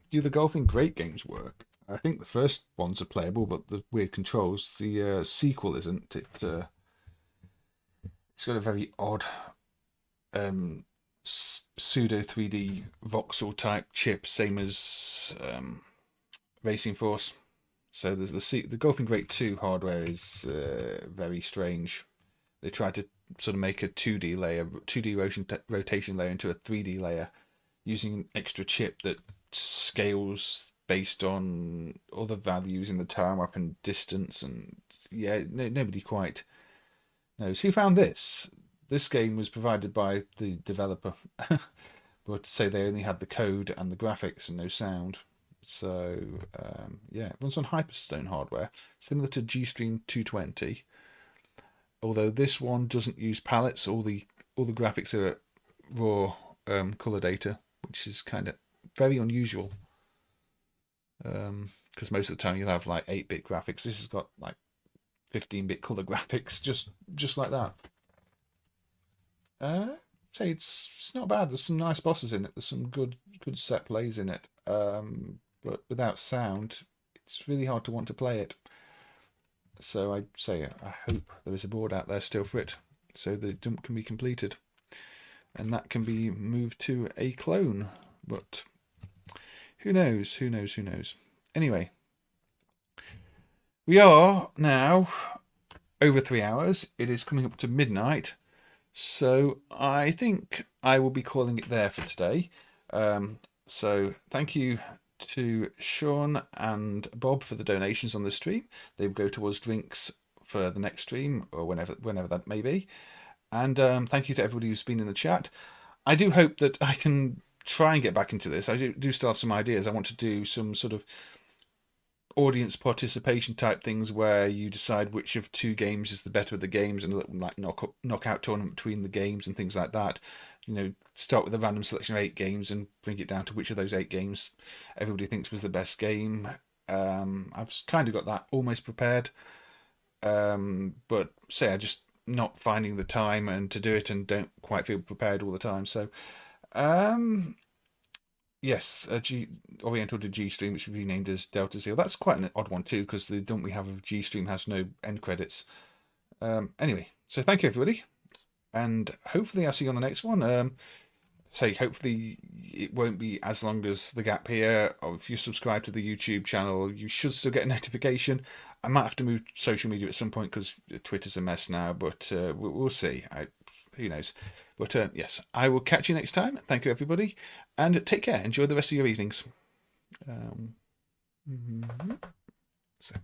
Do the Golfing Great games work? I think the first ones are playable, but the weird controls. The sequel isn't. It's got a very odd pseudo 3D voxel type chip, same as Racing Force. So there's the Golfing Great 2 hardware is very strange. They tried to sort of make a 2D layer, 2D rotation layer into a 3D layer using an extra chip that scales based on other values in the tile map and distance, and yeah, nobody quite knows. Who found this? This game was provided by the developer, but say they only had the code and the graphics and no sound. So yeah, it runs on Hyperstone hardware, similar to G-Stream 220. Although this one doesn't use palettes, all the graphics are raw color data, which is kind of very unusual. Because most of the time you'll have like 8-bit graphics. This has got like 15-bit color graphics, just like that. Say it's not bad. There's some nice bosses in it. There's some good set plays in it. But without sound, it's really hard to want to play it. So I say I hope there is a board out there still for it, so the dump can be completed, and that can be moved to a clone. But who knows? Who knows? Who knows? Anyway, we are now over 3 hours. It is coming up to midnight, so I think I will be calling it there for today. So thank you to Sean and Bob for the donations on the stream. They will go towards drinks for the next stream or whenever that may be. And thank you to everybody who's been in the chat. I do hope that I can try and get back into this. I do still have some ideas. I want to do some sort of audience participation type things where you decide which of 2 games is the better of the games, and like knockout tournament between the games and things like that. You know, start with a random selection of 8 games and bring it down to which of those 8 games everybody thinks was the best game. I've kind of got that almost prepared, but say I just not finding the time and to do it, and don't quite feel prepared all the time. So yes, Oriental to G-Stream, which would be named as Delta Zero. That's quite an odd one too, because the dump we have of G-Stream has no end credits. Anyway, so thank you everybody, and hopefully I'll see you on the next one. Hopefully it won't be as long as the gap here. Or if you subscribe to the YouTube channel, you should still get a notification. I might have to move social media at some point because Twitter's a mess now, but we'll see. Who knows? But yes, I will catch you next time. Thank you, everybody, and take care. Enjoy the rest of your evenings. So.